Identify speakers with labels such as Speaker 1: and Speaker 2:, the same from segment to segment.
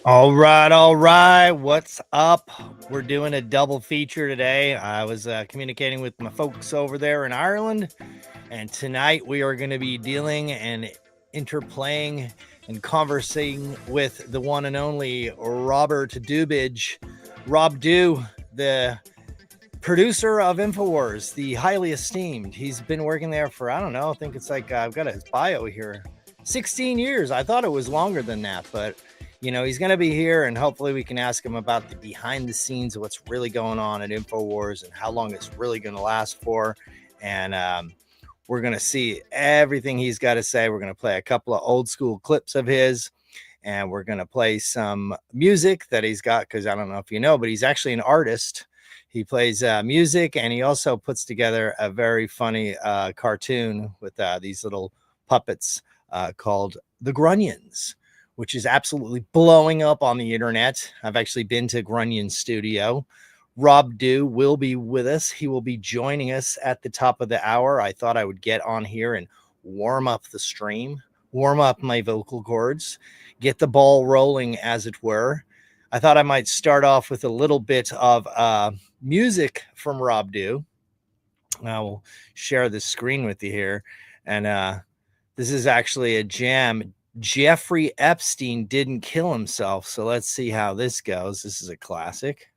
Speaker 1: All right, all right. What's up? We're doing a double feature today. I was communicating with my folks over there in Ireland, and tonight we are going to be dealing and interplaying and conversing with the one and only Robert Dubidge. Rob Du, the producer of Infowars, the highly esteemed. He's been working there for, I don't know, I think it's like, I've got his bio here, 16 years. I thought it was longer than that, but he's going to be here, and hopefully we can ask him about the behind the scenes of what's really going on at Infowars and how long it's really going to last for. And we're going to see everything he's got to say. We're going to play a couple of old school clips of his, and we're going to play some music that he's got, because I don't know if you know, but he's actually an artist. He plays music, and he also puts together a very funny cartoon with these little puppets called The Grunions, which is absolutely blowing up on the internet. I've actually been to Grunyon's studio. Rob Du will be with us. He will be joining us at the top of the hour. I thought I would get on here and warm up the stream, warm up my vocal cords, get the ball rolling, as it were. I thought I might start off with a little bit of music from Rob Du. I will share the screen with you here. And this is actually a jam. Jeffrey Epstein didn't kill himself. So let's see how this goes. This is a classic.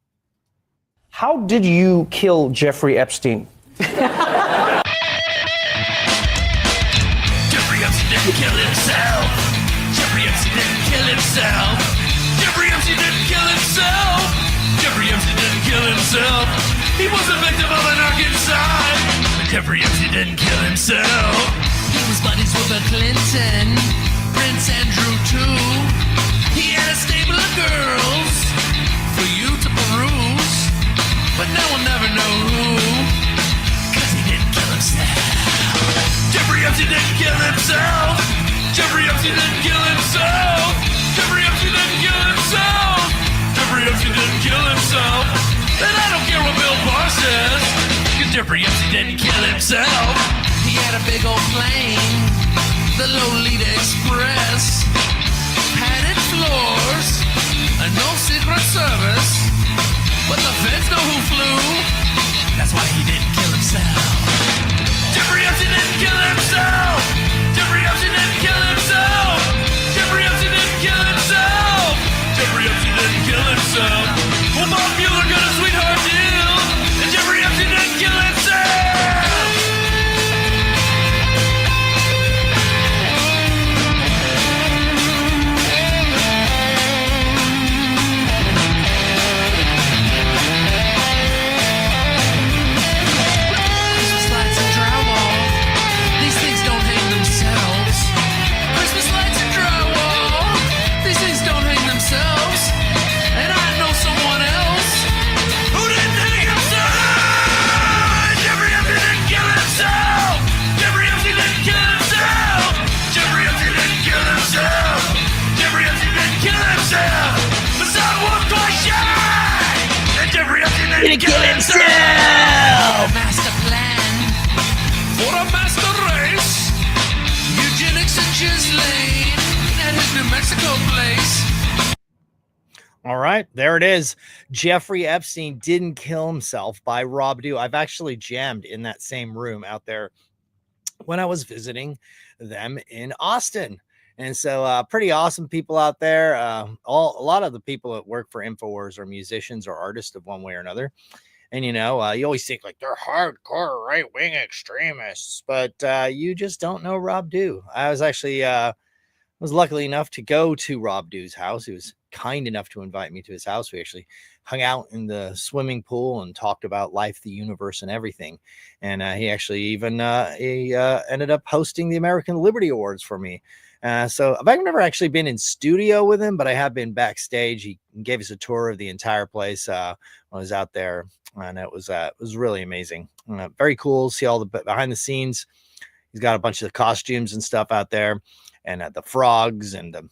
Speaker 2: How did you kill Jeffrey Epstein?
Speaker 3: Jeffrey Epstein didn't kill himself. Jeffrey Epstein didn't kill himself. Jeffrey Epstein didn't kill himself. Jeffrey Epstein didn't kill himself. He was a victim of an arcade. But Jeffrey Epstein didn't kill himself. He was buddies with Bill Clinton, Prince Andrew too. He had a stable of girls for you to peruse, but no one never know who, 'cause he didn't kill himself. Jeffrey Epstein didn't kill himself. Jeffrey Epstein didn't kill himself. Jeffrey Epstein didn't kill himself. Jeffrey Epstein didn't kill himself. And I don't care what Bill Barr says, 'cause Jeffrey Epstein didn't kill himself. He had a big old plane, the Lolita Express, padded floors, and no secret service, but the feds know who flew. That's why he didn't kill himself. Jeffrey Epstein didn't kill himself. Jeffrey Epstein didn't kill himself. Jeffrey Epstein didn't kill himself. Jeffrey Epstein didn't kill himself. Well, Bob Mueller got a sweetheart deal, and Jeffrey Epstein didn't kill himself.
Speaker 1: Didn't kill himself.
Speaker 3: Master plan for a master race. Eugenics and Ghislaine at his New Mexico place.
Speaker 1: All right, there it is. Jeffrey Epstein didn't kill himself by Rob Du. I've actually jammed in that same room out there when I was visiting them in Austin. And so pretty awesome people out there. A lot of the people that work for Infowars are musicians or artists of one way or another. And, you always think like they're hardcore right-wing extremists, but you just don't know Rob Du. I was actually was lucky enough to go to Rob Du's house. He was kind enough to invite me to his house. We actually hung out in the swimming pool and talked about life, the universe, and everything. And he actually even ended up hosting the American Liberty Awards for me. So I've never actually been in studio with him, but I have been backstage. He gave us a tour of the entire place when I was out there, and it was really amazing. Very cool. See all the behind the scenes. He's got a bunch of the costumes and stuff out there, and the frogs and the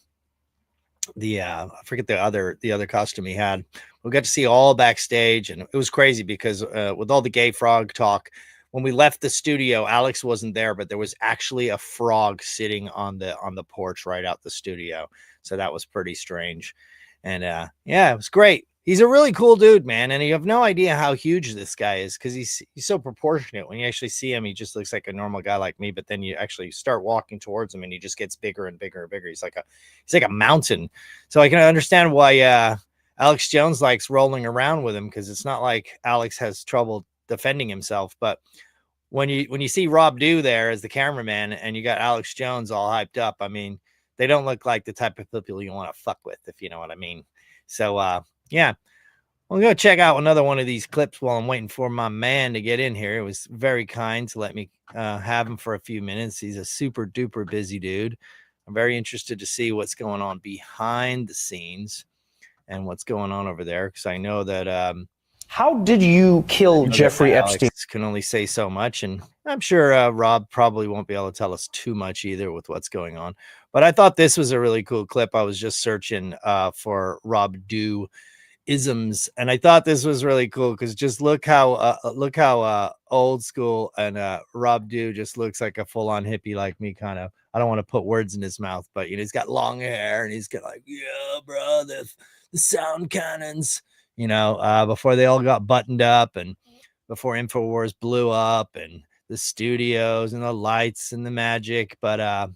Speaker 1: I forget the other costume he had. We got to see all backstage, and it was crazy because with all the gay frog talk, when we left the studio, Alex wasn't there, but there was actually a frog sitting on the porch right out the studio. So that was pretty strange. And yeah, it was great. He's a really cool dude, man. And you have no idea how huge this guy is because he's so proportionate. When you actually see him, he just looks like a normal guy like me. But then you actually start walking towards him, and he just gets bigger and bigger and bigger. He's like a mountain. So I can understand why Alex Jones likes rolling around with him, because it's not like Alex has trouble defending himself. But when you see Rob Dew there as the cameraman, and you got Alex Jones all hyped up, I mean, they don't look like the type of people you want to fuck with, if you know what I mean. So yeah, we'll go check out another one of these clips while I'm waiting for my man to get in here. It was very kind to let me have him for a few minutes. He's a super duper busy dude. I'm very interested to see what's going on behind the scenes and what's going on over there, because I know that
Speaker 2: How did you kill Jeffrey Epstein?
Speaker 1: Alex can only say so much, and I'm sure Rob probably won't be able to tell us too much either with what's going on. But I thought this was a really cool clip. I was just searching for Rob Dew isms, and I thought this was really cool because just look how old school, and Rob Dew just looks like a full-on hippie like me, kind of. I don't want to put words in his mouth, but he's got long hair, and he's got like, yeah, bro, the sound cannons, before they all got buttoned up, and before Infowars blew up, and the studios and the lights and the magic. But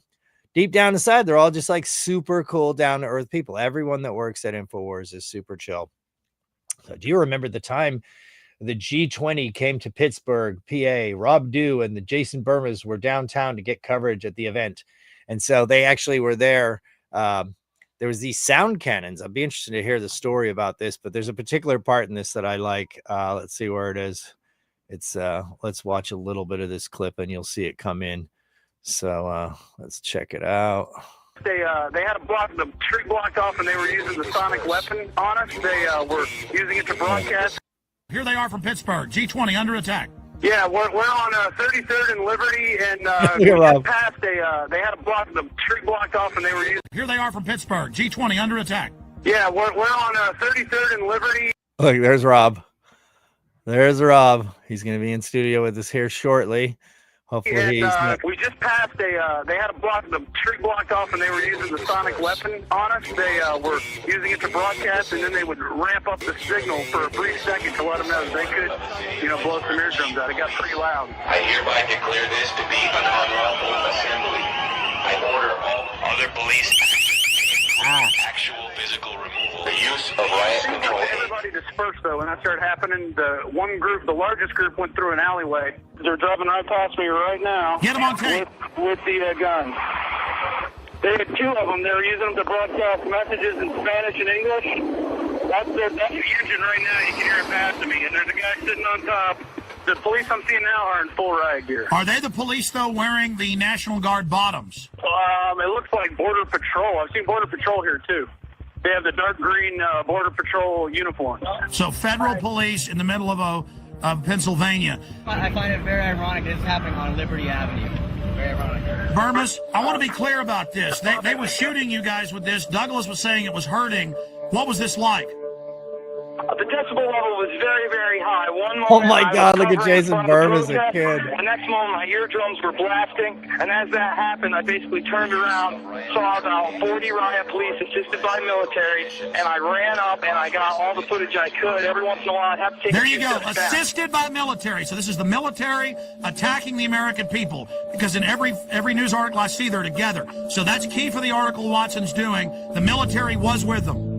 Speaker 1: deep down inside, they're all just like super cool, down to earth people. Everyone that works at Infowars is super chill. So do you remember the time the G20 came to Pittsburgh, PA? Rob Dew and the Jason Burmas were downtown to get coverage at the event. And so they actually were there. There was these sound cannons. I'd be interested to hear the story about this, but there's a particular part in this that I like. Let's see where it is. It's let's watch a little bit of this clip and you'll see it come in. So let's check it out.
Speaker 4: They had the street blocked off, and they were using the sonic weapon on us. They were using it to broadcast.
Speaker 5: Here they are from Pittsburgh. G20 under attack.
Speaker 4: Yeah, we're on 33rd and Liberty, and we just passed they had the street blocked off, and they were using.
Speaker 5: Here they are from Pittsburgh. G20 under attack.
Speaker 4: Yeah, we're on 33rd and Liberty.
Speaker 1: Look, there's Rob. There's Rob. He's going to be in studio with us here shortly. Hopefully
Speaker 4: we just passed they had the street blocked off, and they were using the sonic weapon on us. They were using it to broadcast, and then they would ramp up the signal for a brief second to let them know that they could, blow some eardrums out. It got pretty loud.
Speaker 6: I hereby declare this to be an unlawful assembly. I order all other police actual physical removal, the use of riot control.
Speaker 4: Everybody dispersed, though, when that started happening. The largest group, went through an alleyway. They're driving right past me right now.
Speaker 5: Get them on tape.
Speaker 4: With the guns. They had two of them. They were using them to broadcast messages in Spanish and English. That's the engine right now. You can hear it passing me. And there's a guy sitting on top. The police I'm seeing now are in full riot gear.
Speaker 5: Are they the police, though, wearing the National Guard bottoms?
Speaker 4: It looks like Border Patrol. I've seen Border Patrol here, too. They have the dark green Border Patrol uniforms.
Speaker 5: So federal police in the middle of Pennsylvania.
Speaker 7: I find it very ironic that it's happening on Liberty Avenue. Very ironic.
Speaker 5: Burmas, I want to be clear about this. They were shooting you guys with this. Douglas was saying it was hurting. What was this like?
Speaker 4: The decibel level was very, very high. One moment,
Speaker 1: oh my God, look at Jason Burmas as a kid.
Speaker 4: The next moment, my eardrums were blasting, and as that happened, I basically turned around, saw about 40 riot police assisted by military, and I ran up and I got all the footage I could. Every once in a while, I'd have to take.
Speaker 5: There you go, assisted by military. So this is the military attacking the American people, because in every news article I see, they're together. So that's key for the article Watson's doing. The military was with them.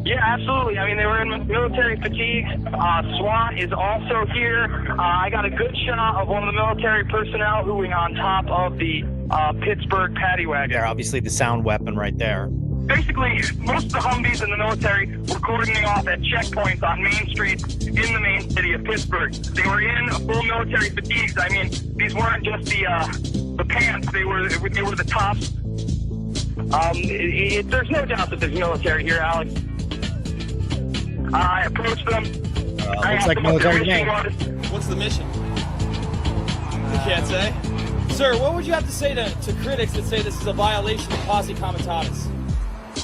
Speaker 4: Yeah, absolutely. I mean, they were in military fatigue. SWAT is also here. I got a good shot of one of the military personnel who was on top of the Pittsburgh paddy wagon.
Speaker 1: There, obviously the sound weapon right there.
Speaker 4: Basically, most of the Humvees in the military were cordoning off at checkpoints on Main Street in the main city of Pittsburgh. They were in full military fatigues. I mean, these weren't just the pants. They were the tops. There's no doubt that there's military here, Alex. I approached them.
Speaker 1: Looks like military name.
Speaker 8: What's the mission? You can't say? Sir, what would you have to say to critics that say this is a violation of Posse Comitatus?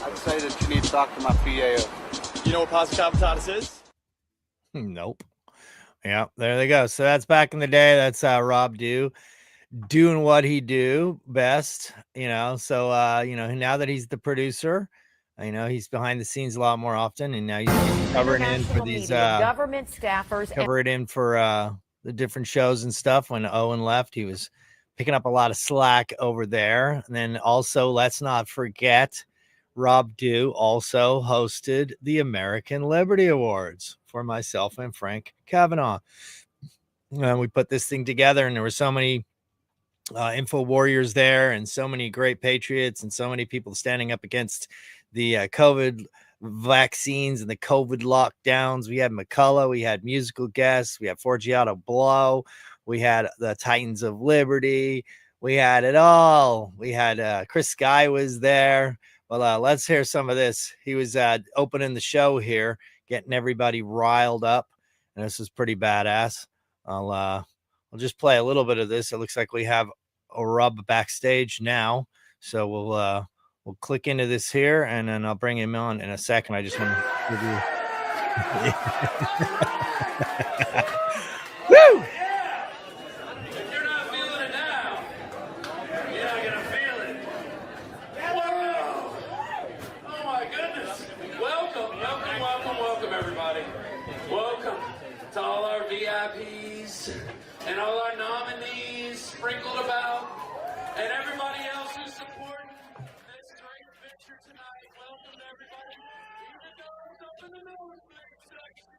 Speaker 9: I'd say that you need to talk to my PA.
Speaker 8: You know what Posse Comitatus is?
Speaker 1: Nope. Yeah, there they go. So that's back in the day. That's Rob Dew doing what he do best, So, now that he's the producer, He's behind the scenes a lot more often, and now he's covering in for these
Speaker 10: government staffers
Speaker 1: cover it in for the different shows and stuff. When Owen left, he was picking up a lot of slack over there. And then also, let's not forget, Rob Dew also hosted the American Liberty Awards for myself and Frank Kavanaugh. And we put this thing together, and there were so many info warriors there, and so many great patriots, and so many people standing up against the COVID vaccines and the COVID lockdowns. We had McCullough, we had musical guests, we had Forgiato Blow, we had the Titans of Liberty, we had it all. We had Chris Sky was there. Well, let's hear some of this. He was opening the show here, getting everybody riled up, and this is pretty badass. I'll just play a little bit of this. It looks like we have a Rob backstage now, so we'll click into this here, and then I'll bring him on in a second. I just want to give you. Woo!
Speaker 3: If you're not feeling it now, you're not gonna feel it. Whoa! Oh my goodness! Welcome, everybody. Welcome to all our VIPs and all our nominees sprinkled about, and everybody else who's supporting this great picture tonight. Welcome to everybody. Even though it's up in the nosebleed section.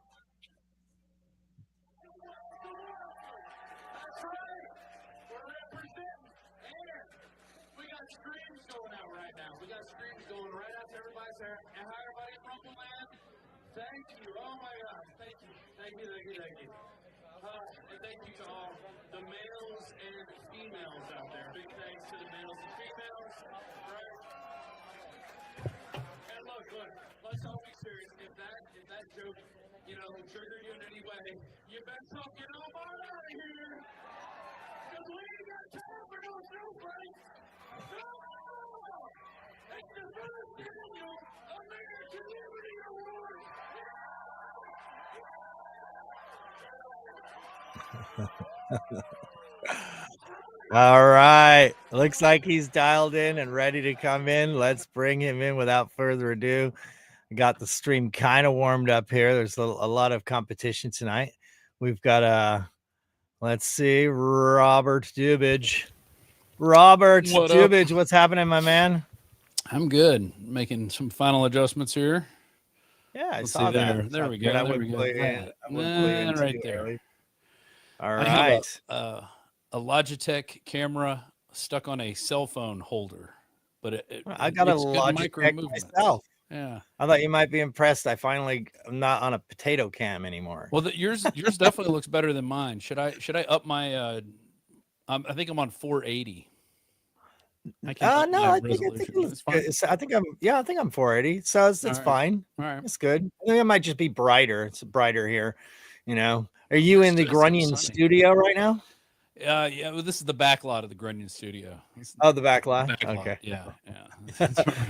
Speaker 3: That's right. We're representing. And we got streams going out right now. We got streams going right out to everybody's there. And hi, everybody in Rumble Land. Thank you. Oh my God. Thank you. Thank you. And thank you to all the males and females out there. Big thanks to the males and females. Right? And look, let's all be serious. If that joke, triggered you in any way, you better get on out of here. Because we ain't got time for no snowflakes. It's the first annual American Liberty Award.
Speaker 1: All right. Looks like he's dialed in and ready to come in. Let's bring him in without further ado. I got the stream kind of warmed up here. There's a lot of competition tonight. We've got let's see, Robert Dubage. Robert Dubage, what's happening, my man?
Speaker 11: I'm good. Making some final adjustments here.
Speaker 1: Yeah, I saw that.
Speaker 11: There we go. There we go. Right there.
Speaker 1: All right.
Speaker 11: I have a Logitech camera stuck on a cell phone holder, but
Speaker 1: I got a Logitech myself.
Speaker 11: Yeah,
Speaker 1: I thought you might be impressed. I'm not on a potato cam anymore.
Speaker 11: Well, yours definitely looks better than mine. Should I up my? I think I'm on 480.
Speaker 1: No, I think I'm 480. So it's fine.
Speaker 11: All right,
Speaker 1: it's good. I think it might just be brighter. It's brighter here. Are you in the Grunion studio right now?
Speaker 11: Yeah. Well, this is the back lot of the Grunion studio.
Speaker 1: The back lot. Okay.
Speaker 11: Yeah.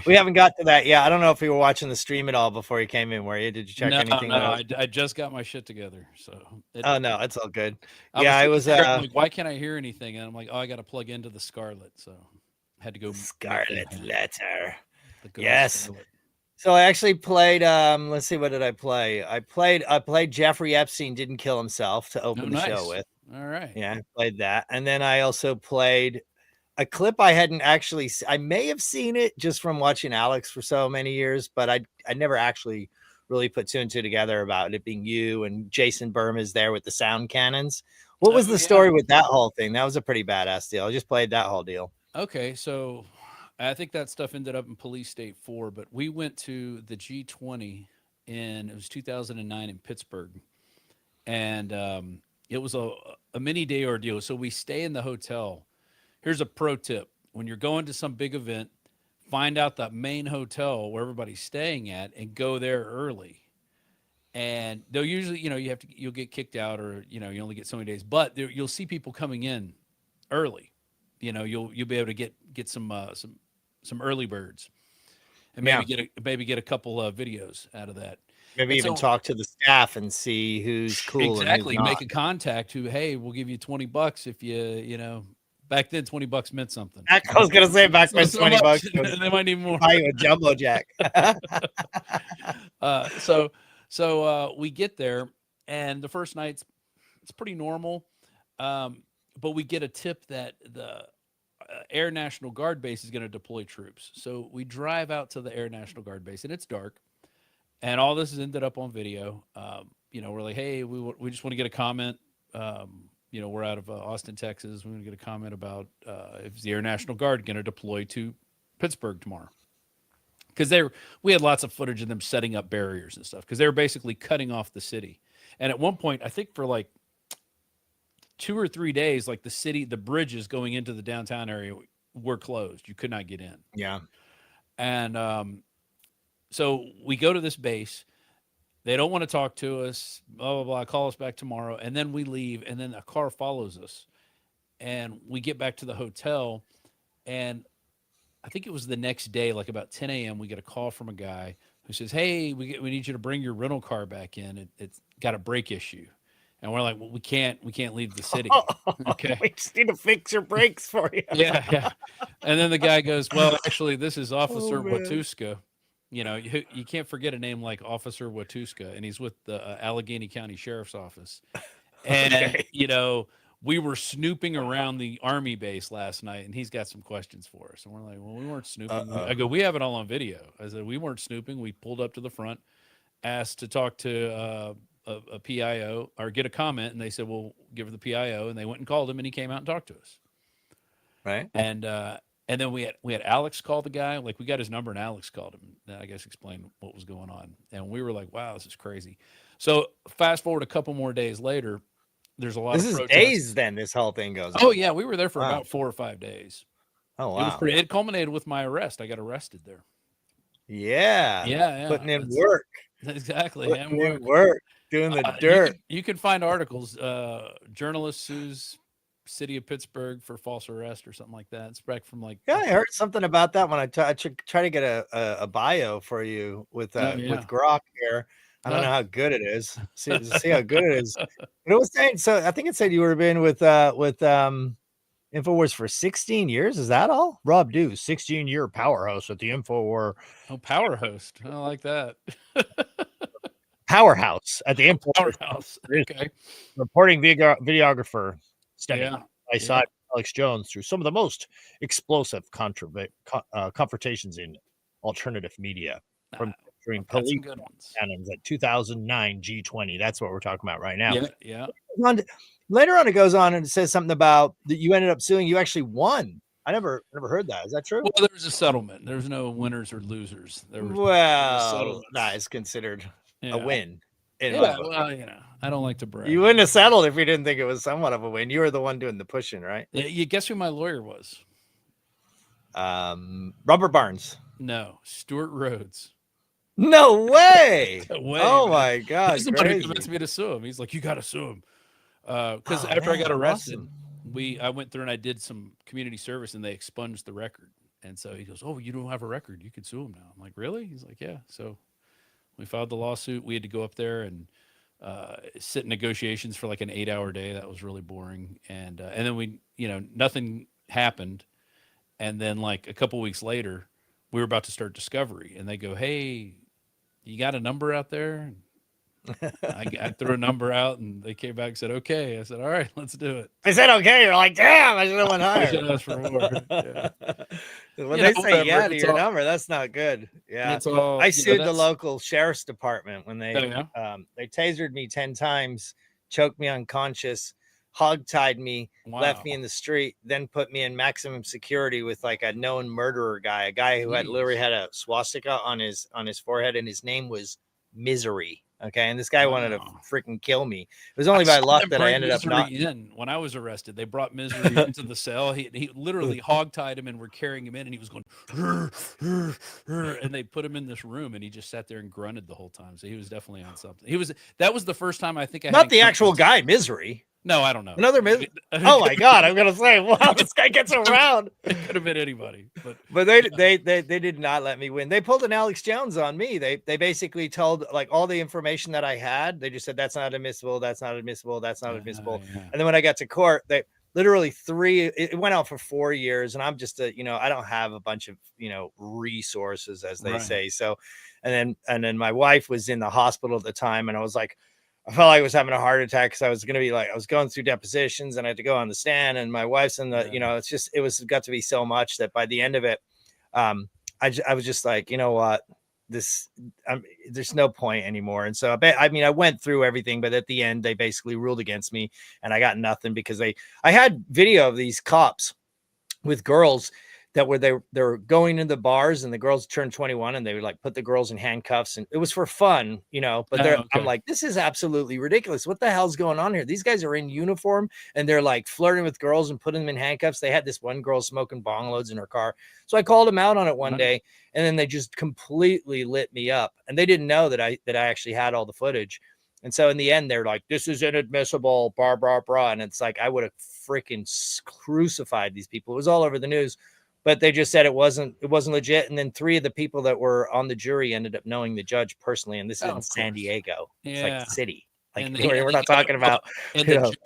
Speaker 1: We haven't got to that yet. I don't know if you were watching the stream at all before you came in. Were you? Did you check anything?
Speaker 11: No. I just got my shit together. So.
Speaker 1: No, it's all good.
Speaker 11: I was. Like, why can't I hear anything? And I'm like, I got to plug into the Scarlet. So. Had to go
Speaker 1: Scarlet Letter. Yes. Scarlet. So I actually played. Let's see, what did I play? I played Jeffrey Epstein Didn't Kill Himself to open the show with.
Speaker 11: All right.
Speaker 1: Yeah, I played that, and then I also played a clip I hadn't actually. I may have seen it just from watching Alex for so many years, but I never actually really put two and two together about it being you and Jason Burm is there with the sound cannons. What was the story with that whole thing? That was a pretty badass deal. I just played that whole deal.
Speaker 11: Okay, so I think that stuff ended up in Police State 4, but we went to the G20 it was 2009 in Pittsburgh, and it was a mini day ordeal. So we stay in the hotel. Here's a pro tip: when you're going to some big event, find out the main hotel where everybody's staying at and go there early. And they'll usually, you'll get kicked out, or you only get so many days, but you'll see people coming in early. You'll be able to get some early birds, and maybe get a couple of videos out of that.
Speaker 1: Maybe even talk to the staff and see who's cool.
Speaker 11: Exactly,
Speaker 1: and who's
Speaker 11: make a contact. Hey, we'll give you $20 if you Back then, $20 meant something.
Speaker 1: I was gonna say back when
Speaker 11: So
Speaker 1: $20
Speaker 11: much,
Speaker 1: was
Speaker 11: they might need more.
Speaker 1: buy you a jumbo jack.
Speaker 11: So we get there, and the first night's it's pretty normal, but we get a tip that the Air National Guard base is going to deploy troops. So we drive out to the Air National Guard base, and it's dark, and all this has ended up on video. We're like, hey, we just want to get a comment. We're out of Austin, Texas. We want to get a comment about if the Air National Guard going to deploy to Pittsburgh tomorrow. Because we had lots of footage of them setting up barriers and stuff, because they were basically cutting off the city. And at one point, I think for like 2 or 3 days, like the bridges going into the downtown area were closed. You could not get in.
Speaker 1: Yeah.
Speaker 11: And so we go to this base. They don't want to talk to us, blah, blah, blah. Call us back tomorrow. And then we leave, and then a car follows us. And we get back to the hotel, and I think it was the next day, like about 10 a.m., we get a call from a guy who says, hey, we need you to bring your rental car back in. It's got a brake issue. And we're like, well, we can't leave the city. Okay.
Speaker 1: We just need to fix your brakes for you.
Speaker 11: Yeah. And then the guy goes, well, actually, this is Officer Watuska. You can't forget a name like Officer Watuska, and he's with the Allegheny County Sheriff's Office. And, we were snooping around the Army base last night, and he's got some questions for us. And we're like, well, we weren't snooping. I go, we have it all on video. I said, we weren't snooping. We pulled up to the front, asked to talk to a PIO or get a comment, and they said, well, give her the PIO. And they went and called him, and he came out and talked to us.
Speaker 1: Right.
Speaker 11: And then we had Alex call the guy. Like, we got his number, and Alex called him, and I guess explained what was going on. And we were like, wow, this is crazy. So fast forward a couple more days later, there's a lot of protests.
Speaker 1: Days then this whole thing goes on.
Speaker 11: Oh, yeah. We were there for about 4 or 5 days.
Speaker 1: Oh, wow.
Speaker 11: It culminated with my arrest. I got arrested there.
Speaker 1: Yeah.
Speaker 11: Yeah.
Speaker 1: Putting in work.
Speaker 11: Exactly.
Speaker 1: Putting in work. Doing the dirt.
Speaker 11: You can find articles. Journalist sues city of Pittsburgh for false arrest or something like that. It's back from like.
Speaker 1: Yeah, I heard something about that when I try to get a bio for you with Grok here. I don't know how good it is. See how good it is. But it was saying, so I think it said you were been with Infowars for 16 years. Is that all? Rob Dew, 16-year power host at the Infowars.
Speaker 11: Oh, power host. I like that.
Speaker 1: Powerhouse at the Infowars.
Speaker 11: Powerhouse. Okay.
Speaker 1: Reporting videographer. Studying.
Speaker 11: Yeah.
Speaker 1: I saw Alex Jones through some of the most explosive confrontations in alternative media from during police cannons at 2009 G20. That's what we're talking about right now.
Speaker 11: Yeah.
Speaker 1: Later on, it goes on and it says something about that you ended up suing. You actually won. I never heard that. Is that true?
Speaker 11: Well, there was a settlement. There's no winners or losers.
Speaker 1: It's considered a win.
Speaker 11: Well, I don't like to brag.
Speaker 1: You wouldn't have settled if you didn't think it was somewhat of a win. You were the one doing the pushing, right?
Speaker 11: You guess who my lawyer was?
Speaker 1: Robert Barnes.
Speaker 11: No, Stuart Rhodes.
Speaker 1: No way.
Speaker 11: Oh
Speaker 1: my God.
Speaker 11: Somebody convinced me to sue him. He's like, you got to sue him. Because after I got arrested, I went through and I did some community service and they expunged the record. And so he goes, oh, you don't have a record. You can sue him now. I'm like, really? He's like, yeah. So we filed the lawsuit. We had to go up there and sit in negotiations for like an 8-hour day. That was really boring. And then we, nothing happened. And then like a couple weeks later, we were about to start discovery and they go, hey, you got a number out there? I threw a number out and they came back and said, okay. I said, all right, let's do it.
Speaker 1: I said, okay. You're like, damn, I should have went higher.
Speaker 11: I should ask for more. Yeah.
Speaker 1: When they say to your number, that's not good. Yeah. I sued the local sheriff's department when they tasered me 10 times, choked me unconscious, hogtied me, left me in the street, then put me in maximum security with like a known murderer guy, a guy who had literally had a swastika on his forehead, and his name was Misery. Okay, and this guy wanted to freaking kill me. It was only by luck that I ended up not.
Speaker 11: When I was arrested, they brought Misery into the cell. He literally hogtied him and were carrying him in, and he was going, and they put him in this room, and he just sat there and grunted the whole time. So he was definitely on something. That was the first time I think I
Speaker 1: not the actual guy, Misery.
Speaker 11: No, I don't know.
Speaker 1: Another Misery. Oh my God, I'm gonna say, wow, this guy gets around.
Speaker 11: It could have been anybody,
Speaker 1: but they did not let me win. They pulled an Alex Jones on me. They basically told like all the information that I had. They just said that's not admissible. That's not admissible. That's not admissible. Yeah. And then when I got to court, literally it went out for 4 years, and I'm just I don't have a bunch of, resources, as they
Speaker 11: Right.
Speaker 1: say. So, and then my wife was in the hospital at the time, and I was like, I felt like I was having a heart attack because I was going to be like, I was going through depositions and I had to go on the stand, and my wife's in the, got to be so much that by the end of it, I was just like, you know what, this, there's no point anymore. And so I went through everything, but at the end, they basically ruled against me, and I got nothing because I had video of these cops with girls that were they were going into the bars, and the girls turned 21, and they would like put the girls in handcuffs, and it was for fun, but
Speaker 11: Oh,
Speaker 1: I'm
Speaker 11: okay.
Speaker 1: like, this is absolutely ridiculous. What the hell's going on here? These guys are in uniform, and they're like flirting with girls and putting them in handcuffs. They had this one girl smoking bong loads in her car. So I called them out on it one day, and then they just completely lit me up, and they didn't know that I actually had all the footage. And so in the end, they're like, this is inadmissible, blah, blah, blah. And it's like, I would have freaking crucified these people. It was all over the news, but they just said it wasn't legit. And then 3 of the people that were on the jury ended up knowing the judge personally. And this is in San Diego. It's like the city. Like, we're not talking about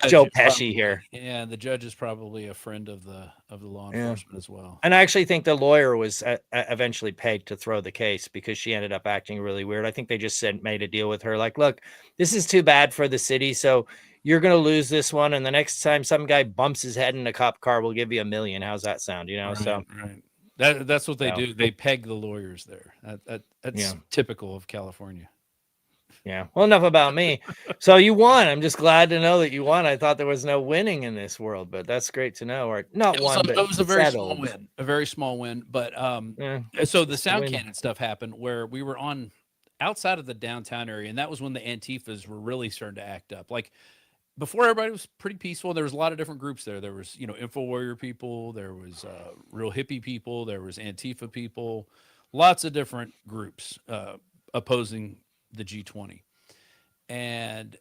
Speaker 1: Joe Pesci here.
Speaker 11: Yeah, the judge is probably a friend of the law enforcement as well.
Speaker 1: And I actually think the lawyer was eventually paid to throw the case because she ended up acting really weird. I think they just made a deal with her. Like, look, this is too bad for the city, so you're going to lose this one. And the next time some guy bumps his head in a cop car, we'll give you $1 million. How's that sound?
Speaker 11: Right. That's what they do. They peg the lawyers there. That's typical of California.
Speaker 1: Yeah. Well, enough about me. So you won. I'm just glad to know that you won. I thought there was no winning in this world, but that's great to know. Or not one, but
Speaker 11: it was a very small win. A very small win. But so the sound cannon stuff happened where we were on outside of the downtown area, and that was when the Antifas were really starting to act up. Like before, everybody was pretty peaceful. There was a lot of different groups there. There was, Info Warrior people. There was real hippie people. There was Antifa people. Lots of different groups opposing the G20. And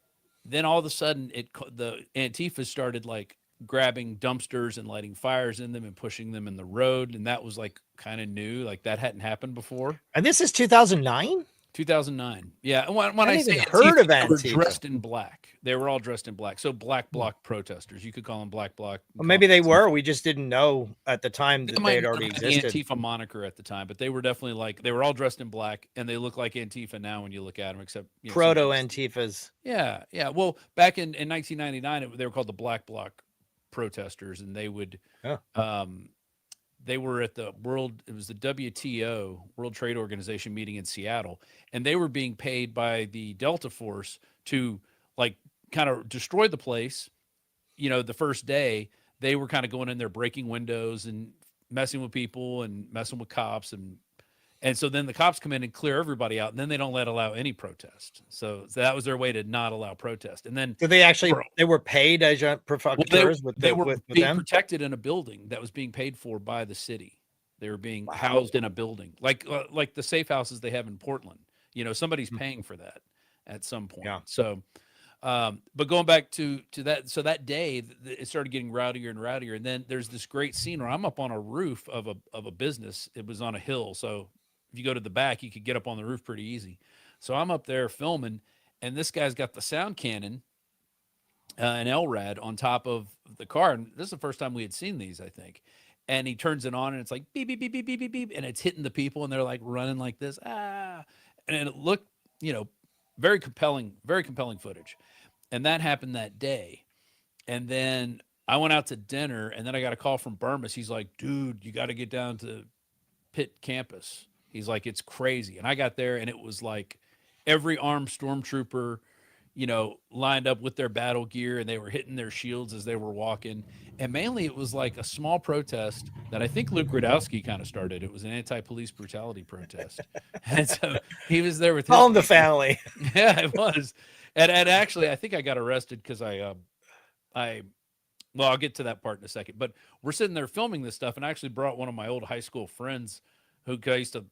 Speaker 11: then all of a sudden the Antifa started like grabbing dumpsters and lighting fires in them and pushing them in the road. And that was like kind of new. Like that hadn't happened before.
Speaker 1: And this is 2009?
Speaker 11: 2009. Yeah. And when I say
Speaker 1: heard of
Speaker 11: Antifa, they were
Speaker 1: Antifa.
Speaker 11: dressed in black. They were all dressed in black. So black bloc protesters. You could call them black bloc.
Speaker 1: Well, maybe they were. We just didn't know at the time that they had already existed.
Speaker 11: The Antifa moniker at the time, but they were definitely they were all dressed in black, and they look like Antifa now when you look at them, except
Speaker 1: proto Antifas.
Speaker 11: Yeah. Well, back in 1999, they were called the Black Bloc protesters, and they would, they were at it was the WTO, World Trade Organization meeting in Seattle, and they were being paid by the Delta Force to kind of destroy the place. The first day they were kind of going in there, breaking windows and messing with people and messing with cops. And so then the cops come in and clear everybody out, and then they don't allow any protest. So that was their way to not allow protest. And then
Speaker 1: did they were paid as provocateurs
Speaker 11: they were being protected in a building that was being paid for by the city. They were being housed in a building like the safe houses they have in Portland. Somebody's paying for that at some point.
Speaker 1: Yeah.
Speaker 11: So, but going back to that, so that day it started getting rowdier and rowdier. And then there's this great scene where I'm up on a roof of a business. It was on a hill. So if you go to the back, you could get up on the roof pretty easy. So I'm up there filming, and this guy's got the sound cannon, an LRAD on top of the car. And this is the first time we had seen these, I think. And he turns it on, and it's like beep, beep, beep, beep, beep, beep, beep. And it's hitting the people, and they're like running like this. And it looked, very compelling footage. And that happened that day. And then I went out to dinner, and then I got a call from Burmis. He's like, dude, you got to get down to Pitt campus. He's like, it's crazy. And I got there, and it was like every armed stormtrooper, lined up with their battle gear, and they were hitting their shields as they were walking. And mainly it was like a small protest that I think Luke Rudowski kind of started. It was an anti-police brutality protest. And so he was there with
Speaker 1: him, the family.
Speaker 11: Yeah, it was. And actually, I think I got arrested because well, I'll get to that part in a second. But we're sitting there filming this stuff, and I actually brought one of my old high school friends who I used to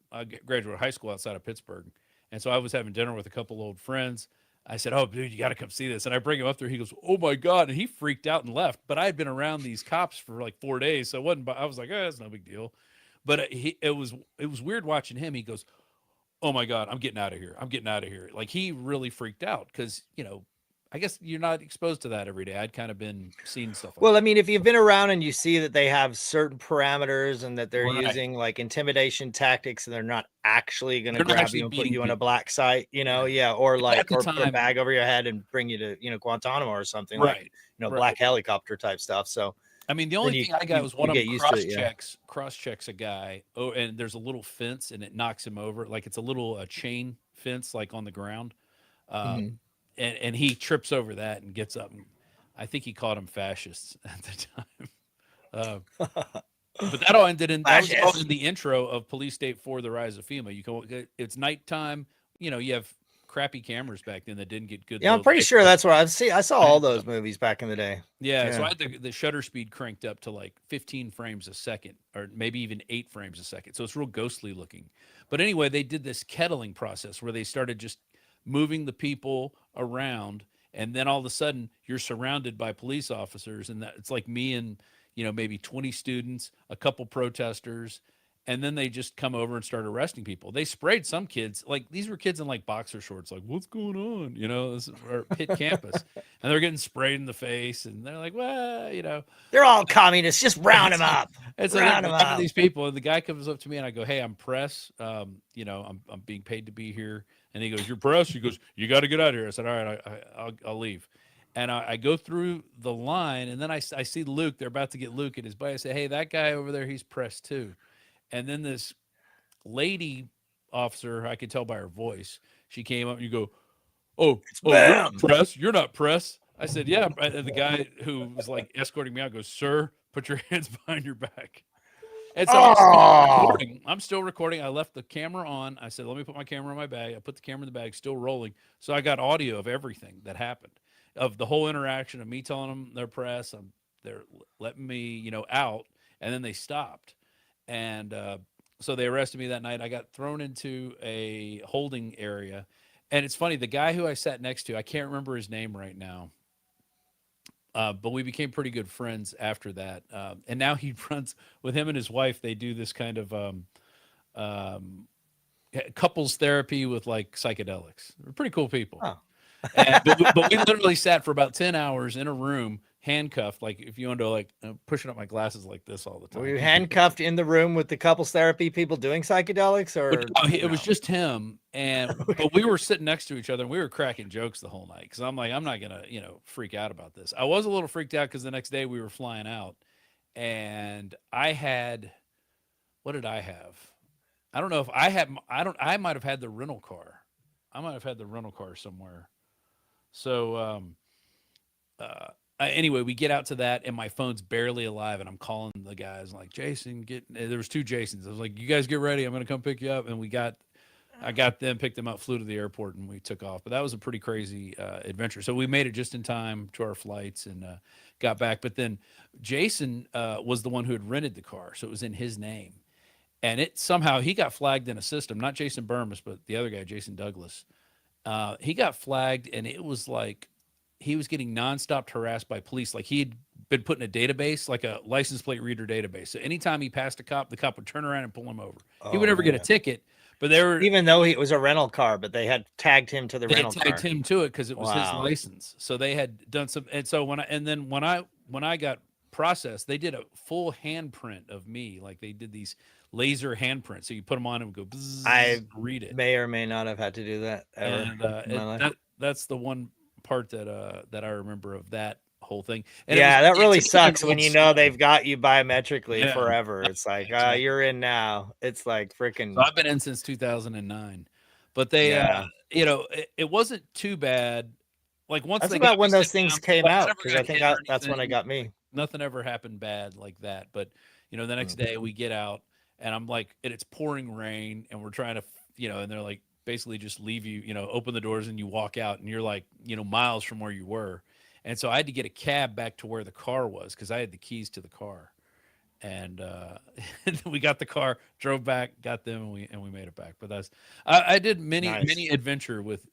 Speaker 11: graduate high school outside of Pittsburgh. And so I was having dinner with a couple old friends. I said, oh, dude, you got to come see this. And I bring him up there. He goes, oh, my God. And he freaked out and left. But I had been around these cops for like 4 days. So I was like, oh, that's no big deal. But it was weird watching him. He goes, oh, my God, I'm getting out of here. I'm getting out of here. Like he really freaked out because, I guess you're not exposed to that every day. I'd kind of been seeing stuff like
Speaker 1: Well,
Speaker 11: that.
Speaker 1: I mean, if you've been around and you see that they have certain parameters and that they're
Speaker 11: Right.
Speaker 1: using like intimidation tactics and they're not actually going to
Speaker 11: They're not
Speaker 1: grab
Speaker 11: actually
Speaker 1: you and put
Speaker 11: beating
Speaker 1: you in a
Speaker 11: people.
Speaker 1: black site,
Speaker 11: Yeah.
Speaker 1: yeah, or
Speaker 11: At
Speaker 1: like,
Speaker 11: the
Speaker 1: or put a
Speaker 11: time,
Speaker 1: bag over your head and bring you to, Guantanamo or something like,
Speaker 11: right.
Speaker 1: black
Speaker 11: Right.
Speaker 1: helicopter type stuff. So
Speaker 11: I mean, the
Speaker 1: then
Speaker 11: only thing I got was one
Speaker 1: you
Speaker 11: of them
Speaker 1: get used to it. Yeah.
Speaker 11: cross checks a guy. Oh, and there's a little fence and it knocks him over. Like it's a little chain fence, like on the ground.
Speaker 1: Mhm.
Speaker 11: And he trips over that and gets up. And I think he called them fascists at the time. But that all ended in that was all in the intro of Police State 4: The Rise of FEMA. You can it's nighttime. You know, you have crappy cameras back then that didn't get good.
Speaker 1: Yeah, I'm
Speaker 11: low
Speaker 1: pretty
Speaker 11: light,
Speaker 1: sure
Speaker 11: but-
Speaker 1: that's what I saw all those movies back in the day.
Speaker 11: Yeah, so I had the shutter speed cranked up to like 15 frames a second, or maybe even 8 frames a second. So it's real ghostly looking. But anyway, they did this kettling process where they started just moving the people around, and then all of a sudden you're surrounded by police officers, and that it's like me and maybe 20 students, a couple protesters, and then they just come over and start arresting people. They sprayed some kids, like these were kids in like boxer shorts, like what's going on, this is our Pitt campus, and they're getting sprayed in the face, and they're like, well,
Speaker 1: They're all communists. Just round them up.
Speaker 11: and so
Speaker 1: Round
Speaker 11: they're
Speaker 1: 'em
Speaker 11: grabbing
Speaker 1: up.
Speaker 11: these people, and the guy comes up to me, and I go, "Hey, I'm press. I'm being paid to be here." And he goes, "You're press?" He goes, "You got to get out of here." I said, "All right, I'll leave." And I go through the line, and then I see Luke. They're about to get Luke at his buddy. I say, "Hey, that guy over there, he's press too." And then this lady officer, I could tell by her voice, she came up and you go, "Oh, you're not press. You're not press." I said, "Yeah." And the guy who was like escorting me out goes, "Sir, put your hands behind your back." And so I'm still recording. I left the camera on. I said, "Let me put my camera in my bag." I put the camera in the bag, still rolling. So I got audio of everything that happened, of the whole interaction of me telling them they're press. They're letting me, out, and then they stopped. And so they arrested me that night. I got thrown into a holding area. And it's funny, the guy who I sat next to, I can't remember his name right now, but we became pretty good friends after that. And now he runs with him and his wife. They do this kind of couples therapy with like psychedelics. They're pretty cool people.
Speaker 1: Oh.
Speaker 11: But we literally sat for about 10 hours in a room, handcuffed. Like if you want to pushing up my glasses like this all the time.
Speaker 1: Were you handcuffed in the room with the couples therapy people doing psychedelics, or
Speaker 11: it was just him, but we were sitting next to each other and we were cracking jokes the whole night, because I'm like, I'm not gonna freak out about this. I was a little freaked out because the next day we were flying out, and what did I have? I don't know if I might have had the rental car. I might have had the rental car somewhere. So anyway, we get out to that, and my phone's barely alive, and I'm calling the guys like, "Jason, there was 2 Jasons." I was like, "You guys get ready. I'm going to come pick you up." And I got them, picked them up, flew to the airport, and we took off. But that was a pretty crazy adventure. So we made it just in time to our flights and got back. But then Jason was the one who had rented the car, so it was in his name. And somehow he got flagged in a system, not Jason Burmis, but the other guy, Jason Douglas. He got flagged, and it was like he was getting nonstop harassed by police. Like he had been put in a database, like a license plate reader database. So anytime he passed a cop, the cop would turn around and pull him over. He would never get a ticket, but
Speaker 1: even though it was a rental car, but they had tagged him to the rental car.
Speaker 11: They tagged him to it because it was his license. So they had done some, and so when I got processed, they did a full handprint of me. Like they did these laser handprints. So you put them on and go, bzzz,
Speaker 1: I
Speaker 11: read it.
Speaker 1: May or may not have had to do that ever.
Speaker 11: And that's the one part that I remember of that whole thing. And
Speaker 1: that really sucks when they've got you biometrically forever. It's like,
Speaker 11: exactly.
Speaker 1: You're in now. It's like freaking.
Speaker 11: So I've been in since 2009, but they, it wasn't too bad. Like once
Speaker 1: that's
Speaker 11: they
Speaker 1: about when those
Speaker 11: down,
Speaker 1: things came out, because I think that's
Speaker 11: anything.
Speaker 1: when it got me.
Speaker 11: Nothing ever happened bad like that. But the next day we get out, and I'm like, and it's pouring rain, and we're trying to, and they're like, basically just leave you, open the doors and you walk out, and you're like, miles from where you were. And so I had to get a cab back to where the car was, because I had the keys to the car. And we got the car, drove back, got them, and we made it back. But I did many adventure with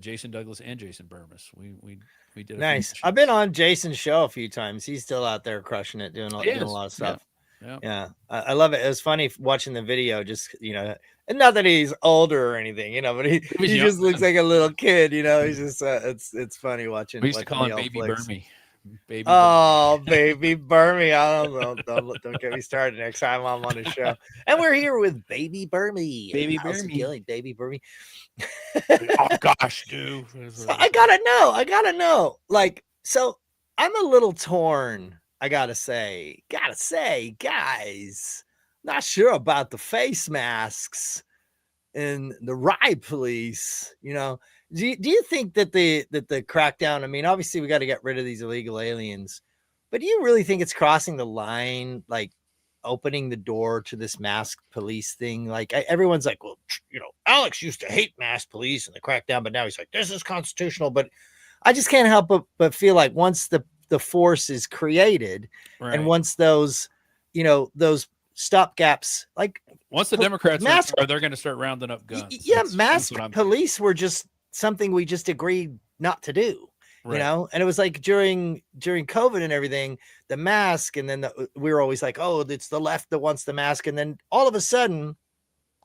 Speaker 11: Jason Douglas and Jason Burmis. We did
Speaker 1: nice. I've been on Jason's show a few times. He's still out there crushing it, doing a lot of stuff. Yeah, I love it. It was funny watching the video, just, and not that he's older or anything, but he
Speaker 11: young
Speaker 1: just looks
Speaker 11: then.
Speaker 1: like a little kid, He's just, it's funny watching
Speaker 11: We used to call him
Speaker 1: y'all
Speaker 11: Baby
Speaker 1: flicks.
Speaker 11: Burmy. Baby
Speaker 1: Oh, baby Burmy. I don't get me started next time I'm on the show. And we're here with Baby Burmy.
Speaker 11: Baby
Speaker 1: How's it
Speaker 11: Burmy.
Speaker 1: going, Baby Burmy?
Speaker 11: Oh gosh, dude.
Speaker 1: So I gotta know. Like, so I'm a little torn. I gotta say, guys, not sure about the face masks and the riot police. Do you think that the crackdown? I mean, obviously we got to get rid of these illegal aliens, but do you really think it's crossing the line, like opening the door to this masked police thing? Like everyone's like, well, Alex used to hate masked police and the crackdown, but now he's like, this is constitutional. But I just can't help but feel like once the force is created,
Speaker 11: Right.
Speaker 1: and once those stopgaps, like
Speaker 11: once the Democrats are in
Speaker 1: mask-
Speaker 11: power, they're going to start rounding up guns.
Speaker 1: yeah,
Speaker 11: That's
Speaker 1: masked
Speaker 11: what I'm
Speaker 1: police were just something we just agreed not to do.
Speaker 11: Right.
Speaker 1: And it was like during COVID and everything, the mask, and then we were always like, oh, it's the left that wants the mask, and then all of a sudden,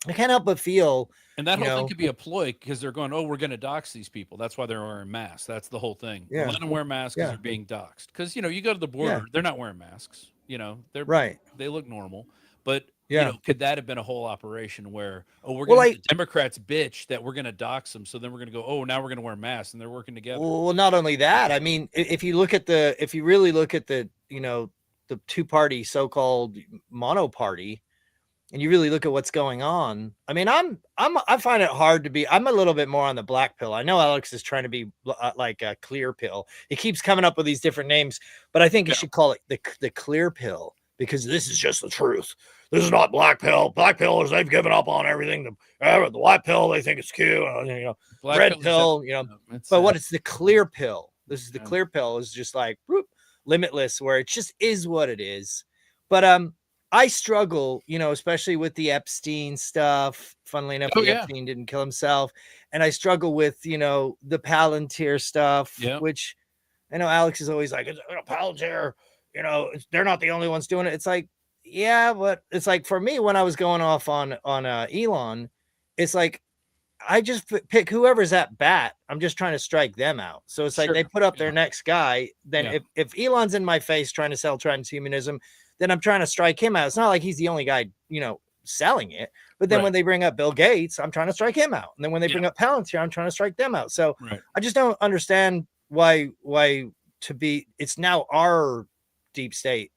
Speaker 1: I can't help but feel.
Speaker 11: And that whole thing could be a ploy because they're going, oh, we're going to dox these people. That's why they're wearing masks. That's the whole thing.
Speaker 1: Yeah.
Speaker 11: Let them wear masks because they're being doxxed. Because, you go to the border, they're not wearing masks. They're
Speaker 1: right.
Speaker 11: They look normal. But,
Speaker 1: Yeah.
Speaker 11: could that have been a whole operation where, we're going to the Democrats bitch that we're going to dox them. So then we're going to go, oh, now we're going to wear masks, and they're working together.
Speaker 1: Well, not only that, I mean, if you really look at the two-party so-called mono party, and you really look at what's going on, I mean, I find it hard to be. I'm a little bit more on the black pill. I know Alex is trying to be like a clear pill. He keeps coming up with these different names, but I think you should call it the clear pill, because this is just the truth. This is not black pill. Black pill is they've given up on everything. The white pill, they think it's cute.
Speaker 11: Black
Speaker 1: red pill, but what it's the clear pill. This is the
Speaker 11: Yeah.
Speaker 1: clear pill, is just like whoop, limitless, where it just is what it is. But I struggle, especially with the Epstein stuff. Funnily enough, Epstein didn't kill himself. And I struggle with, the Palantir stuff, which I know Alex is always like, Palantir, they're not the only ones doing it. It's like, yeah, but it's like for me, when I was going off on Elon, it's like, I just pick whoever's at bat. I'm just trying to strike them out. So it's like they put up their next guy. Then if Elon's in my face trying to sell transhumanism, then I'm trying to strike him out. It's not like he's the only guy, selling it. But then when they bring up Bill Gates, I'm trying to strike him out. And then when they bring up Palantir, I'm trying to strike them out. So I just don't understand why it's now our deep state,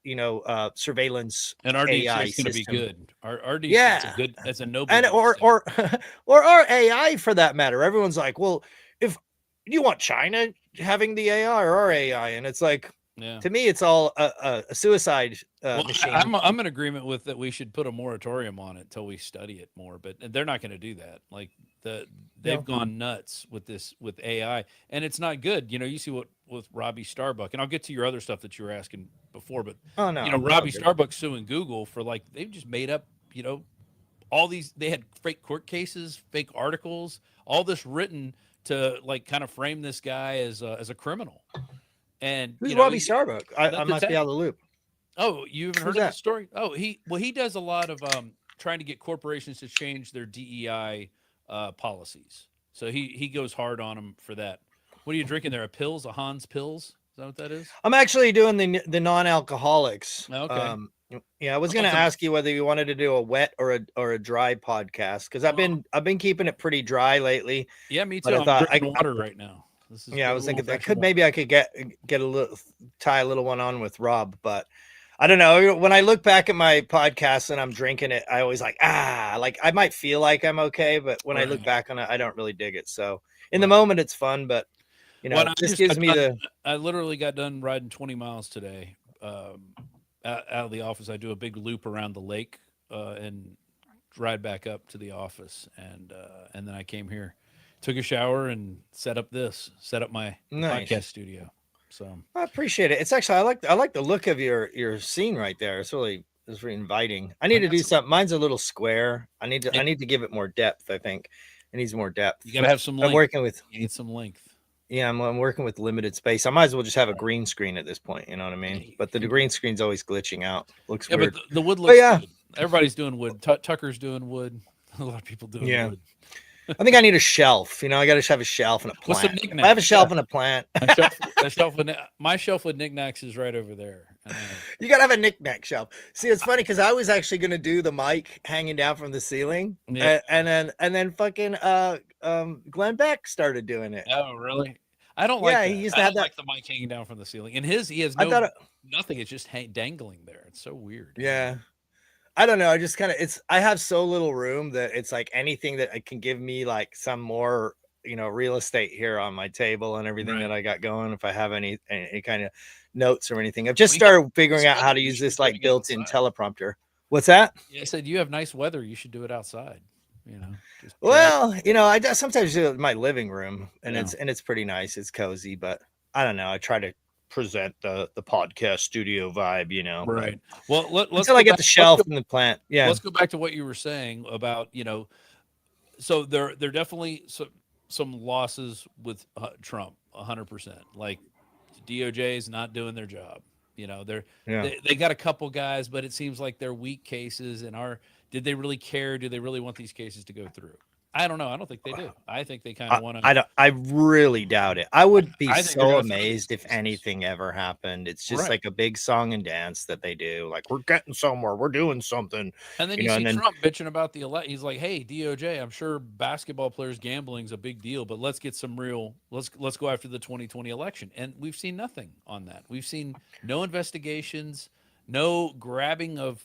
Speaker 1: surveillance,
Speaker 11: and our deep
Speaker 1: AI
Speaker 11: state's going to be
Speaker 1: system.
Speaker 11: good. Our deep state's a good, that's a noble,
Speaker 1: and or our AI for that matter. Everyone's like, well, if you want China having the AI or our AI, and it's like, to me, it's all a suicide machine.
Speaker 11: I'm in agreement with that. We should put a moratorium on it till we study it more, but they're not going to do that. Like they've gone nuts with AI, and it's not good. You see what with Robbie Starbuck, and I'll get to your other stuff that you were asking before, but Robbie Starbuck suing Google for they've just made up, all these, they had fake court cases, fake articles, all this written to kind of frame this guy as a criminal. And
Speaker 1: who's Robbie Starbuck? I must be out of the loop.
Speaker 11: Oh, you haven't heard of the story? Oh, he does a lot of trying to get corporations to change their DEI policies. So he goes hard on them for that. What are you drinking there? A Hans Pills? Is that what that is?
Speaker 1: I'm actually doing the non-alcoholics.
Speaker 11: Okay.
Speaker 1: I was going to ask you whether you wanted to do a wet or a dry podcast, because I've been keeping it pretty dry lately.
Speaker 11: Yeah, me too. I'm drinking water right now.
Speaker 1: I was thinking I could get a little, tie a little one on with Rob, but I don't know. When I look back at my podcast and I'm drinking it, I always I might feel like I'm okay, but when I look back on it, I don't really dig it. So in the moment, it's fun, but this gives me
Speaker 11: I literally got done riding 20 miles today out of the office. I do a big loop around the lake and ride back up to the office, and then I came here. Took a shower and set up my podcast studio. So
Speaker 1: I appreciate it. It's actually I like the look of your scene right there. It's really inviting. I need to do something. Mine's a little square. I need to give it more depth. I think it needs more depth.
Speaker 11: You gotta have some length.
Speaker 1: I'm working with.
Speaker 11: You need some length.
Speaker 1: Yeah, I'm working with limited space. I might as well just have a green screen at this point. You know what I mean? But the green screen's always glitching out. Looks
Speaker 11: Yeah,
Speaker 1: weird.
Speaker 11: but the wood
Speaker 1: But
Speaker 11: looks
Speaker 1: yeah,
Speaker 11: good. Everybody's doing wood. Tucker's doing wood. A lot of people doing
Speaker 1: yeah.
Speaker 11: wood.
Speaker 1: I think I need a shelf. You know, I got to have a shelf and a
Speaker 11: What's some
Speaker 1: plant. If I have a
Speaker 11: knickknacks?
Speaker 1: shelf and a plant.
Speaker 11: My shelf with knickknacks is right over there.
Speaker 1: You gotta have a knickknack shelf. See, it's funny because I was actually gonna do the mic hanging down from the ceiling,
Speaker 11: Yeah.
Speaker 1: and then fucking Glenn Beck started doing it.
Speaker 11: Oh, really? I don't
Speaker 1: Yeah,
Speaker 11: like that.
Speaker 1: he used
Speaker 11: I
Speaker 1: to have
Speaker 11: don't
Speaker 1: that.
Speaker 11: like the mic hanging down from the ceiling. And he has
Speaker 1: I thought
Speaker 11: nothing. It's just dangling there. It's so weird.
Speaker 1: Yeah, I don't know. I just kind of I have so little room that it's like anything that it can give me like some more real estate here on my table and everything that I got going. If I have any kind of notes or anything, I've just started figuring out how to use this like built-in teleprompter. What's that?
Speaker 11: Yeah, I said you have nice weather. You should do it outside. Just
Speaker 1: Well, I sometimes do it in my living room, and it's pretty nice. It's cozy, but I don't know. I try to present the podcast studio vibe,
Speaker 11: Right. Well, let's
Speaker 1: until I get the shelf and the plant. Yeah.
Speaker 11: Let's go back to what you were saying about So there definitely some losses with Trump, 100%. Like DOJ is not doing their job. They got a couple guys, but it seems like they're weak cases. And did they really care? Do they really want these cases to go through? I don't know. I don't think they do. I think they kind of want to.
Speaker 1: I really doubt it. I would be
Speaker 11: I think they're
Speaker 1: so
Speaker 11: gonna
Speaker 1: amazed if anything ever happened. It's just like a big song and dance that they do. Like, we're getting somewhere. We're doing something.
Speaker 11: And then you see Trump bitching about the election. He's like, "Hey, DOJ, I'm sure basketball players gambling is a big deal, but let's get some real. Let's go after the 2020 election." And we've seen nothing on that. We've seen no investigations, no grabbing of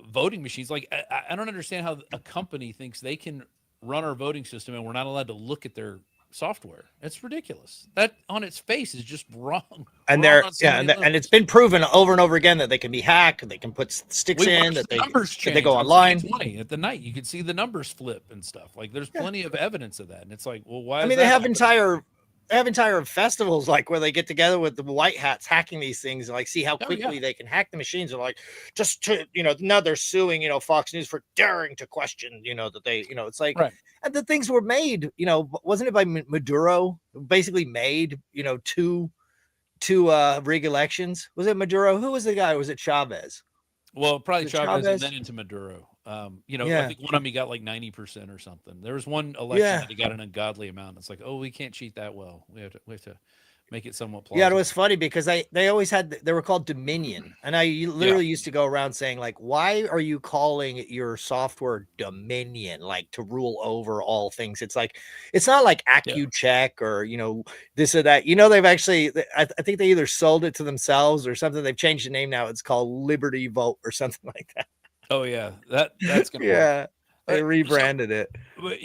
Speaker 11: voting machines. Like I don't understand how a company thinks they can run our voting system and we're not allowed to look at their software. It's ridiculous. That on its face is just wrong.
Speaker 1: And and it's been proven over and over again that they can be hacked. They can put sticks in that they go online.
Speaker 11: At the night, you can see the numbers flip and stuff. Like there's plenty of evidence of that. And it's like, well, why?
Speaker 1: I mean, they have entire festivals like where they get together with the white hats hacking these things and like see how quickly they can hack the machines. And like just to now they're suing Fox News for daring to question that they it's like and the things were made wasn't it by Maduro, basically made two rig elections? Was it Maduro? Who was the guy? Or was it Chavez?
Speaker 11: Well, probably Chavez and then into Maduro. I think one of them he got like 90% or something. There was one election that he got an ungodly amount. It's like, oh, we can't cheat that well. We have to make it somewhat plausible.
Speaker 1: Yeah, it was funny because they always they were called Dominion, and I literally used to go around saying like, why are you calling your software Dominion, like to rule over all things? It's like it's not like AccuCheck or this or that. They've actually I think they either sold it to themselves or something. They've changed the name now. It's called Liberty Vote or something like that.
Speaker 11: Oh yeah, that's gonna
Speaker 1: work. They rebranded it.
Speaker 11: But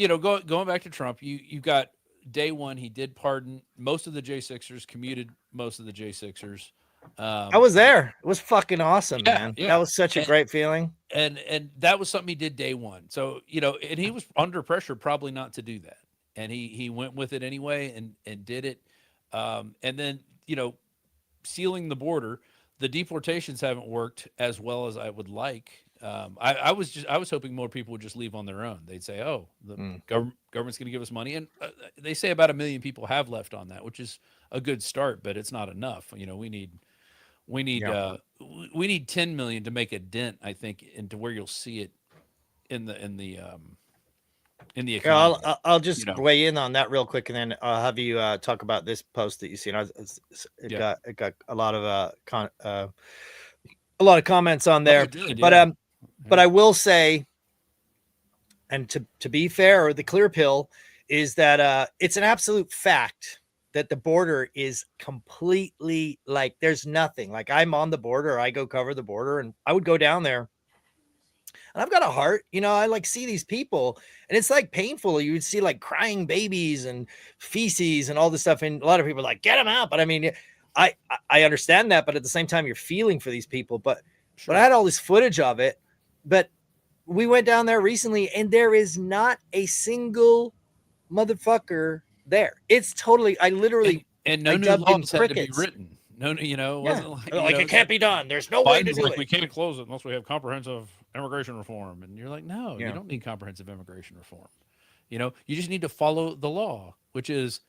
Speaker 11: going back to Trump, you got day one. He did pardon most of the J6ers, commuted most of the J6ers.
Speaker 1: I was there. It was fucking awesome, man. Yeah. That was such a great feeling.
Speaker 11: And that was something he did day one. So and he was under pressure probably not to do that, and he went with it anyway and did it. And then sealing the border. The deportations haven't worked as well as I would like. I was hoping more people would just leave on their own. They'd say, "Oh, the government's going to give us money," and they say about 1 million people have left on that, which is a good start, but it's not enough. We need 10 million to make a dent, I think, into where you'll see it in the economy.
Speaker 1: I'll just weigh in on that real quick, and then I'll have you talk about this post that you see. It got a lot of comments on there, but I will say, and to be fair, the clear pill is that it's an absolute fact that the border is completely like there's nothing. Like I'm on the border, I go cover the border, and I would go down there. And I've got a heart, I like see these people and it's like painful. You would see like crying babies and feces and all this stuff. And a lot of people are like, get them out. But I mean, I understand that. But at the same time, you're feeling for these people. But I had all this footage of it. But we went down there recently and there is not a single motherfucker there. It's totally, I literally.
Speaker 11: And no new laws had to be written. No, it wasn't
Speaker 1: like it can't be done. There's no way to do it.
Speaker 11: We can't close it unless we have comprehensive immigration reform. And you're like, no, you don't need comprehensive immigration reform. You just need to follow the law, which is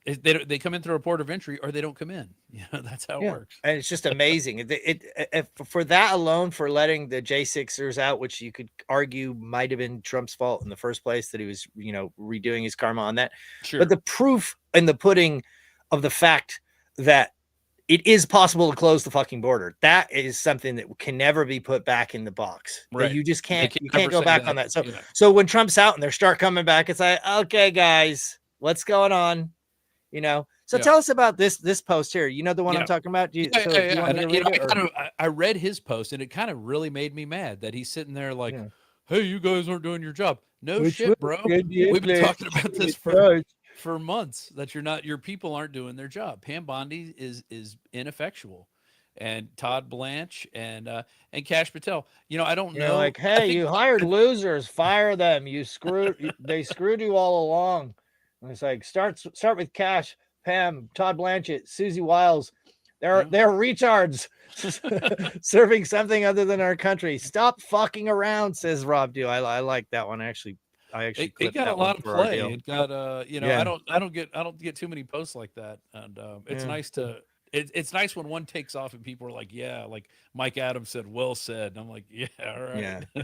Speaker 11: they come in through a port of entry or they don't come in. That's how it works.
Speaker 1: And it's just amazing. If for that alone, for letting the J6ers out, which you could argue might have been Trump's fault in the first place, that he was, redoing his karma on that.
Speaker 11: Sure.
Speaker 1: But the proof in the pudding of the fact that it is possible to close the fucking border, that is something that can never be put back in the box.
Speaker 11: Right.
Speaker 1: You just can't. You
Speaker 11: never
Speaker 1: can't go
Speaker 11: say
Speaker 1: back
Speaker 11: that.
Speaker 1: on that. So,
Speaker 11: Yeah.
Speaker 1: so when Trump's out and they start coming back, it's like, okay, guys, what's going on? So
Speaker 11: Yeah.
Speaker 1: tell us about this post here. You know the one I'm
Speaker 11: Yeah.
Speaker 1: talking about? Do you
Speaker 11: Yeah.
Speaker 1: want me to read it, or-
Speaker 11: I read his post and it kind of really made me mad that he's sitting there like,
Speaker 1: Yeah.
Speaker 11: hey, you guys aren't doing your job. No
Speaker 1: Which
Speaker 11: shit,
Speaker 1: one
Speaker 11: bro.
Speaker 1: can you
Speaker 11: We've been
Speaker 1: play?
Speaker 11: talking about this
Speaker 1: Right.
Speaker 11: for months that your people aren't doing their job. Pam Bondi is ineffectual. And Todd Blanche and Cash Patel. I don't know.
Speaker 1: Like,
Speaker 11: I
Speaker 1: hey,
Speaker 11: think-
Speaker 1: you hired losers, fire them. They screwed you all along. And it's like, start with Cash, Pam, Todd Blanchett, Susie Wiles. They're retards serving something other than our country. Stop fucking around, says Rob Dew. I like that one. I actually
Speaker 11: It
Speaker 1: clipped
Speaker 11: got
Speaker 1: that
Speaker 11: a lot
Speaker 1: one
Speaker 11: of
Speaker 1: for our
Speaker 11: play.
Speaker 1: deal.
Speaker 11: It got
Speaker 1: Yeah.
Speaker 11: I don't get too many posts like that, and it's
Speaker 1: Yeah.
Speaker 11: nice to. It's nice when one takes off and people are like, yeah, like Mike Adams said, well said. And I'm like, yeah, all right.
Speaker 1: Yeah.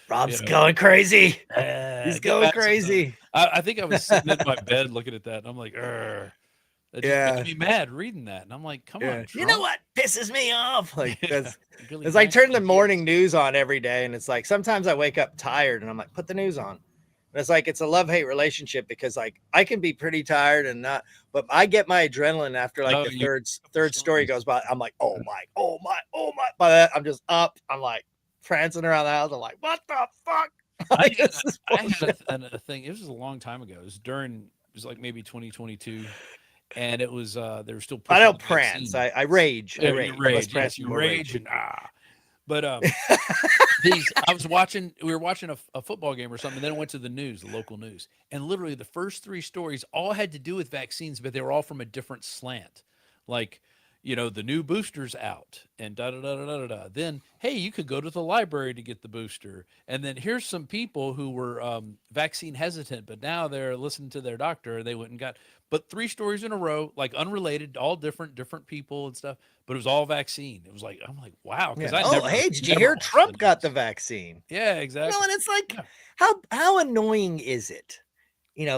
Speaker 1: Rob's going crazy. He's
Speaker 11: get
Speaker 1: going
Speaker 11: back
Speaker 1: crazy.
Speaker 11: I think I was sitting in my bed looking at that, and I'm like, that just
Speaker 1: Yeah.
Speaker 11: makes me mad reading that. And I'm like, come on,
Speaker 1: You know what pisses me off? Like, because
Speaker 11: Really
Speaker 1: it's like turning the
Speaker 11: nice.
Speaker 1: morning news on every day, and it's like sometimes I wake up tired, and I'm like, put the news on. And it's like it's a love-hate relationship, because like I can be pretty tired and not, but I get my adrenaline after like
Speaker 11: Oh,
Speaker 1: the third story goes by. I'm like, oh my. By that, I'm just up. I'm like prancing around the house. I'm like, what the fuck?
Speaker 11: I
Speaker 1: This is bullshit.
Speaker 11: had a thing. It was a long time ago. It was like maybe 2022, and it was they were still.
Speaker 1: I
Speaker 11: pushing
Speaker 1: don't
Speaker 11: the
Speaker 1: prance.
Speaker 11: vaccine.
Speaker 1: I rage.
Speaker 11: Yeah,
Speaker 1: I
Speaker 11: you
Speaker 1: rage. Less
Speaker 11: rage. Yes,
Speaker 1: prancing,
Speaker 11: you
Speaker 1: more
Speaker 11: rage and But we were watching a football game or something, and then it went to the news, the local news, and literally the first three stories all had to do with vaccines, but they were all from a different slant. Like, the new booster's out, and da da da da da da. Then, hey, you could go to the library to get the booster, and then here's some people who were vaccine hesitant, but now they're listening to their doctor. They went and got, but three stories in a row, like unrelated, all different people and stuff. But it was all vaccine. It was like, I'm like, wow. Because
Speaker 1: Yeah. Hey, did you hear Trump got the vaccine?
Speaker 11: Yeah, exactly.
Speaker 1: And it's like, how annoying is it,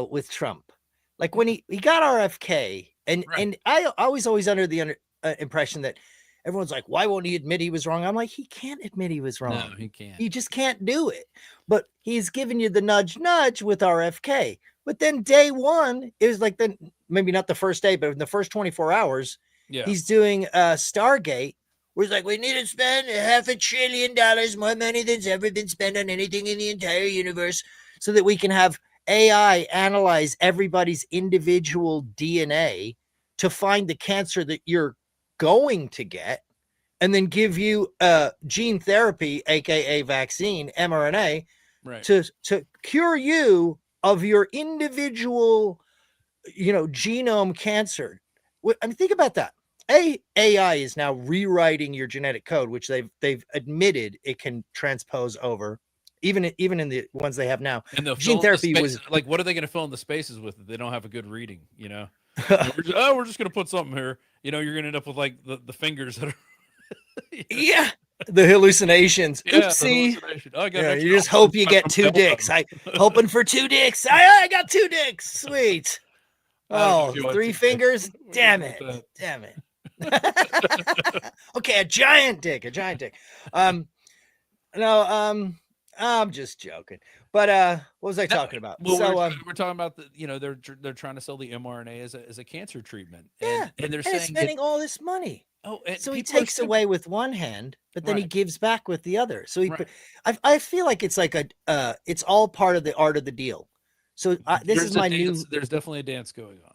Speaker 1: with Trump? Like when he got RFK, and I was always under the impression that everyone's like, why won't he admit he was wrong? I'm like, he can't admit he was wrong.
Speaker 11: No, he can't.
Speaker 1: He just can't do it. But he's giving you the nudge with RFK. But then day one, it was like maybe not the first day, but in the first 24 hours, he's doing Stargate, where he's like, we need to spend $500 billion more money than's ever been spent on anything in the entire universe, so that we can have AI analyze everybody's individual DNA to find the cancer that you're going to get, and then give you gene therapy, aka vaccine, mRNA, to cure you of your individual, genome cancer. I mean, think about that. AI is now rewriting your genetic code, which they've admitted it can transpose over, even in the ones they have now.
Speaker 11: And
Speaker 1: gene therapy was
Speaker 11: like, what are they going to fill in the spaces with if they don't have a good reading? We're just going to put something here. You're going to end up with like the fingers that are.
Speaker 1: Yeah, the hallucinations. Oopsie. You just hope you get two dicks. I hoping for two dicks. I got two dicks. Sweet. Oh, three fingers. Damn it. Okay, a giant dick. No, I'm just joking. But what was I talking about?
Speaker 11: Well,
Speaker 1: so
Speaker 11: we're talking about they're trying to sell the mRNA as a cancer treatment.
Speaker 1: And
Speaker 11: they're
Speaker 1: saying spending all this money.
Speaker 11: Oh,
Speaker 1: so he takes away with one hand, but then he gives back with the other. So I feel like it's like it's all part of the art of the deal. So there's
Speaker 11: definitely a dance going on.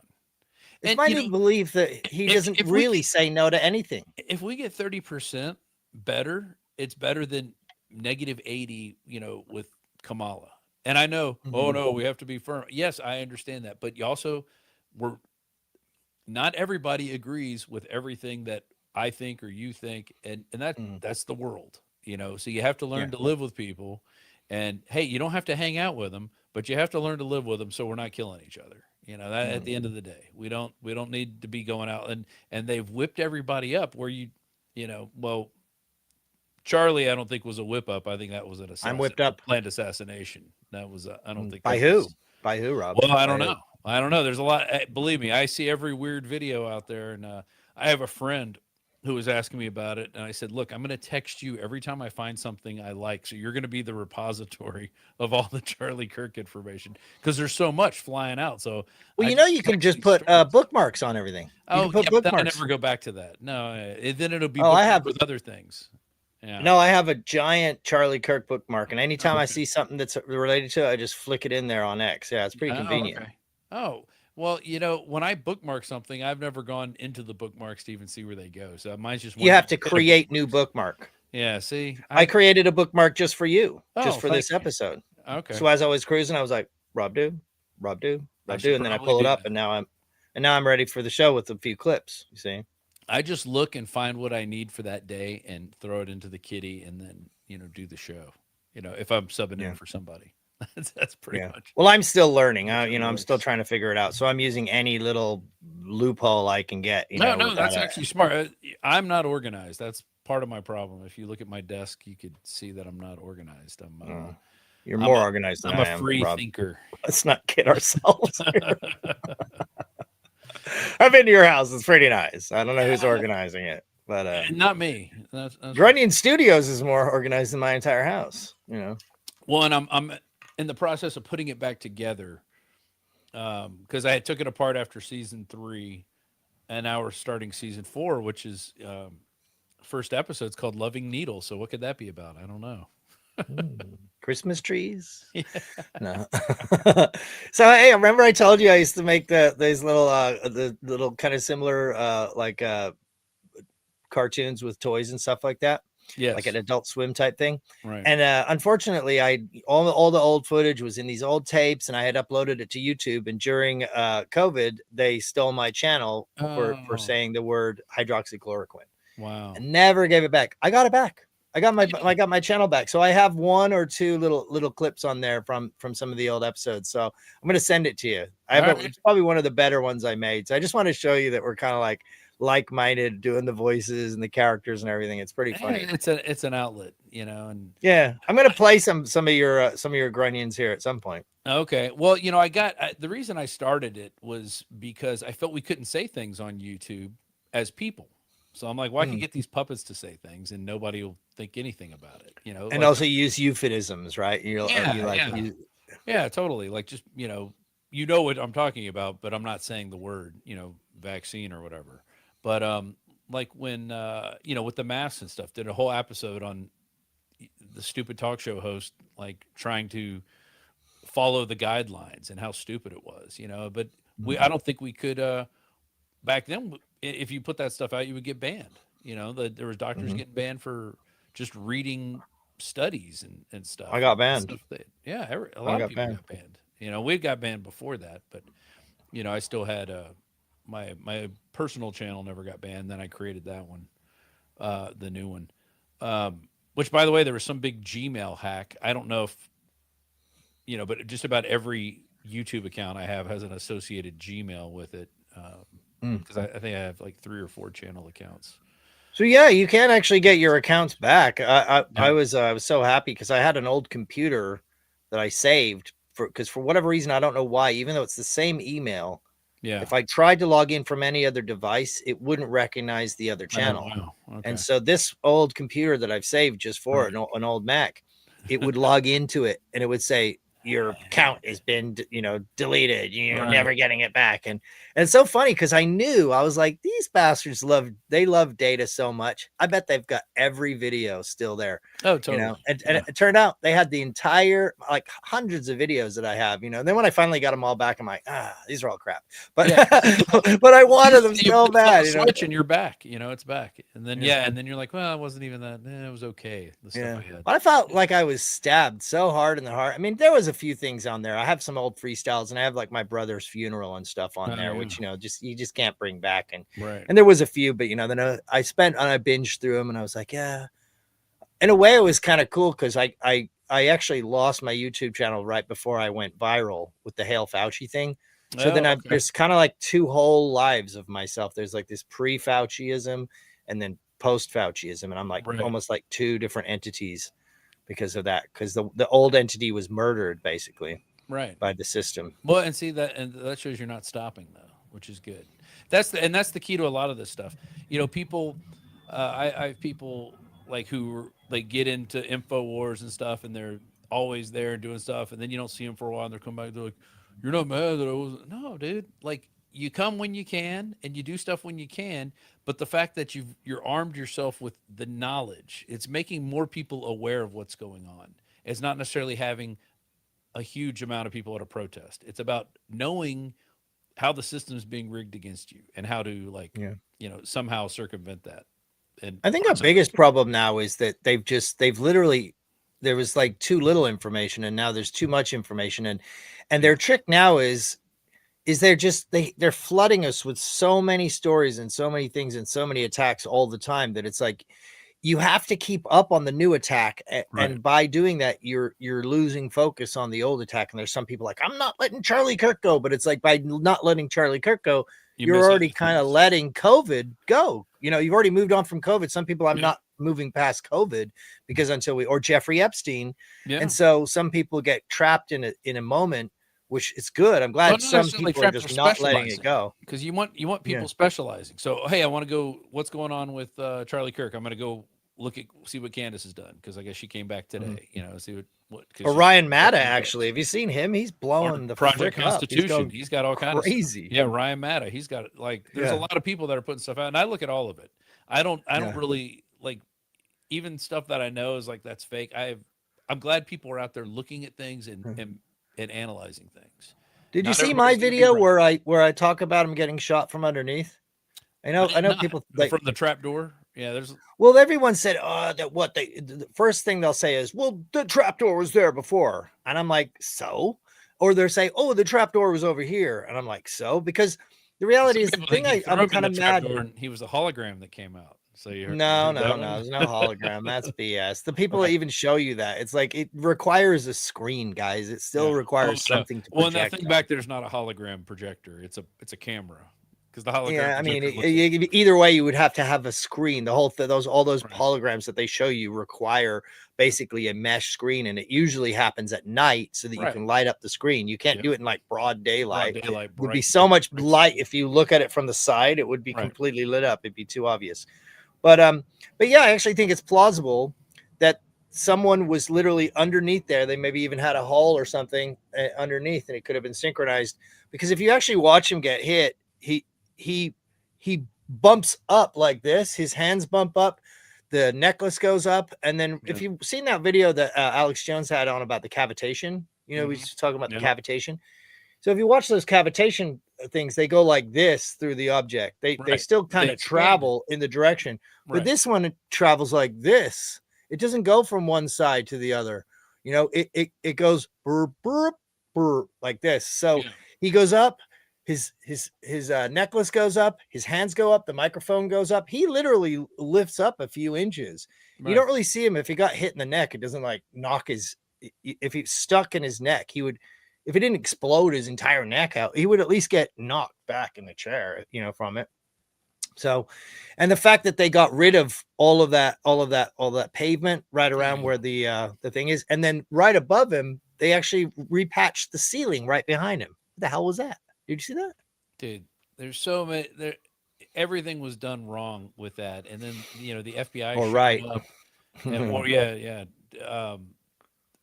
Speaker 1: It's my new belief that he doesn't really say no to anything.
Speaker 11: If we get 30% better, it's better than -80, with Kamala. And I know, oh no, we have to be firm. Yes, I understand that. But you also, not everybody agrees with everything that I think or you think. And that's the world, So you have to learn to live with people. And hey, you don't have to hang out with them, but you have to learn to live with them so we're not killing each other. You know, that at the end of the day, we don't need to be going out and they've whipped everybody up where well, Charlie, I don't think was a whip up. I think that was
Speaker 1: I'm whipped up.
Speaker 11: planned assassination. That was I don't think
Speaker 1: By
Speaker 11: that
Speaker 1: who?
Speaker 11: was,
Speaker 1: By who, Rob?
Speaker 11: well, I don't
Speaker 1: By who?
Speaker 11: know. I don't know. There's a lot. Believe me, I see every weird video out there, and I have a friend who was asking me about it, and I said, "Look, I'm going to text you every time I find something I like. So you're going to be the repository of all the Charlie Kirk information because there's so much flying out." So,
Speaker 1: Well, you can just put bookmarks on everything. You can put
Speaker 11: but then I
Speaker 1: bookmarks.
Speaker 11: never go back to that. No, then it'll be
Speaker 1: Oh, I
Speaker 11: bookmarked
Speaker 1: have-
Speaker 11: with other things. Yeah.
Speaker 1: No, I have a giant Charlie Kirk bookmark, and anytime I see something that's related to it, I just flick it in there on X. Yeah, it's pretty convenient.
Speaker 11: Okay. Oh, well, when I bookmark something, I've never gone into the bookmarks to even see where they go. So mine's just
Speaker 1: You have to create new bookmark.
Speaker 11: Yeah, see,
Speaker 1: I created a bookmark just for you, just for
Speaker 11: thank
Speaker 1: this
Speaker 11: you.
Speaker 1: episode.
Speaker 11: Okay.
Speaker 1: So as I was cruising, I was like, Rob do, and then I
Speaker 11: probably
Speaker 1: pull it
Speaker 11: do
Speaker 1: up,
Speaker 11: that.
Speaker 1: and now I'm ready for the show with a few clips. You see?
Speaker 11: I just look and find what I need for that day and throw it into the kitty, and then do the show. If I'm subbing in for somebody, that's pretty much.
Speaker 1: Well, I'm still learning. I'm still trying to figure it out. So I'm using any little loophole I can get.
Speaker 11: No, that's actually smart. I'm not organized. That's part of my problem. If you look at my desk, you could see that I'm not organized.
Speaker 1: You're more organized than
Speaker 11: I'm
Speaker 1: I
Speaker 11: a
Speaker 1: am,
Speaker 11: free
Speaker 1: Rob.
Speaker 11: thinker.
Speaker 1: Let's not kid ourselves here. I've been to your house. It's pretty nice. I don't know who's organizing it, but
Speaker 11: Not me. That's
Speaker 1: Grunion Studios is more organized than my entire house.
Speaker 11: Well, and I'm in the process of putting it back together because I took it apart after season 3, and now we're starting season 4, which is first episode's called "Loving Needle." So what could that be about? I don't know.
Speaker 1: Christmas trees. No. So hey, remember I told you I used to make these little the little kind of similar cartoons with toys and stuff like that.
Speaker 11: Yes.
Speaker 1: Like an Adult Swim type thing.
Speaker 11: Right.
Speaker 1: And unfortunately, all the old footage was in these old tapes, and I had uploaded it to YouTube. And during COVID, they stole my channel for saying the word hydroxychloroquine.
Speaker 11: Wow.
Speaker 1: And never gave it back. I got it back. I got my channel back. So I have 1 or 2 little clips on there from some of the old episodes. So I'm going to send it to you. It's probably one of the better ones I made. So I just want to show you that we're kind of like-minded, doing the voices and the characters and everything. It's pretty funny.
Speaker 11: It's an outlet, and
Speaker 1: yeah, I'm going to play some of your grunions here at some point.
Speaker 11: Okay. Well, I got the reason I started it was because I felt we couldn't say things on YouTube as people. So I'm like, well, I can get these puppets to say things and nobody will think anything about it,
Speaker 1: And also use euphemisms, right?
Speaker 11: Yeah, totally. Like just, what I'm talking about, but I'm not saying the word, vaccine or whatever. But like when with the masks and stuff, did a whole episode on the stupid talk show host like trying to follow the guidelines and how stupid it was, but I don't think we could back then. If you put that stuff out, you would get banned. There was doctors getting banned for just reading studies and stuff.
Speaker 1: I got banned.
Speaker 11: A lot of people got banned. We got banned before that, but I still had my personal channel never got banned. Then I created that one, the new one. Which, by the way, there was some big Gmail hack. I don't know if but just about every YouTube account I have has an associated Gmail with it. Because I think I have like 3 or 4 channel accounts.
Speaker 1: So yeah, you can actually get your accounts back. I was so happy because I had an old computer that I saved because for whatever reason, I don't know why, even though it's the same email.
Speaker 11: Yeah.
Speaker 1: If I tried to log in from any other device, it wouldn't recognize the other channel.
Speaker 11: Oh, wow. Okay.
Speaker 1: And so this old computer that I've saved just for an old Mac, it would log into it and it would say, your account has been, deleted. You're never getting it back. And it's so funny because I was like, these bastards love data so much. I bet they've got every video still there.
Speaker 11: Oh, totally.
Speaker 1: And it turned out they had the entire, like hundreds of videos that I have, and then when I finally got them all back, I'm like, these are all crap. But, but I wanted them so bad.
Speaker 11: Switch and you're back, it's back. And then, and then you're like, well, it wasn't even that. It was okay. The stuff I had.
Speaker 1: But I felt like I was stabbed so hard in the heart. I mean, there was a few things on there. I have some old freestyles and I have like my brother's funeral and stuff on there, which, you just can't bring back. And, and there was a few, but then I binged through them and I was like, yeah, in a way it was kind of cool. Cause I I actually lost my YouTube channel right before I went viral with the Hail Fauci thing. So
Speaker 11: Oh,
Speaker 1: then
Speaker 11: okay.
Speaker 1: there's kind of like two whole lives of myself. There's like this pre-Fauciism and then post-Fauciism, and I'm like
Speaker 11: Right.
Speaker 1: almost like two different entities because of that. Because the old entity was murdered basically
Speaker 11: Right.
Speaker 1: by the system.
Speaker 11: Well, and see that, and that shows you're not stopping though, which is good. That's the key to a lot of this stuff. You know, people, I have people like who like get into Infowars and stuff, and they're always there doing stuff, and then you don't see them for a while, and they're coming back. They're like, "You're not mad that I wasn't?" No, dude. Like you come when you can, and you do stuff when you can. But the fact that you're armed yourself with the knowledge, it's making more people aware of what's going on. It's not necessarily having a huge amount of people at a protest. It's about knowing how the system is being rigged against you and how to like, somehow circumvent that. And
Speaker 1: I think our biggest problem now is that they've literally, there was like too little information and now there's too much information, and their trick now is they're flooding us with so many stories and so many things and so many attacks all the time that it's like you have to keep up on the new attack, and by doing that you're losing focus on the old attack. And there's some people like, I'm not letting Charlie Kirk go, but it's like by not letting Charlie Kirk go, you're already kind of letting COVID go. You've already moved on from COVID. Some people, I'm not moving past COVID because or Jeffrey Epstein. And so some people get trapped in a moment, which is good. I'm glad some people are just not letting it go,
Speaker 11: because you want people specializing. So, hey, I want to go, what's going on with Charlie Kirk? I'm going to go see what Candace has done, because I guess she came back today. See what
Speaker 1: or Ryan Matta, actually. Have you seen him? He's blowing the
Speaker 11: Project
Speaker 1: frick up.
Speaker 11: Constitution. He's got all kinds of
Speaker 1: crazy.
Speaker 11: Yeah, Ryan Matta. He's got there's a lot of people that are putting stuff out, and I look at all of it. I don't really like even stuff that I know is like that's fake. I'm glad people are out there looking at things and analyzing things.
Speaker 1: Did you see my video where I talk about him getting shot from underneath? I know people like,
Speaker 11: from the trap door. Yeah,
Speaker 1: well, everyone said, the first thing they'll say is, well, the trap door was there before. And I'm like, so? Or they'll say, oh, the trap door was over here. And I'm like, so? Because the reality is, the thing I'm kind of mad.
Speaker 11: He was a hologram that came out. So
Speaker 1: no, there's no hologram. That's BS. The people that even show you that, it's like it requires a screen, guys. It still requires something to project.
Speaker 11: Well, and that thing back there's not a hologram projector. It's a camera. Because the hologram.
Speaker 1: Yeah, I mean, either way, you would have to have a screen. The whole all those holograms that they show you require basically a mesh screen, and it usually happens at night so that you can light up the screen. You can't do it in like broad daylight. It would be so much light if you look at it from the side. It would be completely lit up. It'd be too obvious. But yeah, I actually think it's plausible that someone was literally underneath there. They maybe even had a hole or something underneath, and it could have been synchronized. Because if you actually watch him get hit, he bumps up like this. His hands bump up, the necklace goes up, and then if you've seen that video that Alex Jones had on about the cavitation, we was talking about the cavitation. So if you watch those cavitation things, they go like this through the object. They still kind of travel in the direction, but this one, it travels like this. It doesn't go from one side to the other. It goes burr, burr, burr, like this. So he goes up. His necklace goes up, his hands go up, the microphone goes up. He literally lifts up a few inches. You don't really see him. If he got hit in the neck, it doesn't like knock if he's stuck in his neck, if it didn't explode his entire neck out, he would at least get knocked back in the chair, from it. So, and the fact that they got rid of all that pavement right around where the thing is, and then right above him, they actually repatched the ceiling right behind him. What the hell was that? Did you see that?
Speaker 11: Dude, there's so many everything was done wrong with that. And then, the FBI up and,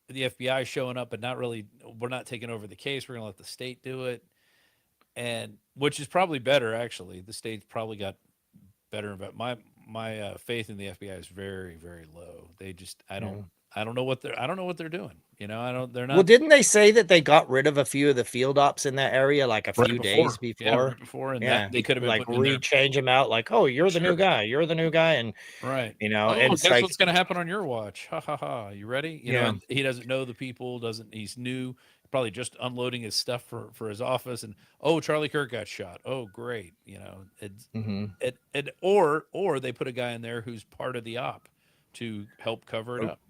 Speaker 11: the FBI showing up, but not really, we're not taking over the case. We're going to let the state do it. And which is probably better. Actually, the state's probably got better. But my faith in the FBI is very, very low. They just, I don't know what they're doing. They're not.
Speaker 1: Well, didn't they say that they got rid of a few of the field ops in that area like a few days before?
Speaker 11: Yeah, right before, and that they could have been
Speaker 1: like rechange them out, like, oh, you're the new guy, and and
Speaker 11: guess what's going to happen on your watch? Ha ha ha! You ready? And he doesn't know the people. He's new. Probably just unloading his stuff for his office, and Charlie Kirk got shot. Oh, great! Or they put a guy in there who's part of the op to help cover it up.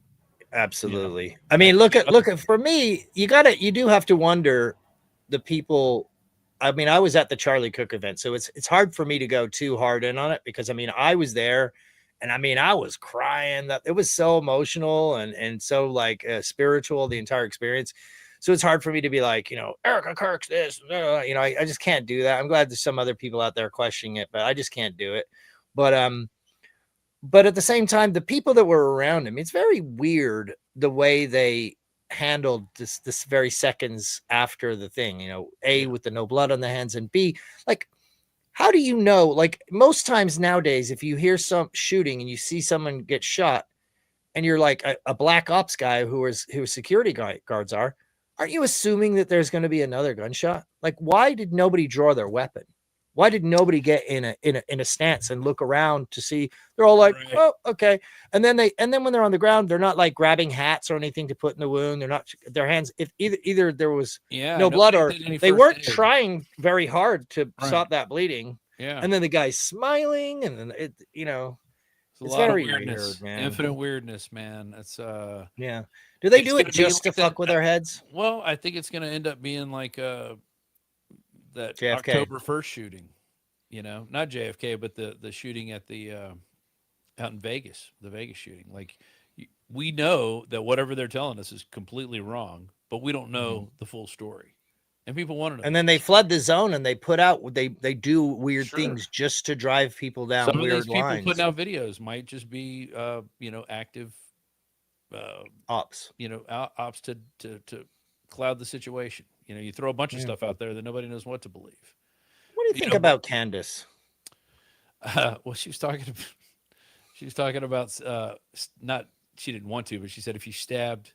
Speaker 1: Absolutely. I mean, look at for me, you do have to wonder the people. I mean, I was at the Charlie Cook event, so it's hard for me to go too hard in on it because I mean, I was there and I mean, I was crying. That it was so emotional and so like spiritual, the entire experience. So it's hard for me to be like, Erica Kirk's this, I just can't do that. I'm glad there's some other people out there questioning it, but I just can't do it. But at the same time, the people that were around him, it's very weird the way they handled this very seconds after the thing, A, with the no blood on the hands, and B, like, how do you know? Like, most times nowadays, if you hear some shooting and you see someone get shot, and you're like a black ops guy who security guards aren't you assuming that there's going to be another gunshot? Like, why did nobody draw their weapon? Why did nobody get in a stance and look around to see? They're all like,
Speaker 11: Right.
Speaker 1: oh, okay. And then when they're on the ground, they're not like grabbing hats or anything to put in the wound. They're not their hands. If either there was no blood or they weren't trying very hard to stop that bleeding.
Speaker 11: Yeah.
Speaker 1: And then the guy's smiling, and then it's
Speaker 11: a lot
Speaker 1: very
Speaker 11: of weirdness,
Speaker 1: weird, man.
Speaker 11: infinite weirdness, man. It's
Speaker 1: yeah. Do they
Speaker 11: it's
Speaker 1: do it
Speaker 11: gonna be
Speaker 1: just to
Speaker 11: like
Speaker 1: fuck with our heads?
Speaker 11: Well, I think it's going to end up being like that
Speaker 1: JFK.
Speaker 11: October 1st shooting, not JFK, but the shooting at the out in Vegas, the Vegas shooting. Like, we know that whatever they're telling us is completely wrong, but we don't know the full story, and people want to know.
Speaker 1: And then they flood the zone and they put out they do weird
Speaker 11: Sure.
Speaker 1: things just to drive people down
Speaker 11: Some of
Speaker 1: weird
Speaker 11: these people
Speaker 1: lines.
Speaker 11: putting out videos might just be active
Speaker 1: ops.
Speaker 11: Ops to cloud the situation. You throw a bunch of stuff out there that nobody knows what to believe.
Speaker 1: What do you think about Candace?
Speaker 11: Well, she was talking about not, she didn't want to, but she said if you stabbed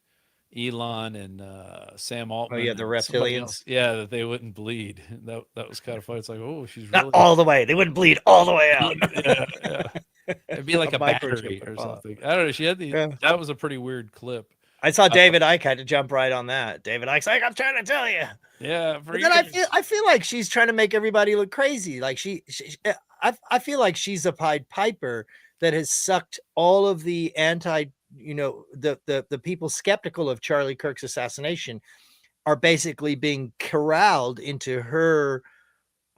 Speaker 11: Elon and Sam Altman,
Speaker 1: the
Speaker 11: and somebody
Speaker 1: reptilians?
Speaker 11: else, that they wouldn't bleed. That was kind of funny. It's like, oh, she's
Speaker 1: Not
Speaker 11: really
Speaker 1: all the way. They wouldn't bleed all the way out.
Speaker 11: yeah. It'd be like a battery or something. I don't know. She had that was a pretty weird clip.
Speaker 1: I saw David Icke had to jump right on that. David Icke's like, I'm trying to tell you.
Speaker 11: Yeah,
Speaker 1: but then I feel like she's trying to make everybody look crazy. Like I feel like she's a Pied Piper that has sucked all of the the people skeptical of Charlie Kirk's assassination are basically being corralled into her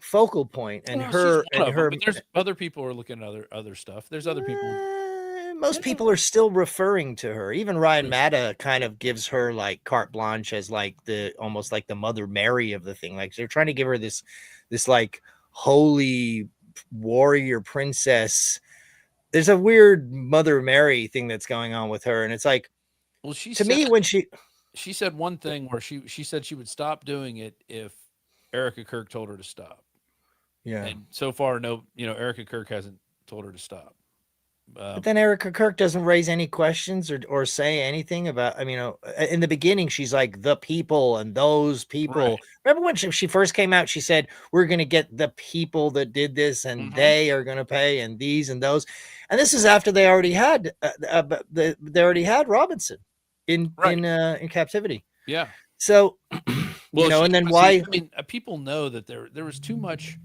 Speaker 1: focal point and her.
Speaker 11: But there's other people who are looking at other stuff. There's other people.
Speaker 1: Most people are still referring to her. Even Ryan Matta kind of gives her like carte blanche as like almost like the Mother Mary of the thing. Like they're trying to give her this like holy warrior princess. There's a weird Mother Mary thing that's going on with her, and it's like,
Speaker 11: well, she said one thing where she said she would stop doing it if Erica Kirk told her to stop.
Speaker 1: Yeah,
Speaker 11: and so far, no, Erica Kirk hasn't told her to stop.
Speaker 1: But then Erica Kirk doesn't raise any questions or say anything about. I mean, in the beginning, she's like the people and those people. Right. Remember when she first came out? She said, "We're going to get the people that did this, and they are going to pay, and these and those." And this is after they already had Robinson in captivity.
Speaker 11: Yeah.
Speaker 1: So, and then why?
Speaker 11: I mean, people know that there was too much.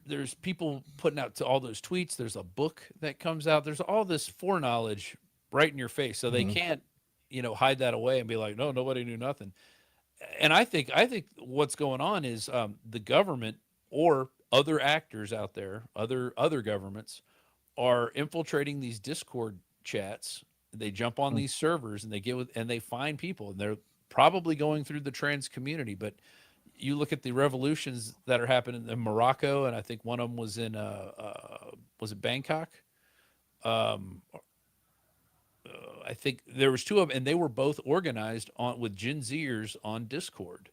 Speaker 11: There's people putting out to all those tweets. There's a book that comes out. There's all this foreknowledge right in your face. So they can't, hide that away and be like, no, nobody knew nothing. And I think what's going on is the government or other actors out there, other governments are infiltrating these Discord chats. They jump on these servers and they find people, and they're probably going through the trans community, but you look at the revolutions that are happening in Morocco, and I think one of them was in was it Bangkok? I think there was two of them, and they were both organized with Gen Zers on Discord.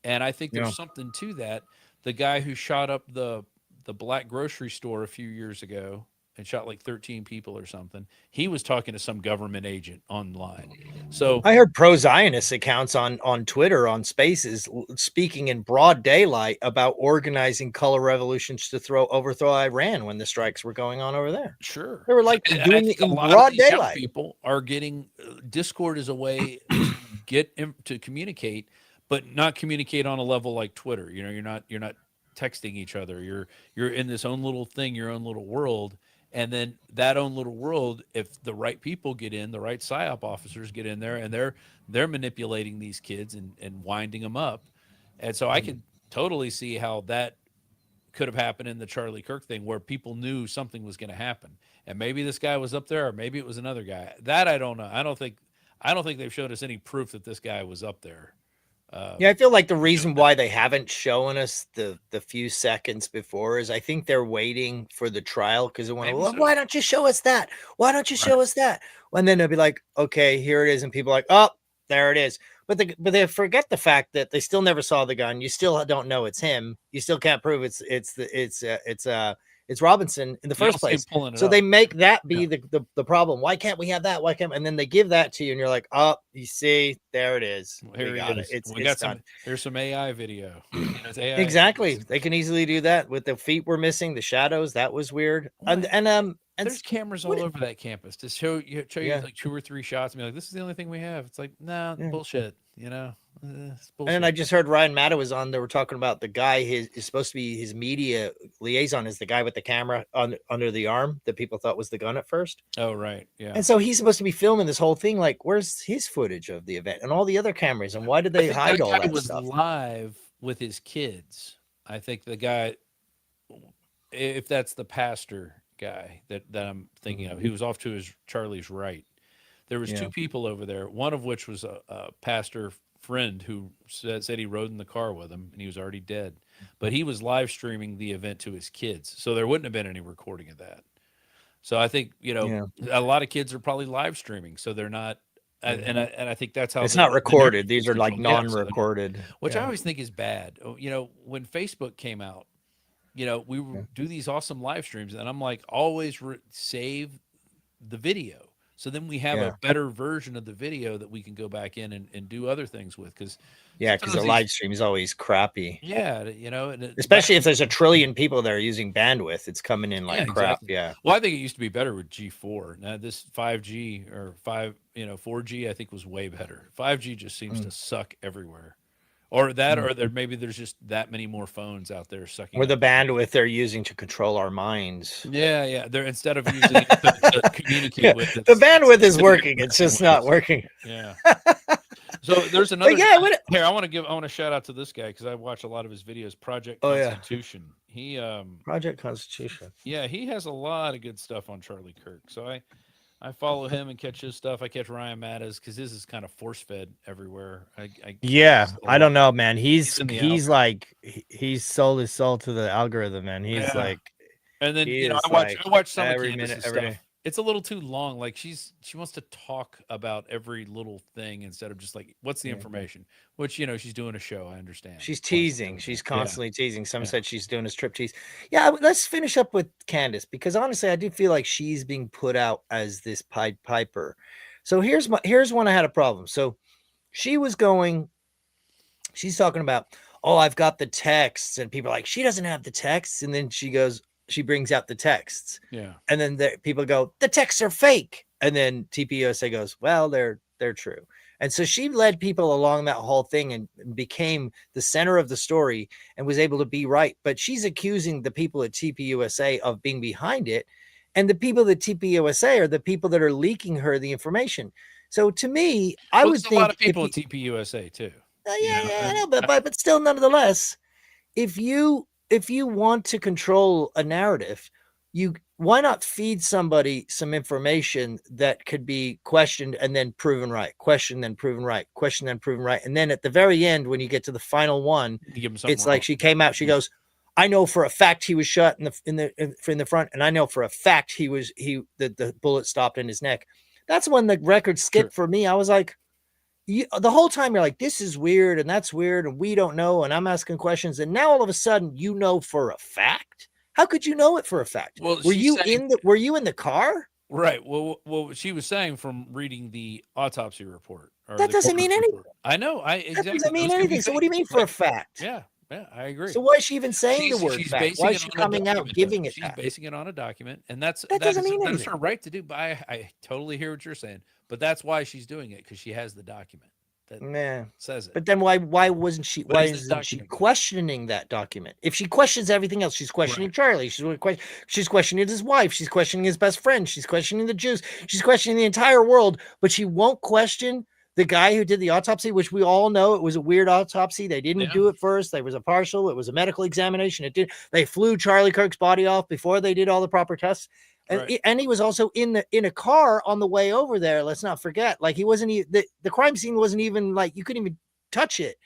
Speaker 11: And I think there's something to that. The guy who shot up the black grocery store a few years ago and shot like 13 people or something, he was talking to some government agent online. So
Speaker 1: I heard pro-Zionist accounts on Twitter, on Spaces, speaking in broad daylight about organizing color revolutions to overthrow Iran when the strikes were going on over there.
Speaker 11: Sure.
Speaker 1: They were like doing it in broad daylight.
Speaker 11: People are getting Discord as a way to get to communicate, but not communicate on a level like Twitter. You're not texting each other. You're in this own little thing, your own little world. And then that own little world, if the right people get in, the right PSYOP officers get in there, and they're manipulating these kids and winding them up. And so I can totally see how that could have happened in the Charlie Kirk thing, where people knew something was going to happen, and maybe this guy was up there, or maybe it was another guy. That I don't know. I don't think they've showed us any proof that this guy was up there.
Speaker 1: Yeah, I feel like the reason why they haven't shown us the few seconds before is I think they're waiting for the trial because they want to.
Speaker 11: Maybe
Speaker 1: Well,
Speaker 11: so.
Speaker 1: why don't you show us that? Why don't you show us that? And then they'll be like, okay, here it is, and people are like, oh, there it is. But they forget the fact that they still never saw the gun. You still don't know it's him. You still can't prove it's Robinson in the
Speaker 11: You
Speaker 1: first
Speaker 11: don't see him
Speaker 1: place.
Speaker 11: pulling it
Speaker 1: So
Speaker 11: up.
Speaker 1: they make that be the problem. Why can't we have that? Why can't? And then they give that to you, and you're like, oh, you see, there it is.
Speaker 11: Here
Speaker 1: We
Speaker 11: he
Speaker 1: got
Speaker 11: is.
Speaker 1: it.
Speaker 11: We got some. There's some AI video. It's AI
Speaker 1: Exactly. They can easily do that with the feet were missing, the shadows. That was weird. And
Speaker 11: there's cameras all over that campus to show you like 2 or 3 shots and be like, this is the only thing we have. It's like, nah, bullshit. It's bullshit.
Speaker 1: And I just heard Ryan Matta was on. They were talking about the guy. Is supposed to be his media liaison. Is the guy with the camera under the arm that people thought was the gun at first.
Speaker 11: Oh right, yeah.
Speaker 1: And so he's supposed to be filming this whole thing. Like, where's his footage of the event and all the other cameras? And why did they hide all that
Speaker 11: was
Speaker 1: stuff?
Speaker 11: Live with his kids. I think the guy, if that's the pastor guy that I'm thinking of, he was off to his Charlie's right. There was 2 people over there, one of which was a pastor friend who said he rode in the car with him, and he was already dead. But he was live streaming the event to his kids, so there wouldn't have been any recording of that. So I think a lot of kids are probably live streaming, so they're not. And I think that's how
Speaker 1: it's not recorded. These are like non-recorded,
Speaker 11: which I always think is bad. When Facebook came out, we do these awesome live streams, and I'm like, always save the video. So then we have a better version of the video that we can go back in and do other things with. Because
Speaker 1: the live stream is always crappy.
Speaker 11: Yeah,
Speaker 1: especially if there's a trillion people that are using bandwidth, it's coming in like crap.
Speaker 11: Exactly.
Speaker 1: Yeah.
Speaker 11: Well, I think it used to be better with G4. Now this 5G or 4G, I think was way better. 5G just seems to suck everywhere. Or that, or maybe there's just that many more phones out there sucking.
Speaker 1: Or the bandwidth they're using to control our minds.
Speaker 11: Yeah. They're instead of using it to communicate with it.
Speaker 1: The bandwidth is working. It's just not working.
Speaker 11: Yeah. So there's another. Here, I want to shout out to this guy because I watch a lot of his videos. Project Constitution. He
Speaker 1: Project Constitution.
Speaker 11: Yeah, he has a lot of good stuff on Charlie Kirk. So I follow him and catch his stuff. I catch Ryan Matta's because his is kind of force fed everywhere.
Speaker 1: I don't know, man. He's like he's sold his soul to the algorithm, man. He's like,
Speaker 11: and then I watch some
Speaker 1: every
Speaker 11: of
Speaker 1: minute,
Speaker 11: Candace's
Speaker 1: every
Speaker 11: stuff.
Speaker 1: day.
Speaker 11: It's a little too long. Like she wants to talk about every little thing instead of just like, what's the information? Which she's doing a show. I understand.
Speaker 1: She's teasing. She's constantly teasing. Some said she's doing a strip tease. Yeah, let's finish up with Candace because honestly, I do feel like she's being put out as this Pied Piper. So here's one I had a problem. So she's talking about, oh, I've got the texts, and people are like, she doesn't have the texts, and then she brings out the texts.
Speaker 11: Yeah.
Speaker 1: And then people go, the texts are fake. And then TPUSA goes, well, they're true. And so she led people along that whole thing and became the center of the story and was able to be right. But she's accusing the people at TPUSA of being behind it. And the people at TPUSA are the people that are leaking her the information. So to me, I would think
Speaker 11: a lot of people at TPUSA too.
Speaker 1: I know, but still, nonetheless, if you want to control a narrative, why not feed somebody some information that could be questioned and then proven right, questioned then proven right, questioned then proven right, and then at the very end, when you get to the final one, it's like she came out, she goes, I know for a fact he was shot in the front, and I know for a fact the bullet stopped in his neck. That's when the record skipped for me. I was like, the whole time you're like, this is weird and that's weird and we don't know, and I'm asking questions, and now all of a sudden for a fact. How could you know it for a fact?
Speaker 11: Well,
Speaker 1: were you in the car?
Speaker 11: Right. Well, she was saying from reading the autopsy report.
Speaker 1: That doesn't mean anything.
Speaker 11: I know. Exactly.
Speaker 1: That doesn't mean anything. So what do you mean for a fact?
Speaker 11: Yeah, I agree.
Speaker 1: So why is she even saying the word fact? Why is she coming out giving it?
Speaker 11: She's basing it on a document, and that
Speaker 1: doesn't mean anything.
Speaker 11: That's her right to do. But I totally hear what you're saying. But that's why she's doing it, because she has the document. that
Speaker 1: Man.
Speaker 11: says it.
Speaker 1: But then why wasn't she?
Speaker 11: But
Speaker 1: Why
Speaker 11: is it
Speaker 1: isn't she
Speaker 11: documented?
Speaker 1: questioning that document? If she questions everything else, she's questioning
Speaker 11: Right.
Speaker 1: Charlie. She's questioning his wife. She's questioning his best friend. She's questioning the Jews. She's questioning the entire world. But she won't question the guy who did the autopsy, which we all know it was a weird autopsy. They didn't
Speaker 11: Yeah.
Speaker 1: do it first. There was a partial. It was a medical examination. It did. They flew Charlie Kirk's body off before they did all the proper tests. And,
Speaker 11: Right.
Speaker 1: and he was also in a car on the way over there. Let's not forget, like he wasn't even the crime scene wasn't even like you couldn't even touch it.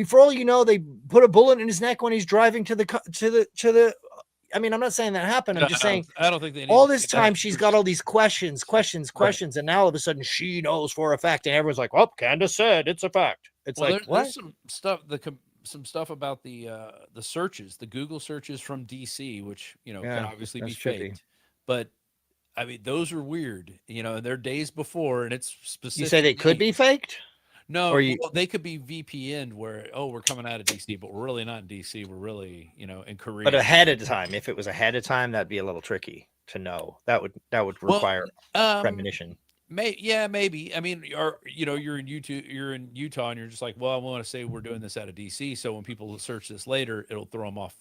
Speaker 1: For all you know, they put a bullet in his neck when he's driving to the. I mean, I'm not saying that happened. I'm
Speaker 11: No,
Speaker 1: just saying
Speaker 11: I don't think they need
Speaker 1: all
Speaker 11: to
Speaker 1: this
Speaker 11: get that.
Speaker 1: time she's got all these questions,
Speaker 11: Right.
Speaker 1: and now all of a sudden she knows for a fact, and everyone's like, "Well, Candace said it's a fact." It's
Speaker 11: Well,
Speaker 1: like
Speaker 11: there's
Speaker 1: what?
Speaker 11: some stuff. Some stuff about the searches, the Google searches from DC, which can
Speaker 1: Yeah,
Speaker 11: obviously be
Speaker 1: that's trippy.
Speaker 11: faked. But I mean, those are weird. They're days before, and it's specific.
Speaker 1: You say they could be faked?
Speaker 11: No,
Speaker 1: Or you?
Speaker 11: well, they could be VPN'd where we're coming out of DC, but we're really not in DC. We're really in Korea.
Speaker 1: But ahead of time, if it was ahead of time, that'd be a little tricky to know. That would require premonition.
Speaker 11: Maybe. I mean, you're in Utah, and you're just like, well, I want to say we're doing this out of DC, so when people search this later, it'll throw them off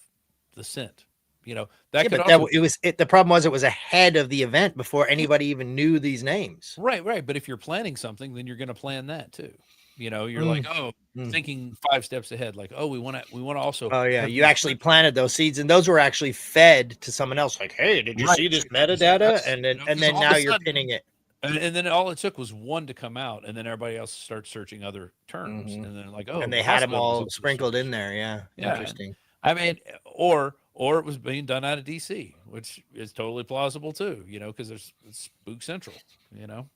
Speaker 11: the scent. That could
Speaker 1: but
Speaker 11: also
Speaker 1: the problem was it was ahead of the event before anybody even knew these names.
Speaker 11: right. But if you're planning something, then you're going to plan that too. You're like, thinking 5 steps ahead. Like, we want to also.
Speaker 1: Oh yeah, you actually planted those seeds, and those were actually fed to someone else. Like, hey, did you see this metadata? And then now you're pinning it.
Speaker 11: And then all it took was one to come out, and then everybody else starts searching other terms, and then like,
Speaker 1: and they had them all sprinkled in there. Yeah, interesting.
Speaker 11: I mean, or it was being done out of DC, which is totally plausible too. Because there's Spook Central.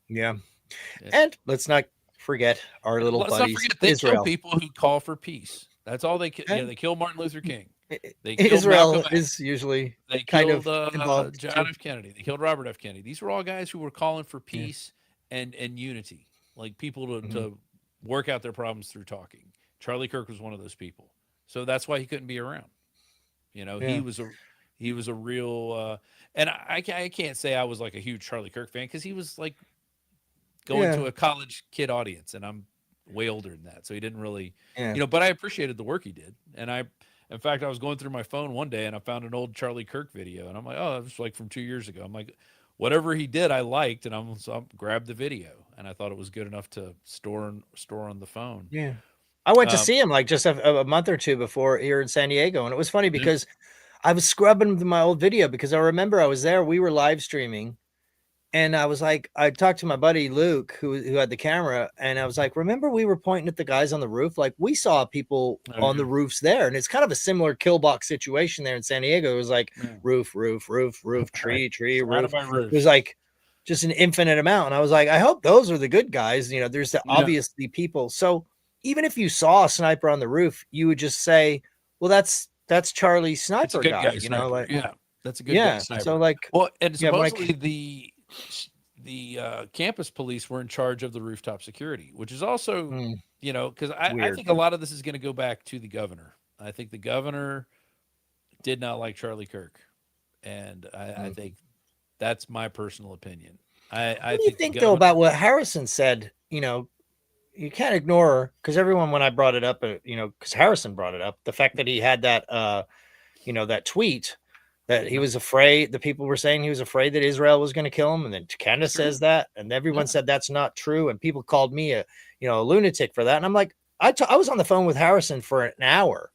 Speaker 1: Yeah, and let's not forget our little
Speaker 11: Let's
Speaker 1: buddies.
Speaker 11: not forget they
Speaker 1: Israel.
Speaker 11: kill people who call for peace. That's all they kill. They kill Martin Luther King. They killed
Speaker 1: Israel
Speaker 11: Malcolm X.
Speaker 1: is usually
Speaker 11: They
Speaker 1: kind
Speaker 11: killed
Speaker 1: of involved
Speaker 11: John
Speaker 1: too.
Speaker 11: F. Kennedy. They killed Robert F. Kennedy. These were all guys who were calling for peace and unity, like people to work out their problems through talking. Charlie Kirk was one of those people, so that's why he couldn't be around. He was a real, and I can't say I was like a huge Charlie Kirk fan because he was like going to a college kid audience, and I'm way older than that, so he didn't really, But I appreciated the work he did, and in fact, I was going through my phone one day and I found an old Charlie Kirk video, and I'm like, oh, it was like from 2 years ago. I'm like, whatever he did, I liked, and I grabbed the video, and I thought it was good enough to store on the phone.
Speaker 1: Yeah. I went to see him like just a month or two before here in San Diego. And it was funny because I was scrubbing my old video because I remember I was there. We were live streaming. And I was like, I talked to my buddy Luke, who had the camera, and I was like, remember we were pointing at the guys on the roof? Like we saw people on the roofs there, and it's kind of a similar kill box situation there in San Diego. It was like roof, tree, roof. It was like just an infinite amount. And I was like, I hope those are the good guys. There's obviously people. So even if you saw a sniper on the roof, you would just say, well, that's Charlie's sniper guy.
Speaker 11: That's a good guy sniper.
Speaker 1: So like,
Speaker 11: well, and supposedly the campus police were in charge of the rooftop security, which is also, because I think a lot of this is going to go back to the governor. I think the governor did not like Charlie Kirk, and I think that's my personal opinion.
Speaker 1: What do you think though about what Harrison said? You can't ignore, because everyone, when I brought it up, because Harrison brought it up, the fact that he had that, that tweet. That he was afraid, the people were saying he was afraid that Israel was going to kill him. And then Candace says that, and everyone said that's not true. And people called me a lunatic for that. And I'm like, I was on the phone with Harrison for an hour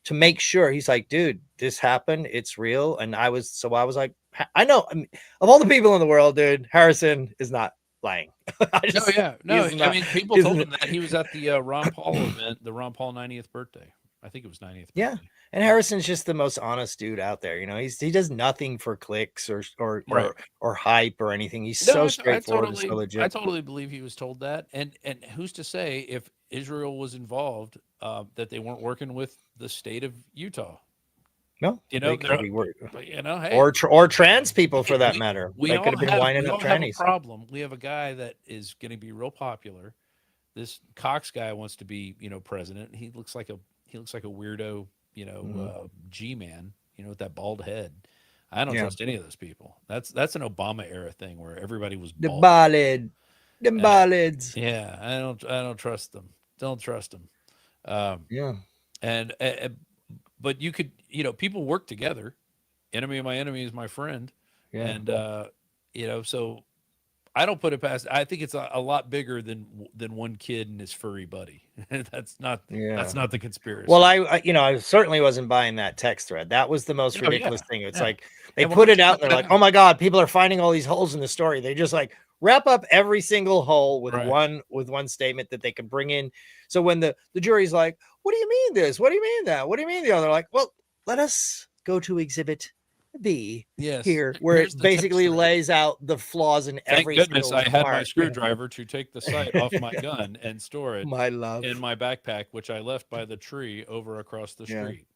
Speaker 1: to make sure. He's like, dude, this happened. It's real. And I was like, I know, of all the people in the world, dude, Harrison is not lying.
Speaker 11: I mean, people told him that he was at the Ron Paul event, the Ron Paul 90th birthday. I think it was 90th.
Speaker 1: Yeah. And Harrison's just the most honest dude out there. He does nothing for clicks or hype or anything. He's so straightforward and so legit.
Speaker 11: I totally believe he was told that. And who's to say if Israel was involved, that they weren't working with the state of Utah?
Speaker 1: No,
Speaker 11: they
Speaker 1: could be worried.
Speaker 11: Hey,
Speaker 1: or trans people for that matter.
Speaker 11: They could have been whining up trannies. Problem. We have a guy that is going to be real popular. This Cox guy wants to be, president. He looks like a weirdo, G-man, with that bald head. I don't trust any of those people. That's an Obama era thing where everybody was bald.
Speaker 1: The ballids.
Speaker 11: Yeah, I don't trust them. Don't trust them.
Speaker 1: Yeah.
Speaker 11: And but you could, people work together. Enemy of my enemy is my friend.
Speaker 1: Yeah.
Speaker 11: And so I don't put it past. I think it's a lot bigger than one kid and his furry buddy. That's not the conspiracy.
Speaker 1: Well, I certainly wasn't buying that text thread. That was the most ridiculous thing. It's like they
Speaker 11: And
Speaker 1: put
Speaker 11: we'll
Speaker 1: it out and they're like, "Oh my God, people are finding all these holes in the story." They just like wrap up every single hole with one statement that they can bring in. So when the jury's like, "What do you mean this? What do you mean that? What do you mean the other?" Like, well, let us go to exhibit B here, where
Speaker 11: Here's
Speaker 1: it
Speaker 11: the
Speaker 1: basically
Speaker 11: text thread.
Speaker 1: lays out the flaws in
Speaker 11: Thank
Speaker 1: every
Speaker 11: goodness
Speaker 1: single
Speaker 11: I had my
Speaker 1: part.
Speaker 11: screwdriver to take the sight off my gun and store it
Speaker 1: My love.
Speaker 11: in my backpack, which I left by the tree over across the street.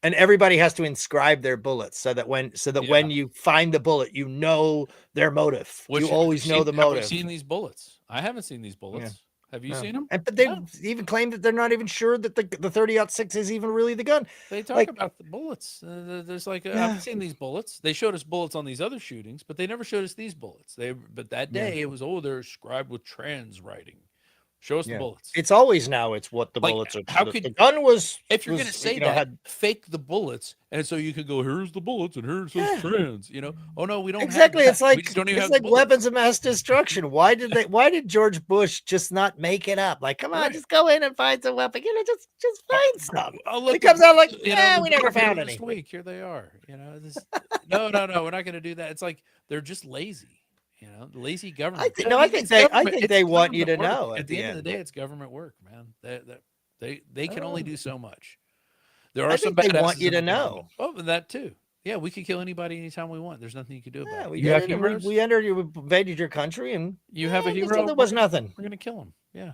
Speaker 1: And everybody has to inscribe their bullets so that when you find the bullet, you know their motive.
Speaker 11: Which,
Speaker 1: you always know the
Speaker 11: Have we
Speaker 1: motive.
Speaker 11: seen these bullets? I haven't seen these bullets. Have you seen them?
Speaker 1: But they even claim that they're not even sure that the 30-06 is even really the gun.
Speaker 11: They talk about the bullets. There's I haven't seen these bullets. They showed us bullets on these other shootings, but they never showed us these bullets. But that day it was, they're scribed with trans writing. Show us the bullets.
Speaker 1: It's always now. It's what the bullets are.
Speaker 11: How
Speaker 1: the
Speaker 11: could
Speaker 1: gun was?
Speaker 11: If you're going to say that, fake the bullets, and so you could go, here's the bullets, and here's those trans. Oh no, we don't
Speaker 1: Exactly.
Speaker 11: have
Speaker 1: It's
Speaker 11: that.
Speaker 1: like
Speaker 11: We just don't even
Speaker 1: it's
Speaker 11: have
Speaker 1: like
Speaker 11: bullets.
Speaker 1: weapons of mass destruction. Why did George Bush just not make it up? Like, come on, just go in and find some weapon. Just find some. It comes out like, we never found any.
Speaker 11: This week, here they are. No, we're not going to do that. It's like they're just lazy. Lazy government.
Speaker 1: I think they want you to know.
Speaker 11: At the end of the day, it's government work, man. They can only do so much. There are some
Speaker 1: they
Speaker 11: badasses
Speaker 1: want you
Speaker 11: in
Speaker 1: to
Speaker 11: the
Speaker 1: know.
Speaker 11: government. Oh, and that too. Yeah, we can kill anybody anytime we want. There's nothing you can do about it.
Speaker 1: We
Speaker 11: You have
Speaker 1: did it.
Speaker 11: heroes.
Speaker 1: We invaded your country, and
Speaker 11: You have a hero.
Speaker 1: There was nothing.
Speaker 11: We're gonna kill him. Yeah.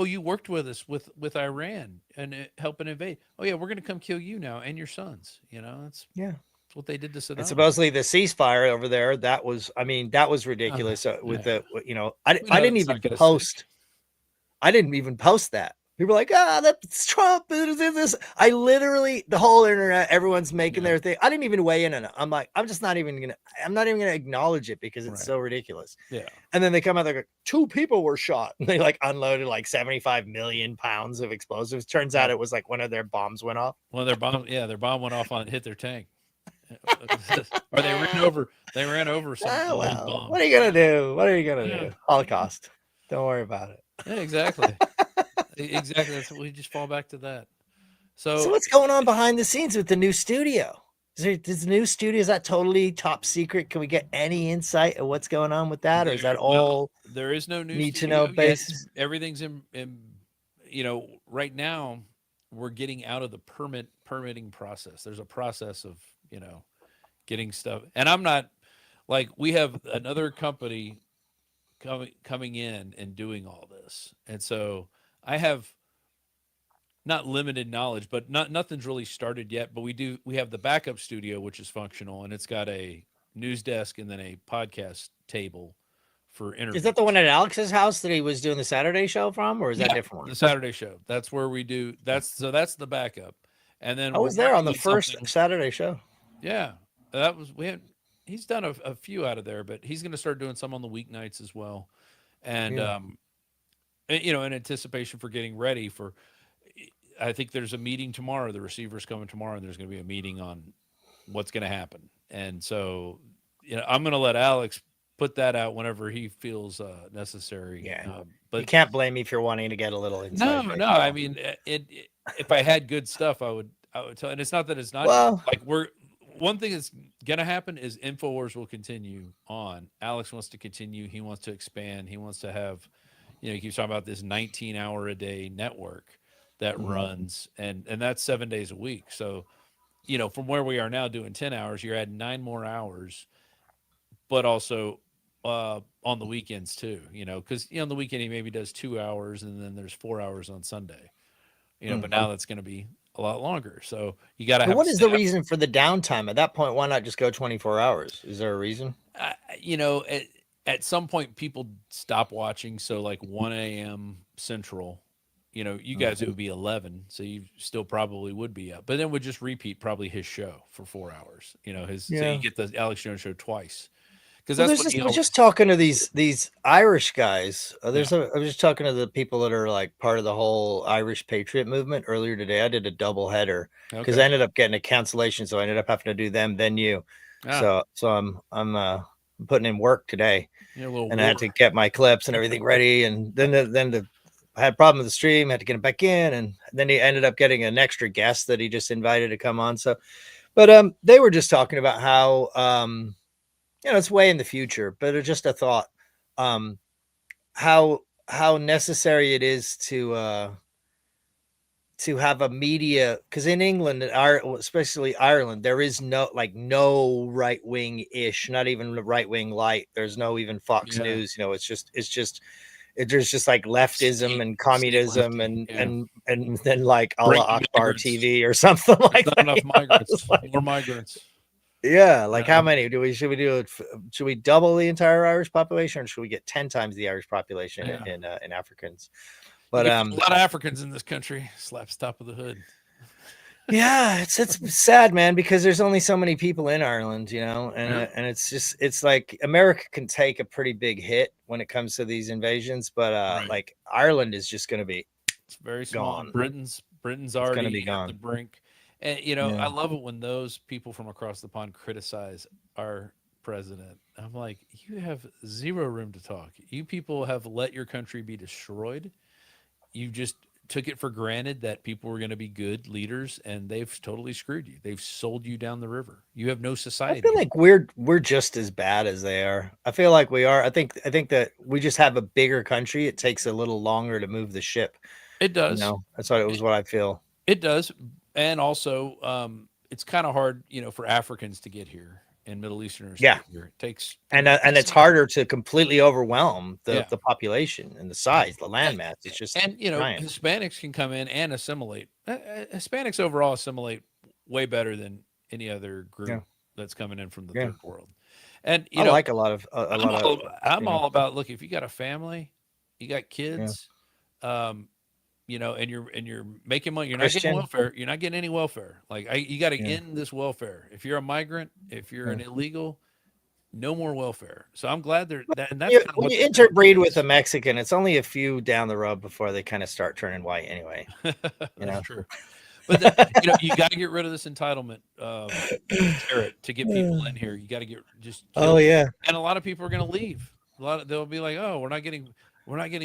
Speaker 11: You worked with us with Iran and helping invade. Oh yeah, we're gonna come kill you now and your sons. That's what they did to Saddam.
Speaker 1: And supposedly the ceasefire over there, that was ridiculous. I didn't even post. I didn't even post that. People were like, that's Trump. This. I literally, the whole internet, everyone's making their thing. I didn't even weigh in on it. I'm like, I'm not even gonna acknowledge it because it's so ridiculous.
Speaker 11: Yeah.
Speaker 1: And then they come out, they're like, 2 people were shot. And they unloaded 75 million pounds of explosives. Turns out it was one of their bombs went off.
Speaker 11: One of their bombs, their bomb went off hit their tank. Or they ran over some bomb.
Speaker 1: What are you gonna do? Holocaust. Don't worry about it.
Speaker 11: Yeah, exactly. That's we just fall back to that. So
Speaker 1: what's going on behind the scenes with the new studio? Is the new studio, is that totally top secret? Can we get any insight of what's going on with that, or is that all?
Speaker 11: There is no new
Speaker 1: need
Speaker 11: studio
Speaker 1: to know basis.
Speaker 11: Everything's in right now we're getting out of the permitting process. There's a process of getting stuff, and I'm not we have another company coming in and doing all this, and so I have not limited knowledge, but nothing's really started yet. But we have the backup studio, which is functional, and it's got a news desk and then a podcast table for interviews.
Speaker 1: Is that the one at Alex's house that he was doing the Saturday show from, or is that a different one?
Speaker 11: The Saturday show. That's where we do. That's the backup. And then
Speaker 1: I was there on the first Saturday show.
Speaker 11: Yeah, he's done a few out of there, but he's going to start doing some on the weeknights as well. And in anticipation for getting ready for, I think there's a meeting tomorrow. The receiver's coming tomorrow, and there's going to be a meeting on what's going to happen. And so, I'm going to let Alex put that out whenever he feels necessary.
Speaker 1: Yeah,
Speaker 11: but
Speaker 1: you can't blame me if you're wanting to get a little insight.
Speaker 11: No. I mean, if I had good stuff, I would tell. And it's not that it's not one thing that's going to happen is Infowars will continue on. Alex wants to continue. He wants to expand. He wants to have, he keeps talking about this 19-hour-a-day network that runs, and that's 7 days a week. So, from where we are now doing 10 hours, you're adding 9 more hours, but also on the weekends too, because, on the weekend he maybe does 2 hours, and then there's 4 hours on Sunday, but now that's going to be a lot longer. So you got to have.
Speaker 1: What is the reason for the downtime at that point? Why not just go 24 hours? Is there a reason?
Speaker 11: At some point people stop watching. So 1 a.m. Central, you guys, it would be 11. So you still probably would be up, but then would just repeat probably his show for 4 hours, so you get the Alex Jones show twice. because
Speaker 1: Well,
Speaker 11: that's
Speaker 1: there's
Speaker 11: what
Speaker 1: just, I was just talking to these Irish guys. I was just talking to the people that are like part of the whole Irish Patriot movement earlier today. I did a double header because I ended up getting a cancellation, so I ended up having to do them, then you. So I'm putting in work today, and I had to get my clips and everything ready, and then I had a problem with the stream, had to get it back in, and then he ended up getting an extra guest that he just invited to come on. So, but they were just talking about how it's way in the future, but it's just a thought, how necessary it is to have a media, because in England and especially Ireland, there is no right wing ish, not even the right wing light. There's no even Fox News. It's just there's just like leftism and communism and then like Allah Akbar TV or something like that.
Speaker 11: Not enough migrants, more migrants.
Speaker 1: Yeah, like how many should we do? Should we double the entire Irish population, or should we get 10 times the Irish population in Africans? But
Speaker 11: a lot of Africans in this country. Slaps top of the hood.
Speaker 1: Yeah, it's sad, man, because there's only so many people in Ireland, and it's like America can take a pretty big hit when it comes to these invasions, but like Ireland is just going to be
Speaker 11: very small.
Speaker 1: Gone.
Speaker 11: Britain's already
Speaker 1: gonna be
Speaker 11: at
Speaker 1: gone.
Speaker 11: the brink. And I love it when those people from across the pond criticize our president. I'm like, you have zero room to talk. You people have let your country be destroyed. You just took it for granted that people were going to be good leaders, and they've totally screwed you. They've sold you down the river. You have no society.
Speaker 1: I feel like we're just as bad as they are. I feel like we are. I think that we just have a bigger country. It takes a little longer to move the ship.
Speaker 11: It does.
Speaker 1: That's what I feel.
Speaker 11: It does. And also, it's kind of hard, for Africans to get here and Middle Easterners.
Speaker 1: Yeah,
Speaker 11: to get here. It takes,
Speaker 1: and it's harder to completely overwhelm the population and the size, the landmass. It's just giant.
Speaker 11: Hispanics can come in and assimilate. Hispanics overall assimilate way better than any other group that's coming in from the third world. And
Speaker 1: I like a lot of.
Speaker 11: I'm all about, look, if you got a family, you got kids. And you're making money. You're not getting welfare. You're not getting any welfare. Like you got to end this welfare. If you're a migrant, if you're an illegal, no more welfare. So I'm glad that's
Speaker 1: when you interbreed with a Mexican, it's only a few down the road before they kind of start turning white anyway.
Speaker 11: That's true. But you got to get rid of this entitlement carrot to get people in here. You got to get and a lot of people are going to leave. They'll be like, oh, we're not getting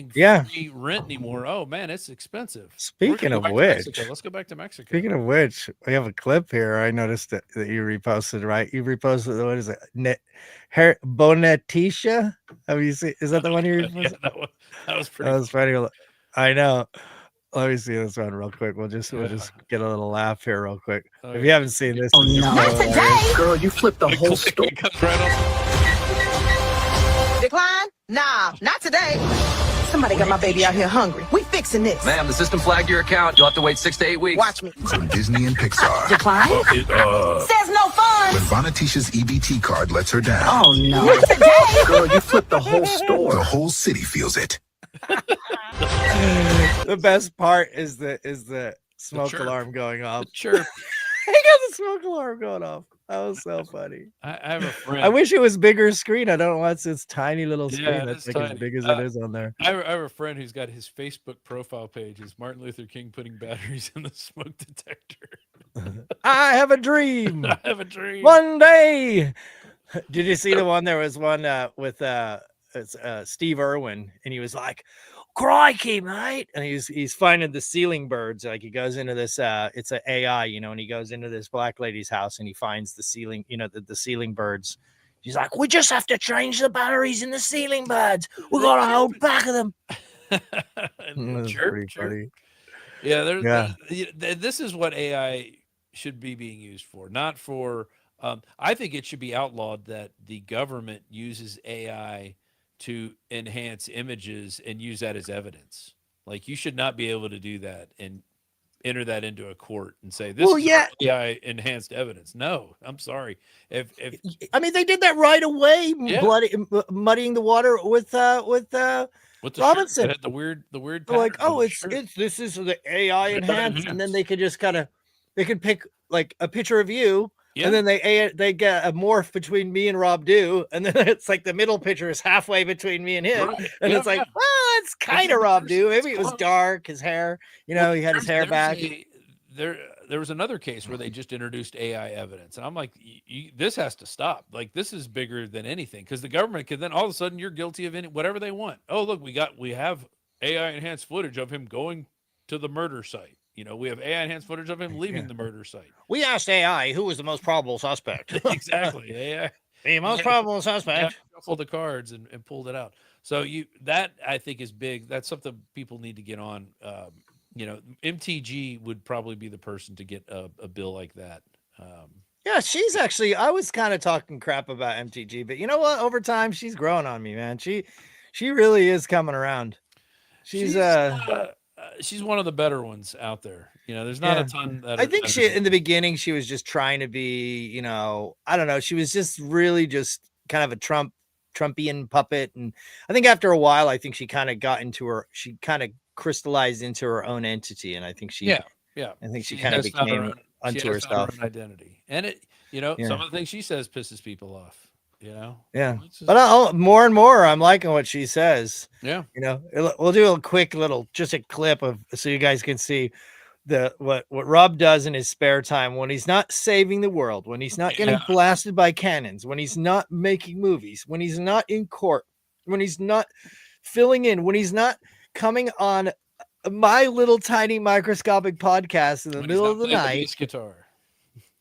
Speaker 11: free rent anymore. Oh man, it's expensive.
Speaker 1: Speaking of which,
Speaker 11: let's go back to Mexico.
Speaker 1: Speaking of which, we have a clip here. I noticed that you reposted, right? You reposted, what is it? Bonetisha? Have you seen? Is that the one you reposted?
Speaker 11: That was pretty.
Speaker 1: That was funny. I know. Let me see this one real quick. We'll just get a little laugh here real quick. If you haven't seen this,
Speaker 10: Not today.
Speaker 2: Girl, you flipped the whole story.
Speaker 10: Decline? Nah, not today. Somebody got my baby out here hungry. We fixing this.
Speaker 12: Ma'am, the system flagged your account. You'll have to wait 6 to 8 weeks.
Speaker 10: Watch me.
Speaker 13: From Disney and Pixar.
Speaker 10: Decline? Says no fun.
Speaker 13: When Bonetisha's EBT card lets her down.
Speaker 10: Oh no. Not today.
Speaker 2: Girl, you flipped the whole store.
Speaker 13: The whole city feels it.
Speaker 1: The best part is the smoke alarm going off.
Speaker 11: Sure.
Speaker 1: I got the smoke alarm going off. That was so funny.
Speaker 11: I have a friend.
Speaker 1: I wish it was bigger screen. I don't want this tiny little screen that's like
Speaker 11: tiny.
Speaker 1: as big as it is on there.
Speaker 11: I have a friend who's got his Facebook profile page is Martin Luther King putting batteries in the smoke detector.
Speaker 1: I have a dream.
Speaker 11: I have a dream.
Speaker 1: One day. Did you see the one? There was one with Steve Irwin, and he was like, crikey, mate. And he's finding the ceiling birds. Like he goes into this it's an AI, and he goes into this black lady's house and he finds the ceiling, the ceiling birds. He's like, we just have to change the batteries in the ceiling birds. We got a whole pack of them.
Speaker 11: Pretty funny. Yeah, this is what AI should be being used for, not for I think it should be outlawed that the government uses AI to enhance images and use that as evidence. Like you should not be able to do that and enter that into a court and say this is AI enhanced evidence. No, I'm sorry. If
Speaker 1: I mean they did that right away, muddying the water with Robinson.
Speaker 11: Had the weird
Speaker 1: like, oh, this is the AI enhanced, and then they could just they could pick like a picture of you And then they get a morph between me and Rob Dew, and then it's like the middle picture is halfway between me and him, and it's like, well, it's kind of Rob Dew. Maybe it was dark, his hair, he had his hair back.
Speaker 11: There was another case where they just introduced AI evidence, and I'm like, this has to stop. Like, this is bigger than anything, because the government can then all of a sudden you're guilty of whatever they want. Oh, look, we have AI enhanced footage of him going to the murder site. We have AI enhanced footage of him leaving the murder site.
Speaker 1: We asked AI who was the most probable suspect.
Speaker 11: Exactly. AI.
Speaker 1: The most probable suspect.
Speaker 11: Shuffled the cards and pulled it out. So that I think is big. That's something people need to get on. MTG would probably be the person to get a bill like that.
Speaker 1: Yeah, she's actually, I was kind of talking crap about MTG, but you know what? Over time, she's growing on me, man. She really is coming around. She's
Speaker 11: one of the better ones out there. There's not a ton.
Speaker 1: I think in the beginning, she was just trying to be, I don't know. She was just really just kind of a Trumpian puppet. And I think after a while, I think she kind of crystallized into her own entity. And I think I think she kind of became unto herself.
Speaker 11: Her own identity. And some of the things she says pisses people off.
Speaker 1: Yeah, but more and more I'm liking what she says.
Speaker 11: Yeah,
Speaker 1: we'll do a quick just a clip of so you guys can see what Rob does in his spare time when he's not saving the world, when he's not getting blasted by cannons, when he's not making movies, when he's not in court, when he's not filling in, when he's not coming on my little tiny microscopic podcast in the middle of the night.
Speaker 11: Guitar.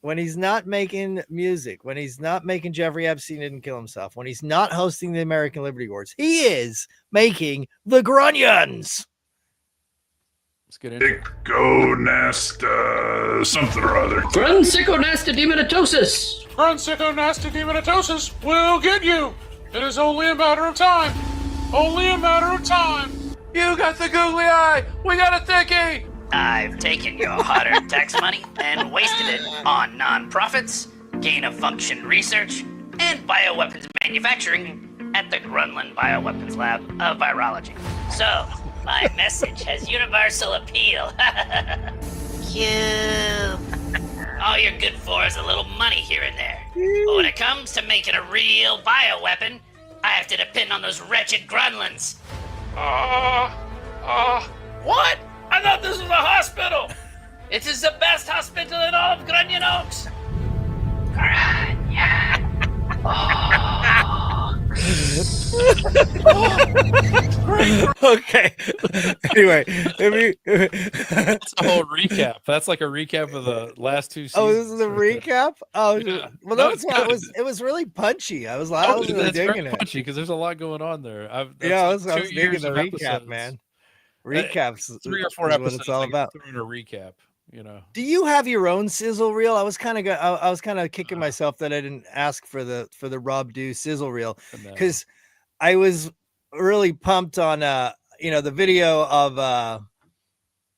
Speaker 1: When he's not making music, when he's not making Jeffrey Epstein didn't kill himself, when he's not hosting the American Liberty Awards, he is making the Grunions.
Speaker 11: Let's get into it.
Speaker 14: Gonasta something or other.
Speaker 15: Grunsiconastadematosis.
Speaker 5: Grunsiconastadematosis will get you. It is only a matter of time. Only a matter of time.
Speaker 3: You got the googly eye. We got a thickie.
Speaker 15: I've taken your hard-earned tax money and wasted it on non-profits, gain-of-function research, and bioweapons manufacturing at the Grunland Bioweapons Lab of Virology. So, my message has universal appeal. Cute. All you're good for is a little money here and there. But when it comes to making a real bioweapon, I have to depend on those wretched Grunlands.
Speaker 3: What? I thought this was a hospital. It is the best hospital in all of Grunion Oaks.
Speaker 1: Okay. Anyway,
Speaker 11: that's a whole recap. That's like a recap of the last two seasons.
Speaker 1: Oh, this is a recap? Oh, yeah. Well, that's why it was really punchy. I was really digging it.
Speaker 11: Punchy because there's a lot going on there.
Speaker 1: I was digging the recap, man. Recaps
Speaker 11: 3 or 4 episodes.
Speaker 1: What it's all about.
Speaker 11: Throwing a recap.
Speaker 1: Do you have your own sizzle reel? I was kind of kicking myself that I didn't ask for the Rob Dew sizzle reel because I was really pumped on the video of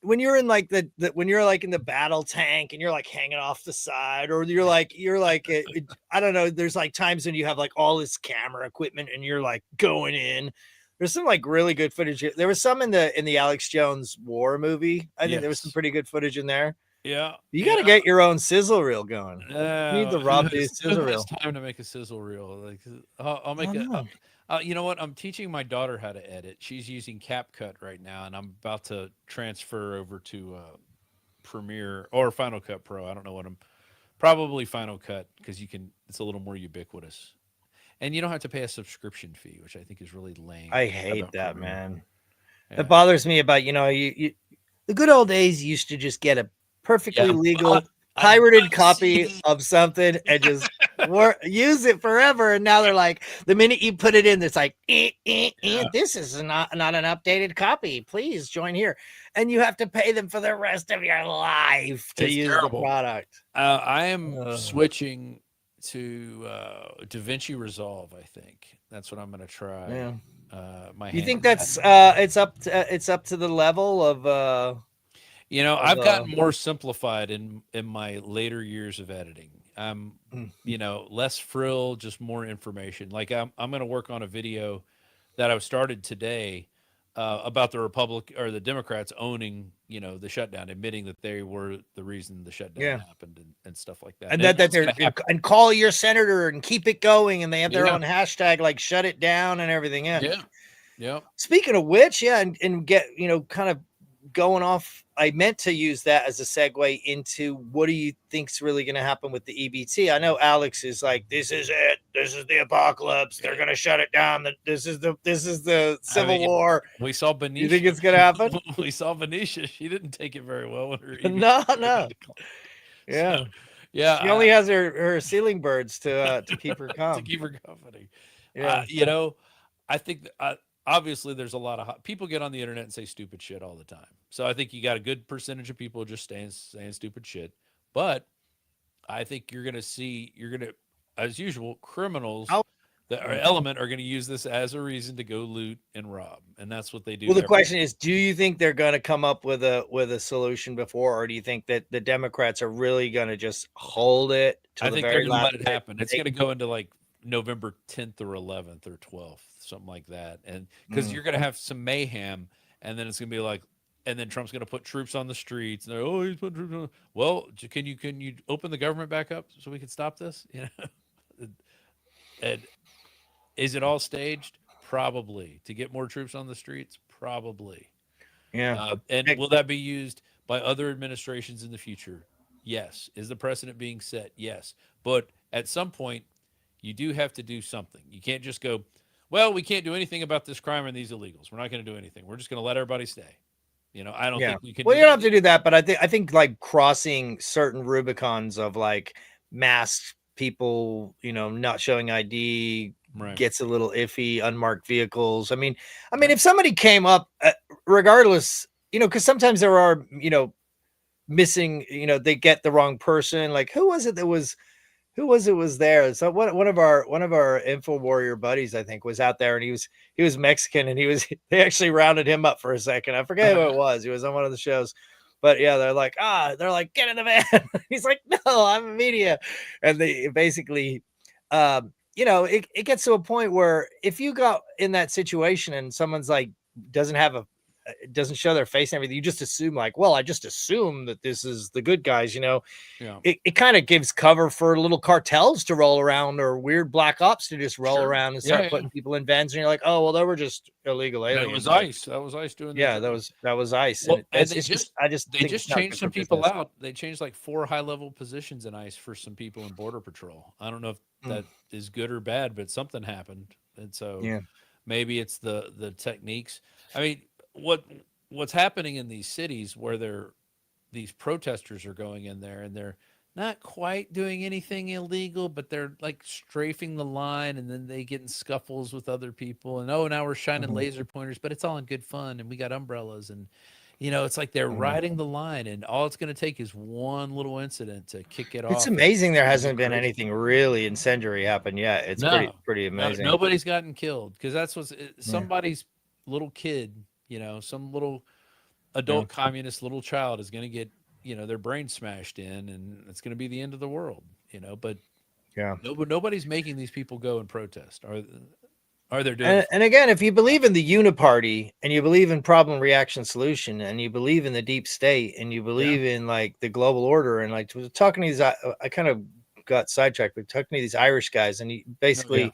Speaker 1: when you're in like when you're like in the battle tank and you're like hanging off the side, or you're like I don't know. There's like times when you have like all this camera equipment and you're like going in. There's some like really good footage. There was some in the Alex Jones War movie. I think there was some pretty good footage in there.
Speaker 11: Yeah,
Speaker 1: you got to get your own sizzle reel going. You need the Rob Dew sizzle reel.
Speaker 11: It's time to make a sizzle reel. Like I'll make it. You know what? I'm teaching my daughter how to edit. She's using CapCut right now, and I'm about to transfer over to Premiere or Final Cut Pro. I don't know what probably Final Cut because it's a little more ubiquitous. And you don't have to pay a subscription fee, which I think is really lame.
Speaker 1: I hate that, man. Yeah. It bothers me about, the good old days, you used to just get a perfectly legal pirated copy of something and just use it forever. And now they're like, the minute you put it in, it's like, this is not an updated copy. Please join here. And you have to pay them for the rest of your life to use the product.
Speaker 11: I am switching to DaVinci Resolve. I think that's what I'm going to try.
Speaker 1: Yeah. You think that's it's up to the level of
Speaker 11: I've gotten more simplified in my later years of editing. I'm less frill, just more information. Like I'm going to work on a video that I started today about the Republic or the Democrats owning, the shutdown, admitting that they were the reason the shutdown happened and stuff like that.
Speaker 1: And that they're and call your senator and keep it going, and they have their own hashtag like shut it down and everything.
Speaker 11: Yeah.
Speaker 1: Speaking of which, and get kind of going off. I meant to use that as a segue into what do you think's really going to happen with the EBT? I know Alex is like, this is it. This is the apocalypse. They're going to shut it down. This is the Civil War.
Speaker 11: We saw Benicia.
Speaker 1: You think it's going to happen?
Speaker 11: We saw Benicia. She didn't take it very well. When her
Speaker 1: No. Yeah.
Speaker 11: So, yeah.
Speaker 1: She only has her ceiling birds to keep her calm.
Speaker 11: To keep her company.
Speaker 1: Yeah.
Speaker 11: I think obviously there's a lot of people get on the internet and say stupid shit all the time. So I think you got a good percentage of people just saying stupid shit. But I think you're going to, as usual, criminals that are element are going to use this as a reason to go loot and rob. And that's what they do.
Speaker 1: Well, the question is, do you think they're going to come up with a solution before, or do you think that the Democrats are really going to just hold it to the very last? I think they're going to let
Speaker 11: it happen. It's going to go into like November 10th or 11th or 12th, something like that. And because you're going to have some mayhem, and then it's going to be like, and then Trump's going to put troops on the streets. And he's putting troops on. Well, can you open the government back up so we can stop this? And is it all staged? Probably. To get more troops on the streets? Probably.
Speaker 1: Yeah.
Speaker 11: And will that be used by other administrations in the future? Yes. Is the precedent being set? Yes. But at some point, you do have to do something. You can't just go, well, we can't do anything about this crime and these illegals. We're not going to do anything. We're just going to let everybody stay. I don't think we can.
Speaker 1: Well, you don't have to do that, but I think like crossing certain Rubicons of like masked people, not showing ID gets a little iffy. Unmarked vehicles. I mean, if somebody came up, regardless, because sometimes there are, missing. They get the wrong person. Like who was it was there? So one of our Info Warrior buddies, I think, was out there, and he was Mexican, and they actually rounded him up for a second. I forget who it was. He was on one of the shows, but yeah, they're like, get in the van. He's like, no, I'm a media. And they basically, it gets to a point where if you got in that situation and someone's like, doesn't show their face and everything, you just assume like, well, I just assume that this is the good guys, it kind of gives cover for little cartels to roll around or weird black ops to just roll around and start putting people in vans, and you're like, oh, well, they were just illegal aliens.
Speaker 11: That was ICE doing
Speaker 1: that. That was ICE.
Speaker 11: Well, and they just changed some people out. They changed like 4 high-level positions in ICE for some people in Border Patrol. I don't know if that is good or bad, but something happened. And so maybe it's the techniques. I mean, what's happening in these cities where these protesters are going in there and they're not quite doing anything illegal, but they're like strafing the line, and then they get in scuffles with other people, and now we're shining laser pointers, but it's all in good fun, and we got umbrellas, and it's like they're riding the line, and all it's going to take is one little incident to kick it off.
Speaker 1: It's amazing there hasn't been anything really incendiary happen yet. It's pretty amazing.
Speaker 11: Nobody's gotten killed, because that's somebody's little kid. Some little adult communist little child is going to get, their brain smashed in, and it's going to be the end of the world, but nobody's making these people go and protest. Are they doing?
Speaker 1: And again, if you believe in the uniparty, and you believe in problem, reaction, solution, and you believe in the deep state, and you believe in like the global order, and like talking to these, I kind of got sidetracked, but talking to these Irish guys, and he basically.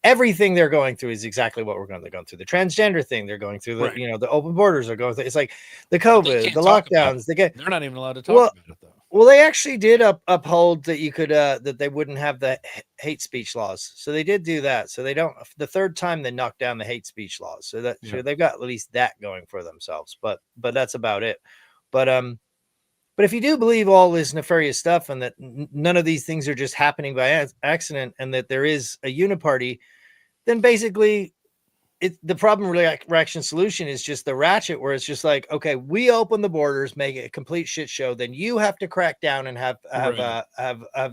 Speaker 1: Everything they're going through is exactly what they're going through. The transgender thing they're going through. The open borders are going through. It's like the COVID, the lockdowns.
Speaker 11: They're not even allowed to talk about it though.
Speaker 1: Well, they actually did uphold that you could that they wouldn't have the hate speech laws. So they did do that. So they don't. The third time they knocked down the hate speech laws. So that they've got at least that going for themselves. But that's about it. But if you do believe all this nefarious stuff, and that none of these things are just happening by accident, and that there is a uniparty, then basically the problem reaction solution is just the ratchet, where it's just like, okay, we open the borders, make it a complete shit show. Then you have to crack down and have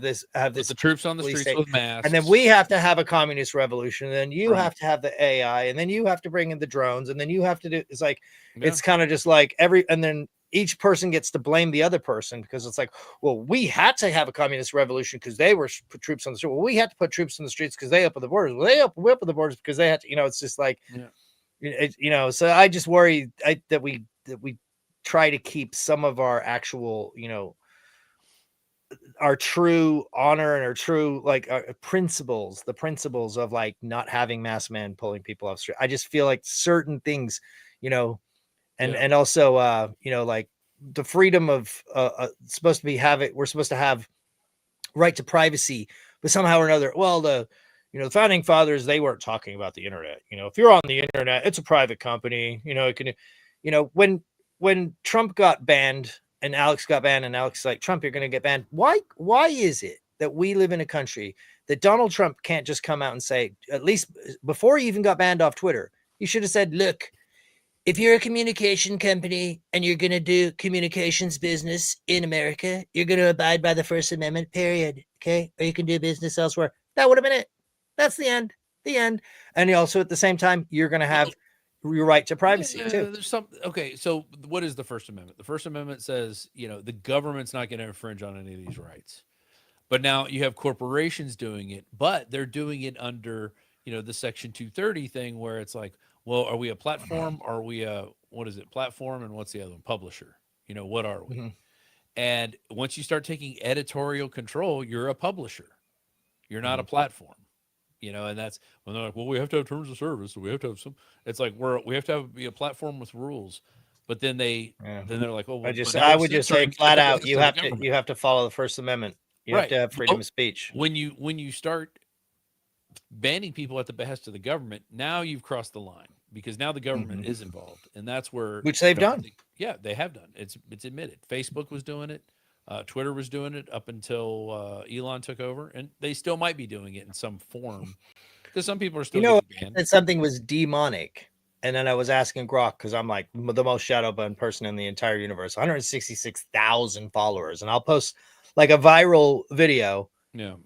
Speaker 1: this
Speaker 11: the troops on the streets with masks,
Speaker 1: and then we have to have a communist revolution. And then you have to have the AI, and then you have to bring in the drones, and then you have to do. It's like it's kind of just like and then each person gets to blame the other person, because it's like, well, we had to have a communist revolution because they were put troops on the street. Well, we had to put troops on the streets because they opened the borders. Well, we opened the borders because they had to. It's just like So I just worry that we try to keep some of our actual, our true honor and our true principles, the principles of like not having masked men pulling people off street. I just feel like certain things, and also like the freedom of supposed to be we're supposed to have right to privacy, but somehow or another, well, the founding fathers, they weren't talking about the internet. If you're on the internet, it's a private company. It can, when Trump got banned and Alex got banned, and Alex like, Trump, you're going to get banned. Why is it that we live in a country that Donald Trump can't just come out and say, at least before he even got banned off Twitter, he should have said, look, if you're a communication company and you're going to do communications business in America, you're going to abide by the First Amendment, period. Okay. Or you can do business elsewhere. That would have been it. That's the end. The end. And also at the same time, you're going to have your right to privacy too.
Speaker 11: There's some. Okay. So what is the First Amendment? The First Amendment says, the government's not going to infringe on any of these rights. But now you have corporations doing it, but they're doing it under, the Section 230 thing where it's like, well, are we a platform? Are we a, what is it, platform? And what's the other one? Publisher. What are we? Mm-hmm. And once you start taking editorial control, you're a publisher. You're not a platform. And that's when they're like, well, we have to have terms of service. So we have to have some, it's like, we have to be a platform with rules. But then then they're like, oh, well,
Speaker 1: I would just say flat out, you have to follow the First Amendment. You have to have freedom of speech.
Speaker 11: When you start banning people at the behest of the government, now you've crossed the line because now the government is involved, and that's where
Speaker 1: which they've done.
Speaker 11: They have done. It's admitted. Facebook was doing it, Twitter was doing it up until Elon took over, and they still might be doing it in some form because some people are still getting banned.
Speaker 1: That something was demonic. And then I was asking Grok because I'm like the most shadow banned person in the entire universe, 166,000 followers, and I'll post like a viral video, and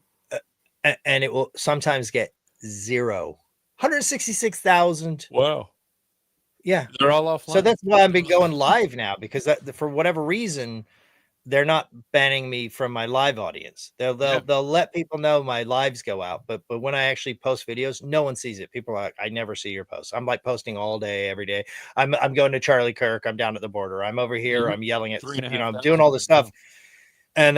Speaker 1: it will sometimes get 166,000.
Speaker 11: Wow.
Speaker 1: Yeah,
Speaker 11: they're all offline.
Speaker 1: So that's why I've been going live now, because for whatever reason, they're not banning me from my live audience. They'll let people know my lives go out, but when I actually post videos, no one sees it. People are like, I never see your posts. I'm like posting all day, every day. I'm going to Charlie Kirk. I'm down at the border. I'm over here. I'm yelling at, I'm doing all this stuff. And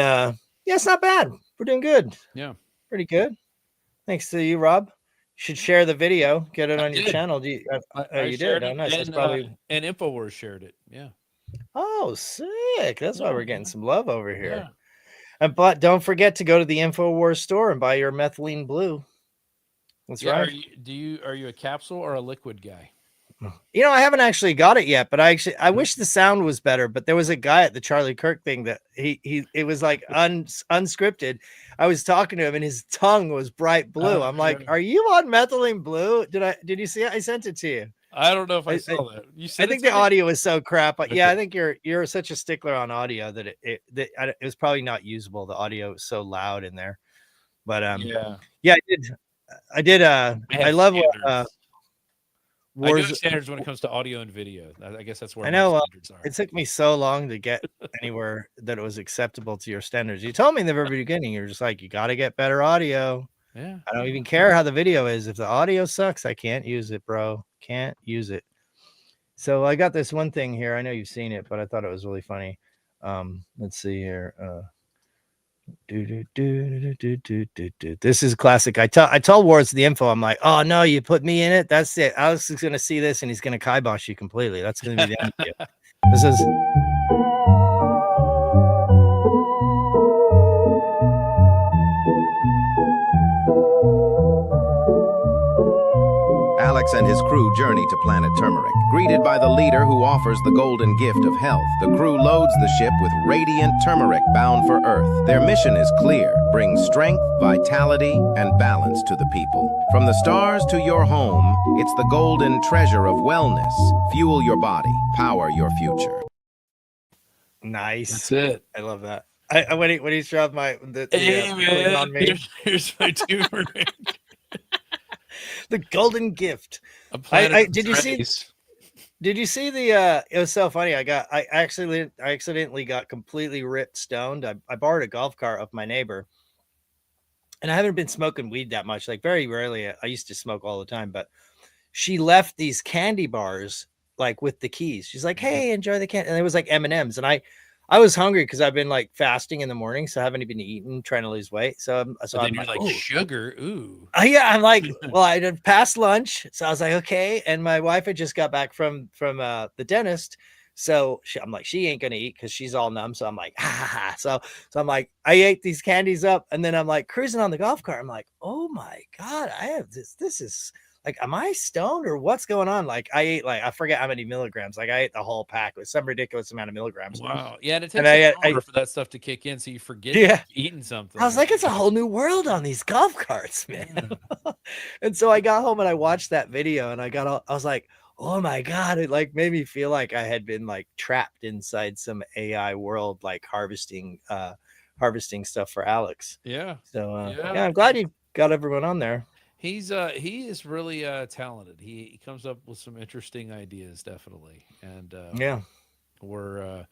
Speaker 1: it's not bad. We're doing good.
Speaker 11: Yeah.
Speaker 1: Pretty good. Thanks to you, Rob. You should share the video. Get it on your channel. Do you? You did. Oh, nice.
Speaker 11: And,
Speaker 1: probably.
Speaker 11: And Infowars shared it. Yeah.
Speaker 1: Oh, sick. That's why we're getting some love over here. Yeah. But don't forget to go to the Infowars store and buy your methylene blue. That's right.
Speaker 11: Are you a capsule or a liquid guy?
Speaker 1: I haven't actually got it yet, but I wish the sound was better. But there was a guy at the Charlie Kirk thing that it was like unscripted. I was talking to him and his tongue was bright blue. I'm like, are you on methylene blue? Did you see it? I sent it to you.
Speaker 11: I don't know if I saw that. You said
Speaker 1: I think the audio is so crap. But yeah, I think you're such a stickler on audio that it was probably not usable. The audio was so loud in there. But I did. I love what.
Speaker 11: I do have standards when it comes to audio and video. I guess that's where
Speaker 1: I know.
Speaker 11: standards are.
Speaker 1: It took me so long to get anywhere that it was acceptable to your standards. You told me in the very beginning, you're just like, you got to get better audio.
Speaker 11: Yeah.
Speaker 1: I don't even care how the video is. If the audio sucks, I can't use it, bro. Can't use it. So I got this one thing here. I know you've seen it, but I thought it was really funny. Let's see here. This is classic. I told Wards the info. I'm like, oh no, you put me in it. That's it. Alex is gonna see this and he's gonna kibosh you completely. That's gonna be the end of you. This is.
Speaker 14: Alex and his crew journey to planet Turmeric. Greeted by the leader who offers the golden gift of health, the crew loads the ship with radiant turmeric bound for Earth. Their mission is clear: bring strength, vitality, and balance to the people. From the stars to your home, it's the golden treasure of wellness. Fuel your body, power your future.
Speaker 1: Nice.
Speaker 11: That's it.
Speaker 1: I love that. When he's dropped
Speaker 11: man, here's my turmeric.
Speaker 1: The golden gift. Did you see the it was so funny. I accidentally got completely ripped stoned. I borrowed a golf cart of my neighbor, and I haven't been smoking weed that much, like very rarely. I used to smoke all the time, but she left these candy bars like with the keys. She's like, "Hey, enjoy the candy." And it was like M&Ms. And I was hungry because I've been like fasting in the morning, so I haven't even eaten, trying to lose weight. So I'm
Speaker 11: then you're
Speaker 1: like,
Speaker 11: like, sugar. Ooh.
Speaker 1: yeah, I'm like, well, I did past lunch, so I was like, okay. And my wife had just got back from the dentist, so I'm like, she ain't gonna eat because she's all numb. So I'm like, ha ha ha. So I'm like, I ate these candies up, and then I'm like cruising on the golf cart. I'm like, oh my god, I have this. This is like, am I stoned or what's going on? Like, I ate like, I forget how many milligrams. Like, I ate the whole pack with some ridiculous amount of milligrams.
Speaker 11: Wow. Yeah, and it
Speaker 1: And
Speaker 11: takes an hour for that stuff to kick in, so you forget
Speaker 1: Yeah.
Speaker 11: you've eaten something.
Speaker 1: I was like, it's a whole new world on these golf carts, man. And so I got home and I watched that video, and I was like, oh my God, it like made me feel like I had been like trapped inside some AI world, like harvesting stuff for Alex.
Speaker 11: Yeah.
Speaker 1: So yeah, I'm glad you got everyone on there.
Speaker 11: He is really talented. He comes up with some interesting ideas, definitely. And
Speaker 1: yeah,
Speaker 11: we're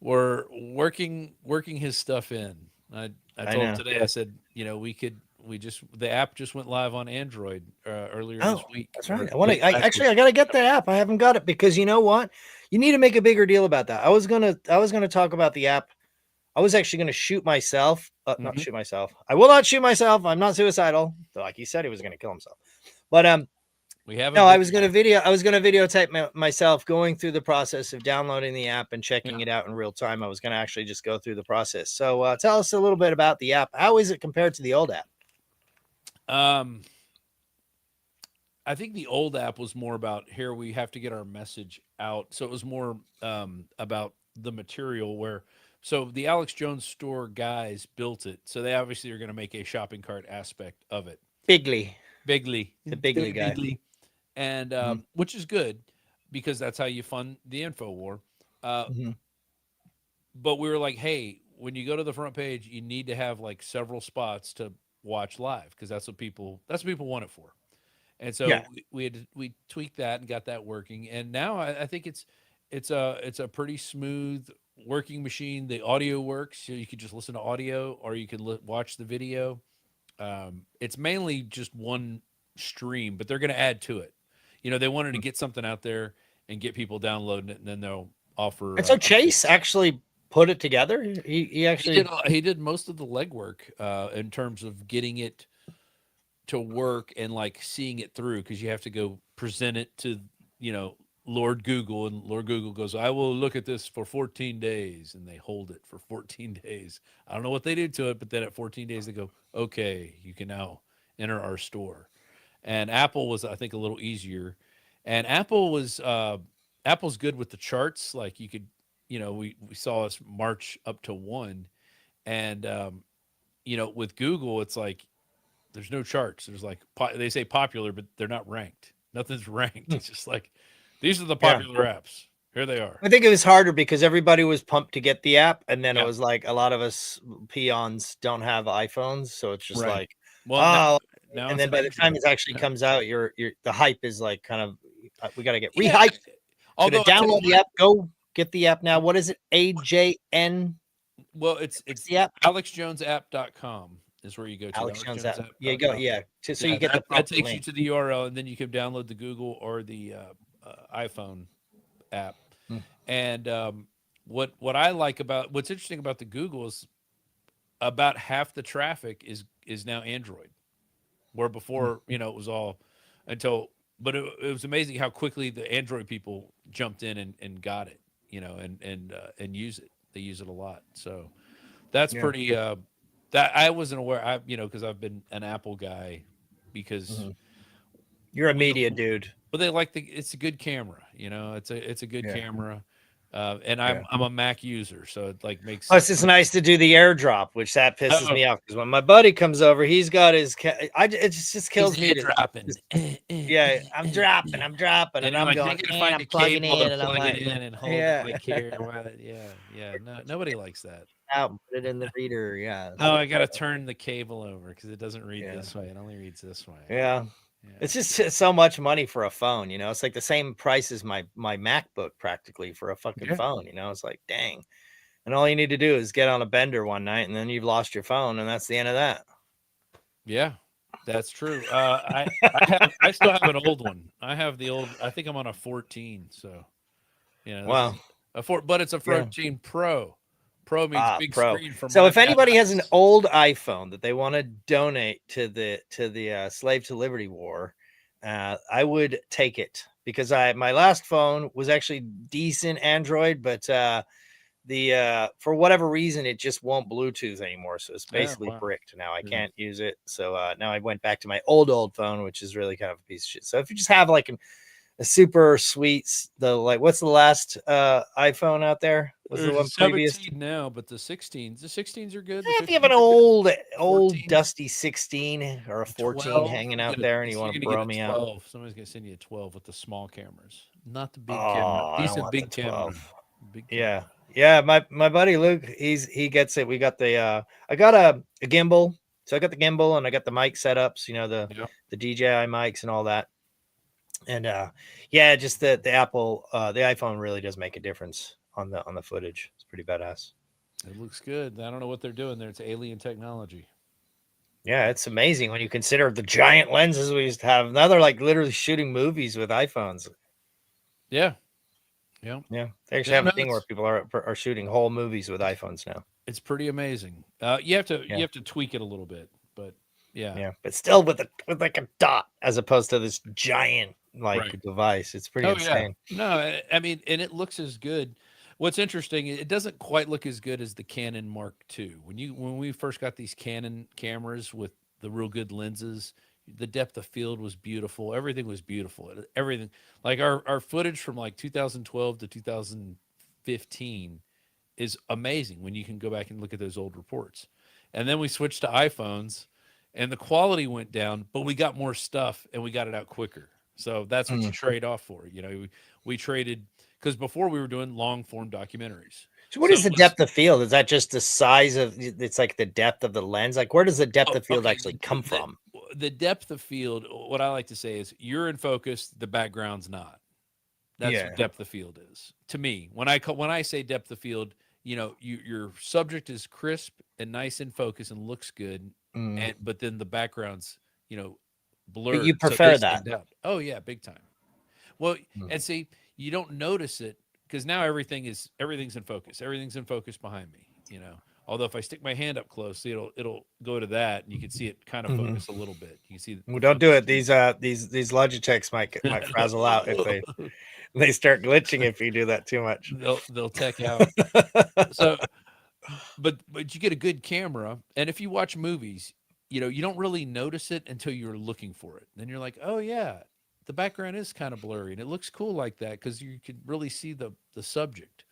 Speaker 11: working his stuff in. I told him today, I said, you know, the app just went live on Android earlier this week.
Speaker 1: That's right. I got to get that app. I haven't got it because you know what? You need to make a bigger deal about that. I was gonna talk about the app. I was actually gonna shoot myself. Not shoot myself. I will not shoot myself. I'm not suicidal. Though, like he said, he was gonna kill himself. But
Speaker 11: we haven't.
Speaker 1: No, I was gonna videotape myself going through the process of downloading the app and checking it out in real time. I was gonna actually just go through the process. So tell us a little bit about the app. How is it compared to the old app?
Speaker 11: I think the old app was more about here we have to get our message out. So it was more about the material so the Alex Jones store guys built it. So they obviously are going to make a shopping cart aspect of it.
Speaker 1: Bigly.
Speaker 11: The
Speaker 1: Bigly guy.
Speaker 11: And which is good because that's how you fund the Infowar. But we were like, hey, when you go to the front page, you need to have like several spots to watch live because that's what people want it for. And so we tweaked that and got that working. And now I think it's a pretty smooth working machine. The audio works, so you could just listen to audio or you can watch the video. It's mainly just one stream, but they're going to add to it. You know, they wanted to get something out there and get people downloading it, and then they'll offer.
Speaker 1: And so Chase actually put it together. He
Speaker 11: did most of the legwork in terms of getting it to work and like seeing it through because you have to go present it to Lord Google, and Lord Google goes, I will look at this for 14 days, and they hold it for 14 days. I don't know what they do to it, but then at 14 days they go, okay, you can now enter our store. And Apple was, I think, a little easier. And Apple's good with the charts. Like you could, we saw us march up to 1. And, with Google, it's like, there's no charts. There's like, they say popular, but they're not ranked. Nothing's ranked. It's just like, these are the popular apps. Here they are.
Speaker 1: I think it was harder because everybody was pumped to get the app. And then it was like, a lot of us peons don't have iPhones. So it's just like, now and then by the time it actually comes out, the hype is like kind of, we got to get rehyped. So to download the app, go get the app now. What is it? AJN?
Speaker 11: Well, it's
Speaker 1: the app.
Speaker 11: AlexJonesApp.com is where you go to.
Speaker 1: Alex Jones app. Yeah, you go. Yeah. So you get
Speaker 11: that takes you to the URL, and then you can download the Google or the iPhone app. And what I like what's interesting about the Google is about half the traffic is now Android, where before it was all but it was amazing how quickly the Android people jumped in and got it, and use it. They use it a lot. So that's pretty. That I wasn't aware. Because I've been an Apple guy because
Speaker 1: you're a media dude.
Speaker 11: But they like it's a good camera. It's a good camera. And I'm a Mac user, so it like makes.
Speaker 1: Plus, it's nice to do the airdrop, which that pisses me off because when my buddy comes over, he's got his. It just kills me.
Speaker 11: Dropping.
Speaker 1: Yeah, I'm dropping, and I'm
Speaker 11: like,
Speaker 1: going. And I'm plugging in, and I'm like,
Speaker 11: and hold it like here. Yeah. No, nobody likes that.
Speaker 1: Out, put it in the reader. Yeah.
Speaker 11: Oh, I got to turn the cable over because it doesn't read this way. It only reads this way.
Speaker 1: Yeah. It's just so much money for a phone, it's like the same price as my MacBook practically for a fucking phone, it's like, dang. And all you need to do is get on a bender one night and then you've lost your phone and that's the end of that.
Speaker 11: Yeah. That's true. I still have an old one. I have the old. I think I'm on a 14. So, this
Speaker 1: Wow.
Speaker 11: is but it's a
Speaker 1: Yeah.
Speaker 11: 14 Pro. Pro means big
Speaker 1: Pro.
Speaker 11: screen for
Speaker 1: So
Speaker 11: my
Speaker 1: if anybody has an
Speaker 11: eyes.
Speaker 1: old iPhone that they want to donate to the Slave to Liberty War, I would take it because my last phone was actually decent Android, but the for whatever reason it just won't Bluetooth anymore, so it's basically
Speaker 11: wow.
Speaker 1: bricked now. I
Speaker 11: Yeah.
Speaker 1: can't use it, so now I went back to my old phone, which is really kind of a piece of shit. So if you just have like a super sweet, what's the last iPhone out there? What's the
Speaker 11: There's a
Speaker 1: one previous?
Speaker 11: 17 now, but the 16s are good.
Speaker 1: If you have an
Speaker 11: 15s are good.
Speaker 1: old
Speaker 11: 14s,
Speaker 1: dusty 16 or a 14
Speaker 11: 12,
Speaker 1: hanging
Speaker 11: you
Speaker 1: out
Speaker 11: get a-
Speaker 1: there and you
Speaker 11: you're
Speaker 1: want to
Speaker 11: gonna
Speaker 1: bro
Speaker 11: get a
Speaker 1: me out,
Speaker 11: 12. Somebody's gonna send you a 12 with the small cameras, not the big
Speaker 1: oh,
Speaker 11: camera.
Speaker 1: I don't
Speaker 11: Decent
Speaker 1: want
Speaker 11: big
Speaker 1: the
Speaker 11: camera.
Speaker 1: 12.
Speaker 11: Big
Speaker 1: Yeah. Yeah, my buddy Luke, he gets it. We got the I got a gimbal. So I got the gimbal and I got the mic setups, the DJI mics and all that. And yeah, just the Apple the iPhone really does make a difference on the footage. It's pretty badass.
Speaker 11: It looks good. I don't know what they're doing there. It's alien technology.
Speaker 1: Yeah, it's amazing when you consider the giant lenses we used to have. Now they're like literally shooting movies with iPhones.
Speaker 11: Yeah. Yeah.
Speaker 1: Yeah, they actually
Speaker 11: Yeah,
Speaker 1: have
Speaker 11: no,
Speaker 1: a thing where people are shooting whole movies with iPhones now.
Speaker 11: It's pretty amazing. You have to tweak it a little bit, but yeah,
Speaker 1: but still with like a dot as opposed to this giant
Speaker 11: Right.
Speaker 1: device. It's pretty insane.
Speaker 11: No, I mean, and it looks as good. What's interesting, it doesn't quite look as good as the Canon Mark II. When we first got these Canon cameras with the real good lenses, the depth of field was beautiful. Everything was beautiful. Everything, like our footage from like 2012 to 2015 is amazing when you can go back and look at those old reports. And then we switched to iPhones and the quality went down, but we got more stuff and we got it out quicker. So that's what you trade off for. We traded, because before we were doing long form documentaries.
Speaker 1: So what is the depth of field? Is that just the size of it's like the depth of the lens? Like where does the depth of field actually come from?
Speaker 11: The depth of field, what I like to say is you're in focus, the background's not. That's what depth of field is. To me, when I say depth of field, your subject is crisp and nice in focus and looks good, but then the background's, blurred.
Speaker 1: But you prefer
Speaker 11: so
Speaker 1: that?
Speaker 11: out. Oh yeah, big time. Well, and see, you don't notice it because now everything's in focus. Everything's in focus behind me. Although if I stick my hand up close, it'll go to that, and you can see it kind of focus a little bit. You can see.
Speaker 1: Well, don't do it. These Logitechs might frazzle out if they start glitching if you do that too much.
Speaker 11: They'll tech out. So, but you get a good camera, and if you watch movies, you don't really notice it until you're looking for it. Then you're like, oh yeah, the background is kind of blurry, and it looks cool like that because you can really see the subject.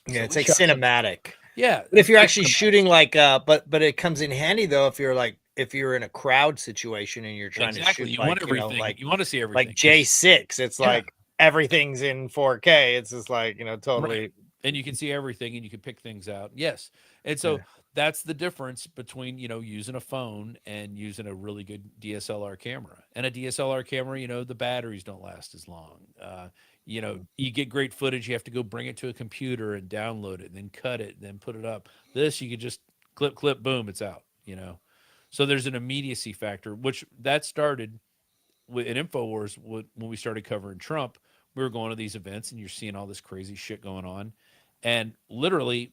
Speaker 1: Yeah, it's like cinematic.
Speaker 11: Yeah,
Speaker 1: but if you're actually shooting but it comes in handy though if you're in a crowd situation and you're trying to shoot
Speaker 11: you want everything. You want to see everything.
Speaker 1: Like J6, it's like everything's in 4K. It's just like totally.
Speaker 11: Right. And you can see everything and you can pick things out. Yes, and so that's the difference between using a phone and using a really good DSLR camera. And a DSLR camera, the batteries don't last as long. You get great footage. You have to go bring it to a computer and download it, and then cut it, and then put it up. This you could just clip, boom, it's out. So there's an immediacy factor, which that started with in Infowars when we started covering Trump. We were going to these events, and you're seeing all this crazy shit going on, and literally,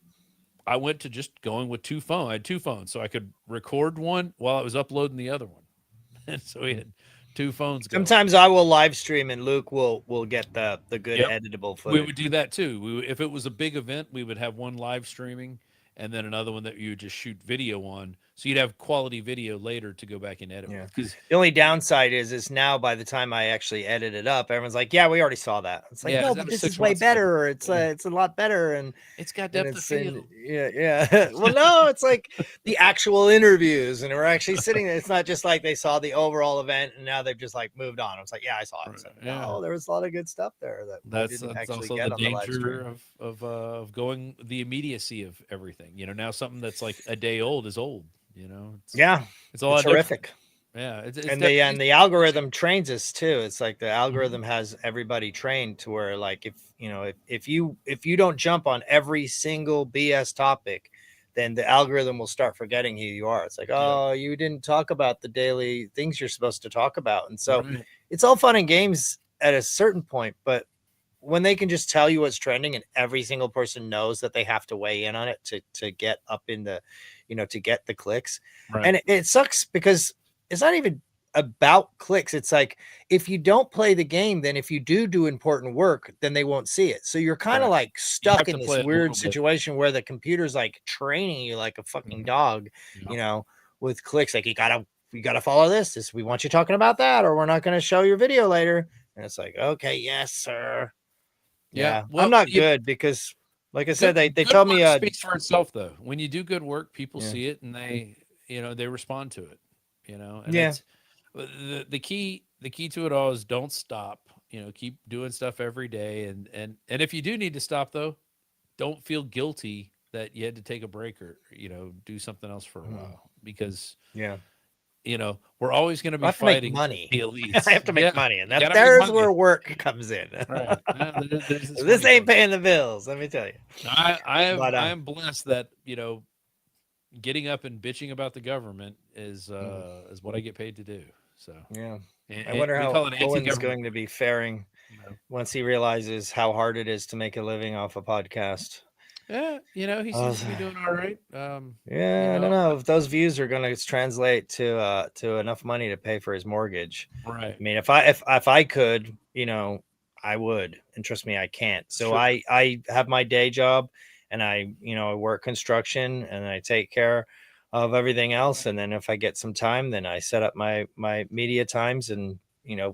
Speaker 11: I went to just going with two phones. I had two phones, so I could record one while I was uploading the other one, and so we had two phones going.
Speaker 1: Sometimes I will live stream and Luke will get the good editable footage.
Speaker 11: We would do that too. If it was a big event, we would have one live streaming and then another one that you would just shoot video on. So you'd have quality video later to go back and edit.
Speaker 1: Yeah.
Speaker 11: Because
Speaker 1: the only downside is now by the time I actually edit it up, everyone's like, "Yeah, we already saw that." It's like, no, but this is way better. Or it's a lot better, and
Speaker 11: it's got depth of field.
Speaker 1: Yeah. Well, no, it's like the actual interviews, and we're actually sitting there. It's not just like they saw the overall event and now they've just like moved on. It's like, yeah, I saw it. So, no, there was a lot of good stuff there that we didn't actually
Speaker 11: also
Speaker 1: get
Speaker 11: the
Speaker 1: on the live
Speaker 11: danger
Speaker 1: stream.
Speaker 11: of going the immediacy of everything. Now something that's like a day old is old. It's a lot
Speaker 1: terrific.
Speaker 11: Yeah,
Speaker 1: and the algorithm trains us too. It's like the algorithm has everybody trained to where like if you don't jump on every single BS topic then the algorithm will start forgetting who you are. It's like, oh, you didn't talk about the daily things you're supposed to talk about. And so it's all fun and games at a certain point, but when they can just tell you what's trending and every single person knows that they have to weigh in on it to get up in the, to get the clicks. And it sucks because it's not even about clicks. It's like, if you don't play the game, then if you do important work, then they won't see it. So you're kind of like stuck in this weird situation where the computer's like training you like a fucking dog, with clicks. Like, you gotta follow this. We want you talking about that, or we're not going to show your video later. And it's like, okay, yes, sir. Yeah, well, I'm not good because, like I said, they tell me
Speaker 11: speaks for itself though. When you do good work, people see it and they respond to it. And it's the key to it all is don't stop. Keep doing stuff every day, and if you do need to stop though, don't feel guilty that you had to take a break or do something else for a while, because we're always going to be fighting
Speaker 1: money.
Speaker 11: The elites.
Speaker 1: I have to make money, and there's where work comes in.
Speaker 11: Right.
Speaker 1: This ain't paying the bills, let me tell you.
Speaker 11: I am blessed that getting up and bitching about the government is what I get paid to do. So
Speaker 1: I wonder how Owen's going to be faring once he realizes how hard it is to make a living off a podcast.
Speaker 11: Yeah, he seems to be doing all right.
Speaker 1: I don't know if those views are going to translate to enough money to pay for his mortgage.
Speaker 11: Right.
Speaker 1: I mean, if I could, I would, and trust me, I can't. So I have my day job, and I work construction, and I take care of everything else. And then if I get some time, then I set up my media times and,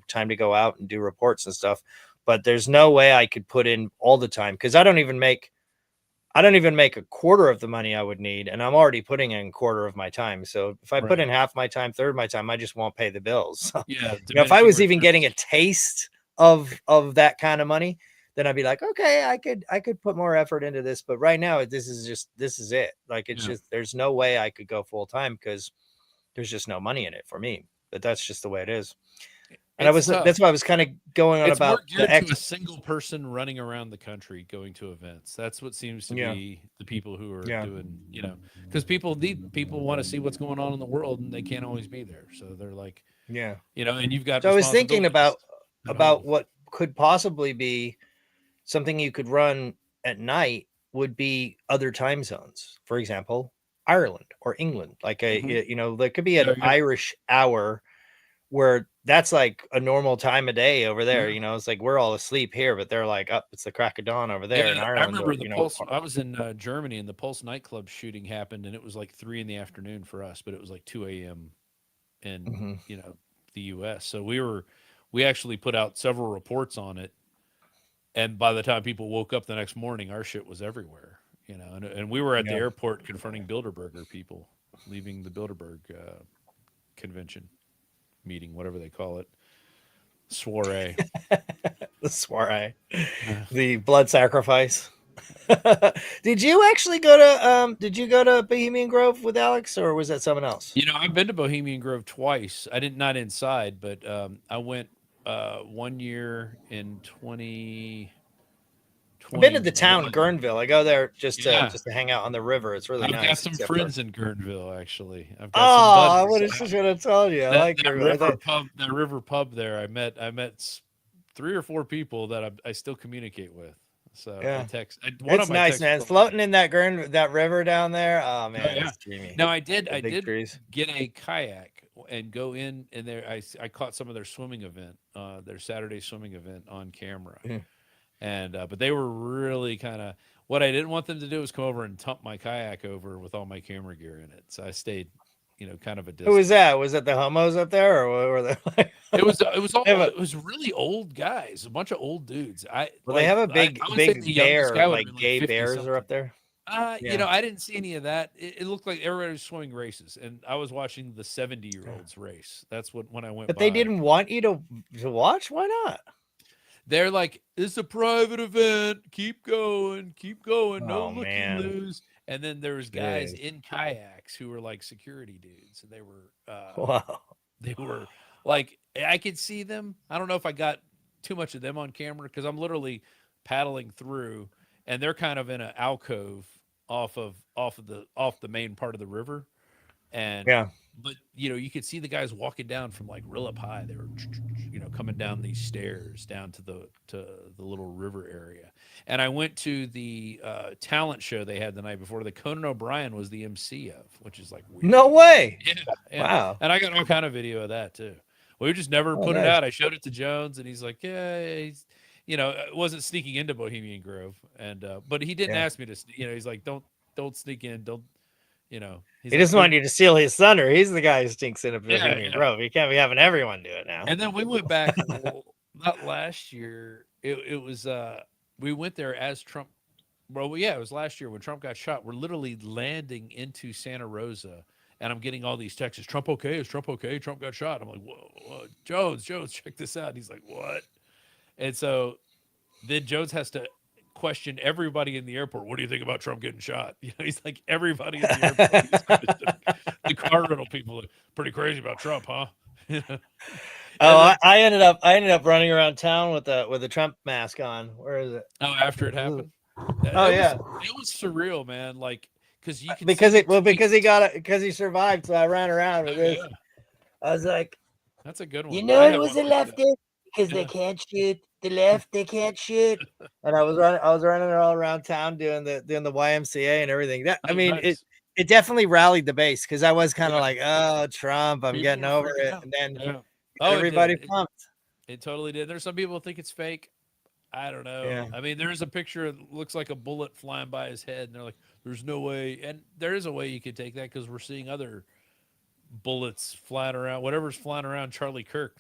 Speaker 1: time to go out and do reports and stuff. But there's no way I could put in all the time, because I don't even make a quarter of the money I would need, and I'm already putting in a quarter of my time. So if I put in half my time, third of my time, I just won't pay the bills. So, if I was even getting a taste of that kind of money, then I'd be like, okay, I could put more effort into this. But right now, this is it. Like, it's just, there's no way I could go full time because there's just no money in it for me. But that's just the way it is. And that's why I was kind of going on about
Speaker 11: to a single person running around the country going to events. That's what seems to be the people who are doing, because people want to see what's going on in the world, and they can't always be there. So they're like, and you've got.
Speaker 1: So I was thinking about what could possibly be something you could run at night would be other time zones. For example, Ireland or England. Like there could be an Irish hour where that's like a normal time of day over there. It's like we're all asleep here, but they're like up. It's the crack of dawn over there in Ireland.
Speaker 11: I remember the Pulse. I was in Germany, and the Pulse nightclub shooting happened, and it was like 3 p.m. for us, but it was like 2 a.m. in the U.S. So we actually put out several reports on it, and by the time people woke up the next morning, our shit was everywhere. And we were at the airport confronting Bilderberger people leaving the Bilderberg convention. Meeting, whatever they call it, soiree.
Speaker 1: The soiree, the blood sacrifice. Did you actually go to Bohemian Grove with Alex, or was that someone else?
Speaker 11: I've been to Bohemian Grove twice. I didn't, not inside, but I went 1 year in 2020.
Speaker 1: I've been to the town Guerneville. I go there just to hang out on the river. It's really nice.
Speaker 11: I've got some friends in Guerneville, actually. I've
Speaker 1: got some buddies. I should have told you. I like
Speaker 11: that river pub there. I met 3 or 4 people that I still communicate with. So I text.
Speaker 1: It's nice, man. Floating in that river down there. Oh man, it's dreamy.
Speaker 11: Now I did get a kayak and go in there. I caught some of their swimming event, their Saturday swimming event on camera. And but they were really kind of, what I didn't want them to do was come over and dump my kayak over with all my camera gear in it. So I stayed, kind of a distance.
Speaker 1: Who was that? Was it the homos up there, or were they?
Speaker 11: It was really old guys, a bunch of old dudes.
Speaker 1: They have a big bear, like gay bears are up there.
Speaker 11: I didn't see any of that. It looked like everybody was swimming races, and I was watching the 70-year-olds race. That's when I went.
Speaker 1: But they didn't want you to watch. Why not?
Speaker 11: They're like, it's a private event. Keep going. No looky loos. And then there was guys in kayaks who were like security dudes, and they were
Speaker 1: wow.
Speaker 11: They were like, I could see them. I don't know if I got too much of them on camera because I'm literally paddling through, and they're kind of in an alcove off the main part of the river, and
Speaker 1: Yeah.
Speaker 11: but you could see the guys walking down from like real up high. They were coming down these stairs down to the little river area. And I went to the talent show they had the night before that Conan O'Brien was the MC of, which is like weird.
Speaker 1: No way.
Speaker 11: Yeah.
Speaker 1: Wow.
Speaker 11: And I got all kind of video of that too. We just never
Speaker 1: Oh,
Speaker 11: put it
Speaker 1: nice.
Speaker 11: out. I showed it to Jones, and he's like, "Yeah, he's, it wasn't sneaking into Bohemian Grove." And but he didn't
Speaker 1: Yeah.
Speaker 11: ask me to. He's like, "Don't sneak in. Don't." He's
Speaker 1: He
Speaker 11: like,
Speaker 1: doesn't want you to steal his thunder. He's the guy who stinks in a
Speaker 11: Yeah,
Speaker 1: Bohemian
Speaker 11: yeah.
Speaker 1: Grove. You can't be having everyone do it now.
Speaker 11: And then we went back, not last year. It was we went there as Trump. Well, yeah, it was last year when Trump got shot. We're literally landing into Santa Rosa, and I'm getting all these texts. Trump okay? Is Trump okay? Trump got shot. I'm like, whoa, Jones, check this out. And he's like, what? And so then Jones has to question everybody in the airport. What do you think about Trump getting shot? He's like, everybody in the airport. The car rental people are pretty crazy about Trump, huh?
Speaker 1: Oh, I ended up running around town with a Trump mask on. Where is it?
Speaker 11: Oh, after it happened.
Speaker 1: Oh, yeah.
Speaker 11: It was surreal, man. Like, because you could
Speaker 1: Because
Speaker 11: see
Speaker 1: because he survived, so I ran around with this. I was like,
Speaker 11: that's a good one.
Speaker 1: you
Speaker 11: I
Speaker 1: know,
Speaker 11: had
Speaker 1: it was a
Speaker 11: one like that.
Speaker 1: leftist because they can't shoot. The left, they can't shoot. And I was running all around town doing the YMCA and everything. That I
Speaker 11: Oh,
Speaker 1: mean,
Speaker 11: nice.
Speaker 1: it definitely rallied the base because I was kind of like, oh, Trump, I'm
Speaker 11: People
Speaker 1: getting
Speaker 11: were
Speaker 1: over
Speaker 11: freaking
Speaker 1: it,
Speaker 11: out.
Speaker 1: and then
Speaker 11: Yeah. Oh, it
Speaker 1: everybody
Speaker 11: did.
Speaker 1: pumped.
Speaker 11: It totally did. There's some people who think it's fake. I don't know.
Speaker 1: Yeah.
Speaker 11: I mean, there's a picture that looks like a bullet flying by his head, and they're like, "There's no way." And there is a way you could take that because we're seeing other bullets flying around. Whatever's flying around Charlie Kirk,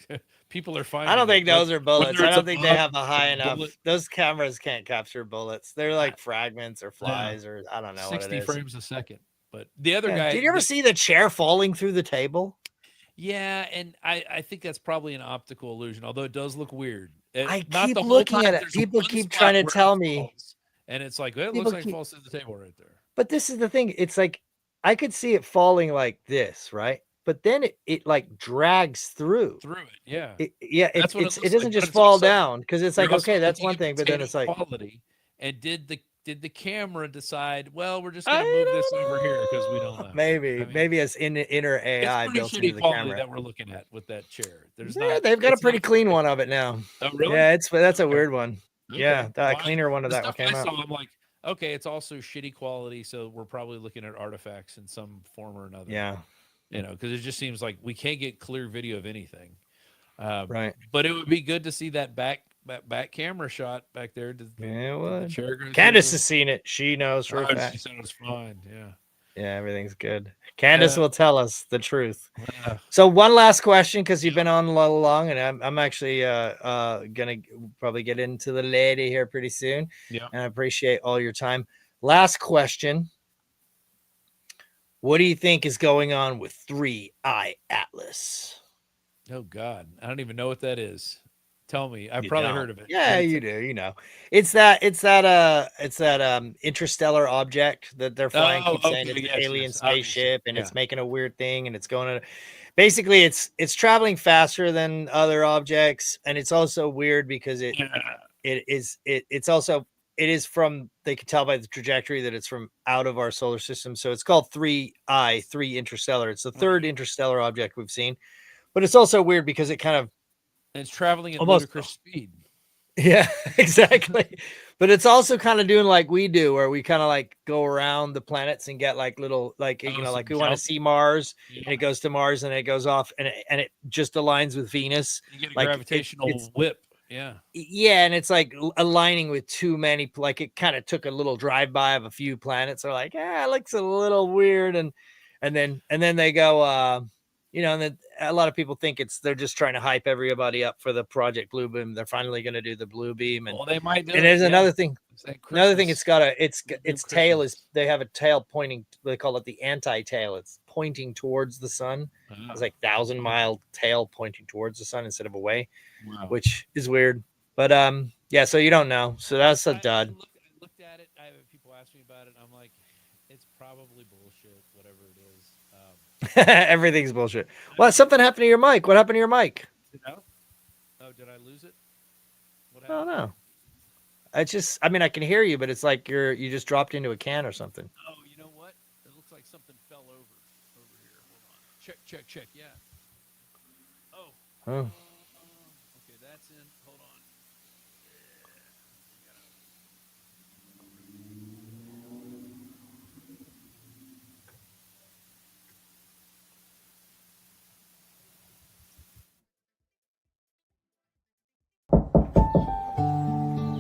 Speaker 11: people are finding.
Speaker 1: I don't think
Speaker 11: it.
Speaker 1: those are bullets.
Speaker 11: Whether
Speaker 1: I
Speaker 11: it's
Speaker 1: don't
Speaker 11: a
Speaker 1: think they
Speaker 11: bomb,
Speaker 1: have a high
Speaker 11: a
Speaker 1: enough.
Speaker 11: bullet,
Speaker 1: Those cameras can't capture bullets. They're like fragments or flies or I don't know what
Speaker 11: 60
Speaker 1: it is.
Speaker 11: frames a second. But the other
Speaker 1: Yeah.
Speaker 11: guy.
Speaker 1: Did you ever see the chair falling through the table?
Speaker 11: Yeah, and I think that's probably an optical illusion, although it does look weird.
Speaker 1: I
Speaker 11: Not
Speaker 1: keep
Speaker 11: the whole
Speaker 1: looking
Speaker 11: time.
Speaker 1: at it.
Speaker 11: There's
Speaker 1: People
Speaker 11: one
Speaker 1: keep
Speaker 11: spot
Speaker 1: trying to
Speaker 11: where
Speaker 1: tell
Speaker 11: it
Speaker 1: me.
Speaker 11: falls, and it's like, well, it
Speaker 1: People
Speaker 11: looks like
Speaker 1: keep-
Speaker 11: it falls through the table right there.
Speaker 1: But this is the thing. It's like I could see it falling like this, right? But then it like drags through.
Speaker 11: Through it, yeah.
Speaker 1: It
Speaker 11: That's what it looks
Speaker 1: doesn't
Speaker 11: like, but
Speaker 1: just
Speaker 11: it's
Speaker 1: fall
Speaker 11: also-
Speaker 1: down because it's like
Speaker 11: You're also
Speaker 1: okay, that's
Speaker 11: looking
Speaker 1: one
Speaker 11: at
Speaker 1: thing, but then
Speaker 11: potato
Speaker 1: it's like
Speaker 11: quality. And did the camera decide? Well, we're just going to move this over here because we don't know.
Speaker 1: maybe it's inner AI
Speaker 11: It's pretty
Speaker 1: built
Speaker 11: shitty
Speaker 1: into the
Speaker 11: quality
Speaker 1: camera.
Speaker 11: that we're looking at with that chair. There's
Speaker 1: Yeah,
Speaker 11: not.
Speaker 1: they've got a
Speaker 11: it's
Speaker 1: pretty
Speaker 11: not
Speaker 1: clean
Speaker 11: perfect.
Speaker 1: one of it now.
Speaker 11: Oh, really?
Speaker 1: Yeah, that's a
Speaker 11: Okay.
Speaker 1: weird one.
Speaker 11: Okay.
Speaker 1: Yeah, the
Speaker 11: Well,
Speaker 1: cleaner one of
Speaker 11: the
Speaker 1: that one
Speaker 11: stuff
Speaker 1: came
Speaker 11: I
Speaker 1: out.
Speaker 11: saw, I'm like, okay, it's also shitty quality, so we're probably looking at artifacts in some form or another.
Speaker 1: Yeah.
Speaker 11: Because it just seems like we can't get clear video of anything.
Speaker 1: Right.
Speaker 11: But it would be good to see that back camera shot back there.
Speaker 1: Yeah, it would.
Speaker 11: chair go
Speaker 1: Candace
Speaker 11: through?
Speaker 1: has seen it. She knows for a
Speaker 11: Oh,
Speaker 1: fact.
Speaker 11: she said it was fine. Yeah.
Speaker 1: Yeah, everything's good. Candace
Speaker 11: Yeah.
Speaker 1: will tell us the truth.
Speaker 11: Yeah.
Speaker 1: So one last question, because you've been on a little long, and I'm actually gonna probably get into the lady here pretty soon.
Speaker 11: Yeah.
Speaker 1: And I appreciate all your time. Last question. What do you think is going on with 3-Eye Atlas?
Speaker 11: Oh God, I don't even know what that is. Tell me. I've
Speaker 1: You
Speaker 11: probably
Speaker 1: don't.
Speaker 11: heard of it.
Speaker 1: Yeah,
Speaker 11: And it's
Speaker 1: you do. You know, it's that interstellar object that they're flying.
Speaker 11: Oh,
Speaker 1: Keep saying
Speaker 11: okay,
Speaker 1: it's
Speaker 11: yes,
Speaker 1: an alien
Speaker 11: yes, obviously.
Speaker 1: spaceship, and it's
Speaker 11: Yeah.
Speaker 1: making a weird thing, and it's going to. Basically, it's traveling faster than other objects, and it's also weird because it is from. They can tell by the trajectory that it's from out of our solar system. So it's called 3-Eye, 3 interstellar. It's the third interstellar object we've seen, but it's also weird because it kind of.
Speaker 11: It's traveling at
Speaker 1: Almost-
Speaker 11: ludicrous speed.
Speaker 1: Yeah, exactly. But it's also kind of doing like we do, where we kind of like go around the planets and get like little, like, you know, like we want to see Mars, and it goes to Mars and it goes off and it just aligns with Venus.
Speaker 11: You get a
Speaker 1: Like,
Speaker 11: gravitational whip. Yeah.
Speaker 1: Yeah, and it's like aligning with too many. Like it kind of took a little drive by of a few planets. They're like, it looks a little weird, and then they go, you know, and then a lot of people think they're just trying to hype everybody up for the Project Blue Beam. They're finally going to do the Blue Beam, and
Speaker 11: Well, they might do
Speaker 1: and
Speaker 11: it,
Speaker 1: there's
Speaker 11: yeah.
Speaker 1: another thing.
Speaker 11: It's like
Speaker 1: Another thing,
Speaker 11: Christmas.
Speaker 1: its tail is. They have a tail pointing. They call it the anti-tail. It's pointing towards the sun.
Speaker 11: Ah.
Speaker 1: It's like 1,000-mile tail pointing towards the sun instead of away,
Speaker 11: Wow.
Speaker 1: which is weird. But yeah. So you don't know. So that's a dud.
Speaker 11: I looked at it. People ask me about it. And I'm like, it's probably bullshit. Whatever it is.
Speaker 1: Everything's bullshit. Well, something happened to your mic. What happened to your mic?
Speaker 11: You know? Oh, did I lose it? What
Speaker 1: I don't know. It's just, I mean, I can hear you, but it's like you just dropped into a can or something.
Speaker 11: Oh, you know what? It looks like something fell over here. Hold on. Check. Yeah. Oh.
Speaker 1: Oh.
Speaker 11: Okay, that's in. Hold on.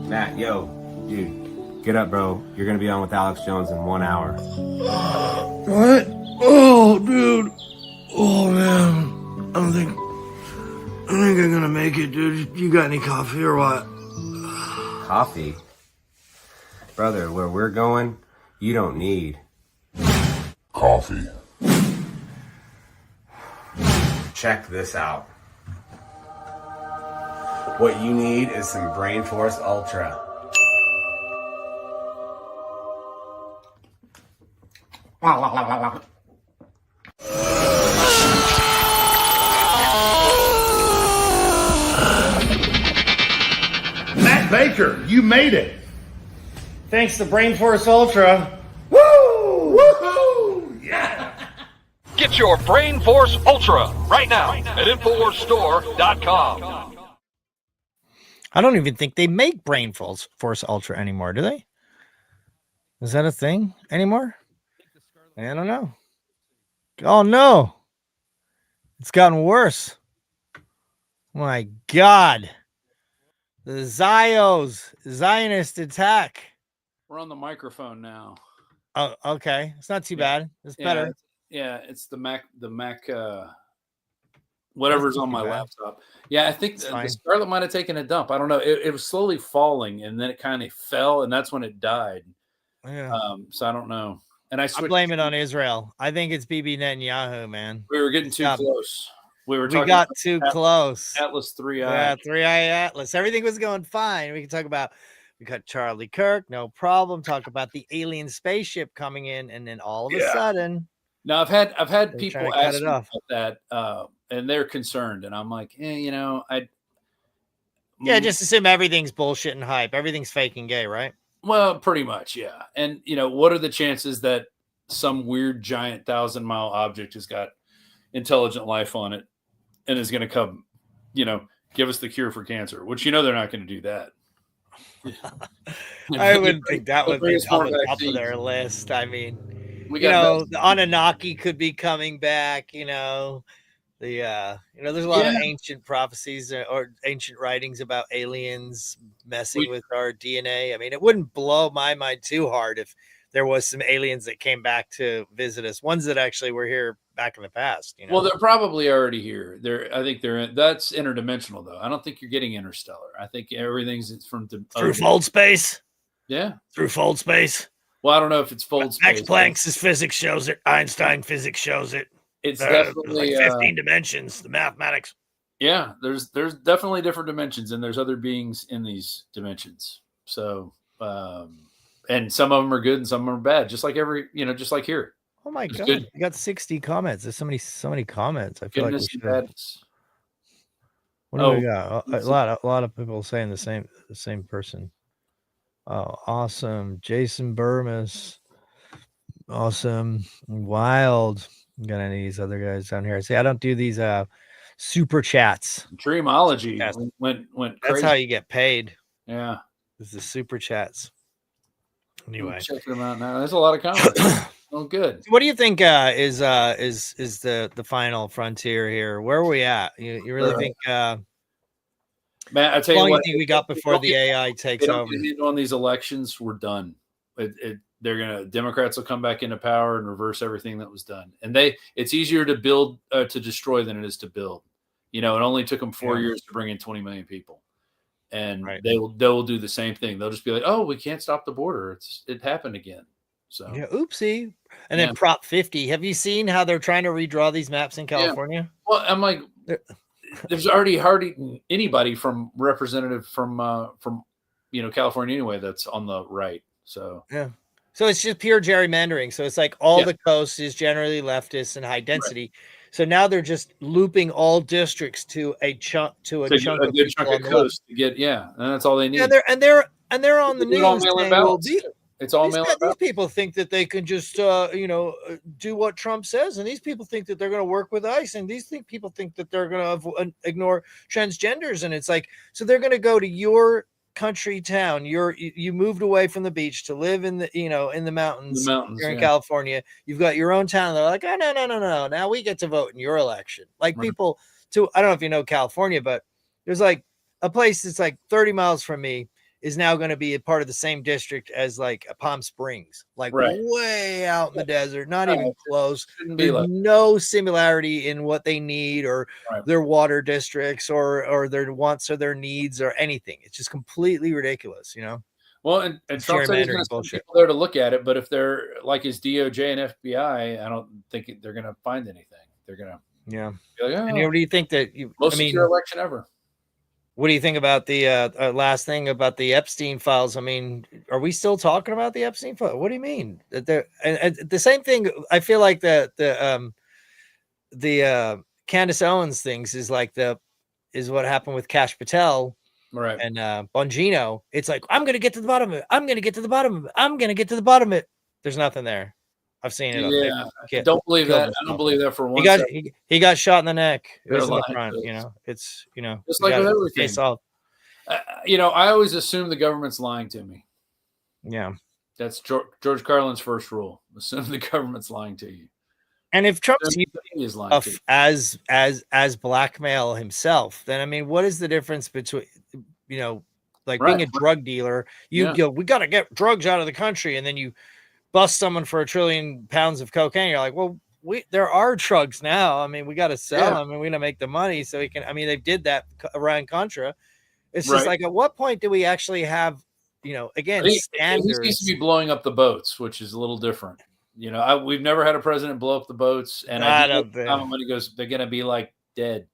Speaker 16: Matt, yo, dude, get up, bro. You're gonna be on with Alex Jones in 1 hour.
Speaker 3: What? Oh, dude. Oh, man. I don't think I'm gonna make it, dude. You got any coffee or what?
Speaker 16: Coffee? Brother, where we're going, you don't need coffee. Check this out. What you need is some Brain Force Ultra.
Speaker 5: Matt Baker, you made it.
Speaker 2: Thanks to Brain Force Ultra.
Speaker 5: Woo! Woohoo! Yeah.
Speaker 17: Get your Brain Force Ultra right now at InfoWarsStore.com.
Speaker 1: I don't even think they make Brain Force Ultra anymore, do they? Is that a thing anymore? I don't know. Oh, no. It's gotten worse. My God. The Zionist attack.
Speaker 11: We're on the microphone now.
Speaker 1: Oh, okay. It's not too bad. It's better.
Speaker 11: It's the Mac, whatever's on my laptop. Yeah, I think the Scarlet might have taken a dump. I don't know. It was slowly falling, and then it kind of fell, and that's when it died.
Speaker 1: Yeah.
Speaker 11: So I don't know. And I
Speaker 1: blame it on Israel. I think it's Bibi Netanyahu, man.
Speaker 11: We were getting too close. We
Speaker 1: got too close.
Speaker 11: Atlas 3i.
Speaker 1: Yeah, 3i Atlas. Everything was going fine. We got Charlie Kirk, no problem. Talk about the alien spaceship coming in, and then all of a sudden.
Speaker 11: Now I've had people ask me about that, and they're concerned, and I'm like,
Speaker 1: just assume everything's bullshit and hype. Everything's fake and gay, right?
Speaker 11: Well, pretty much, yeah. And what are the chances that some weird giant 1,000-mile object has got intelligent life on it and is going to come, give us the cure for cancer? Which they're not going to do that.
Speaker 1: I wouldn't think that would be coming up of their list. I mean, the Anunnaki could be coming back. There's a lot of ancient prophecies or ancient writings about aliens messing with our DNA. I mean, it wouldn't blow my mind too hard if there was some aliens that came back to visit us. Ones that actually were here back in the past.
Speaker 11: Well, they're probably already here. I think that's interdimensional, though. I don't think you're getting interstellar. I think everything's from
Speaker 1: through fold space.
Speaker 11: Yeah,
Speaker 1: through fold space.
Speaker 11: Well, I don't know if it's fold space.
Speaker 1: Max Planck's physics shows it. Einstein physics shows it.
Speaker 11: It's definitely
Speaker 1: like 15 dimensions. The mathematics.
Speaker 11: Yeah, there's definitely different dimensions, and there's other beings in these dimensions. So, and some of them are good, and some of them are bad. Just like just like here.
Speaker 1: Oh my God! You got 60 comments. There's so many comments. I feel like we should. What do we got? A lot of people saying the same person. Oh, awesome, Jason Burmis. Awesome, Wild. Got any of these other guys down here? See, I don't do these super chats.
Speaker 11: Dreamology went crazy.
Speaker 1: That's how you get paid.
Speaker 11: Yeah,
Speaker 1: this is super chats. Anyway,
Speaker 11: check them out now. There's a lot of comments. Oh, good.
Speaker 1: What do you think is the final frontier here? Where are we at? You really think?
Speaker 11: Matt, I tell you what,
Speaker 1: think we got before the AI takes over
Speaker 11: on these elections? We're done. Democrats will come back into power and reverse everything that was done. And it's easier to build to destroy than it is to build. It only took them 4 years to bring in 20 million people, and they will do the same thing. They'll just be like, "Oh, we can't stop the border. It happened again." So
Speaker 1: oopsie. And then Prop 50. Have you seen how they're trying to redraw these maps in California?
Speaker 11: Well, I'm like, there's already hardly anybody from representative from California anyway that's on the right. So
Speaker 1: yeah. So it's just pure gerrymandering. So it's like all the coast is generally leftist and high density. Right. So now they're just looping all districts to a chunk of
Speaker 11: coast to get, and that's all they need.
Speaker 1: And And they're on the
Speaker 11: They do it all
Speaker 1: news
Speaker 11: mail-in
Speaker 1: saying, well,
Speaker 11: ballots, too. It's all mail-in
Speaker 1: these
Speaker 11: ballots.
Speaker 1: people think that they can just, do what Trump says. And these people think that they're going to work with ICE. And people think that they're going to ignore transgenders. And it's like, so they're going to go to your country town. You moved away from the beach to live in the, in the mountains. You're in
Speaker 11: yeah.
Speaker 1: California. You've got your own town. They're like, oh, no. Now we get to vote in your election. Like people I don't know if you know California, but there's like a place that's like 30 miles from me is now going to be a part of the same district as like Palm Springs, like way out in the desert, not even close. There's no similarity in what they need or their water districts or their wants or their needs or anything. It's just completely ridiculous,
Speaker 11: Well, and Trump said he's going to send people there to look at it, but if they're like his DOJ and FBI, I don't think they're going to find anything. They're going to be like,
Speaker 1: And what do you think that
Speaker 11: most secure election ever?
Speaker 1: What do you think about the last thing about the Epstein files? I mean, are we still talking about the Epstein file? What do you mean? And the same thing. I feel like the Candace Owens things is what happened with Kash Patel, and Bongino. It's like, I'm gonna get to the bottom of it. I'm gonna get to the bottom of it. I'm gonna get to the bottom of it. There's nothing there. I've seen it.
Speaker 11: Yeah, don't believe that. I don't believe that for one.
Speaker 1: He got shot in the neck. It was in the front. It's
Speaker 11: just like with everything. I always assume the government's lying to me.
Speaker 1: Yeah,
Speaker 11: that's George Carlin's first rule: assume the government's lying to you.
Speaker 1: And if Trump's as blackmail himself, then I mean, what is the difference between being a drug dealer? We got to get drugs out of the country, and then you bust someone for 1 trillion pounds of cocaine. You're like, well, there are drugs now. I mean, we got to sell them and we're going to make the money so we can. I mean, they did that around Contra. It's just like, at what point do we actually have, standards?
Speaker 11: He seems to be blowing up the boats, which is a little different. We've never had a president blow up the boats, and I don't think when he goes, they're going to be like dead.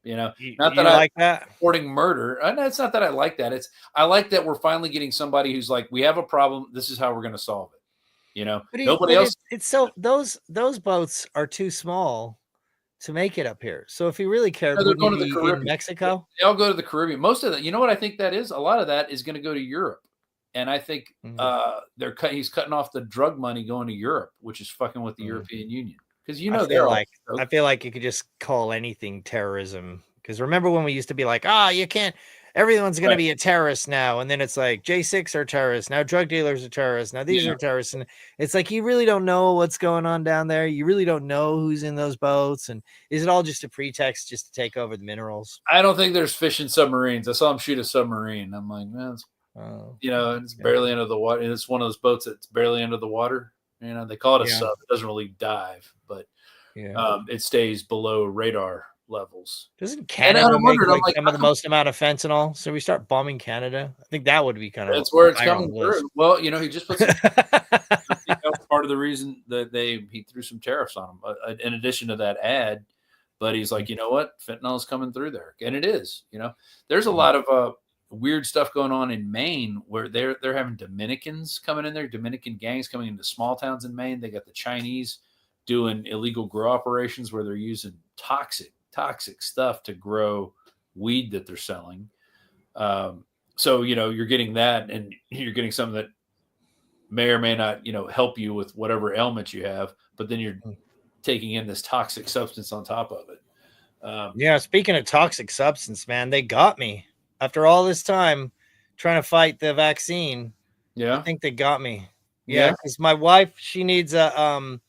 Speaker 11: Not that I like that supporting murder. It's not that I like that. I like that we're finally getting somebody who's like, we have a problem. This is how we're going to solve it. Nobody else.
Speaker 1: It's so those boats are too small to make it up here. So if he really cared,
Speaker 11: they're going to the Caribbean.
Speaker 1: In Mexico.
Speaker 11: They all go to the Caribbean. Most of that. You know what I think that is? A lot of that is going to go to Europe, and I think he's cutting off the drug money going to Europe, which is fucking with the European Union. Because
Speaker 1: I feel like you could just call anything terrorism. Because remember when we used to be like, you can't. Everyone's going to be a terrorist now. And then it's like J6 are terrorists. Now drug dealers are terrorists. Now these are terrorists. And it's like, you really don't know what's going on down there. You really don't know who's in those boats. And is it all just a pretext just to take over the minerals?
Speaker 11: I don't think there's fishing submarines. I saw him shoot a submarine. I'm like, man, it's barely under the water. It's one of those boats that's barely under the water. They call it a sub. It doesn't really dive, but it stays below radar levels.
Speaker 1: Doesn't Canada make some of the most amount of fentanyl? So we start bombing Canada. I think that would be kind of
Speaker 11: that's where it's coming through. Well, he just puts that was part of the reason that he threw some tariffs on them in addition to that ad. But he's like, you know what, fentanyl is coming through there, and it is. There's a lot of weird stuff going on in Maine where they're having Dominicans coming in there, Dominican gangs coming into small towns in Maine. They got the Chinese doing illegal grow operations where they're using toxic stuff to grow weed that they're selling. So, you're getting that, and you're getting something that may or may not, help you with whatever ailment you have, but then you're taking in this toxic substance on top of it.
Speaker 1: Speaking of toxic substance, man, they got me after all this time trying to fight the vaccine. I think they got me. Because my wife, she needs a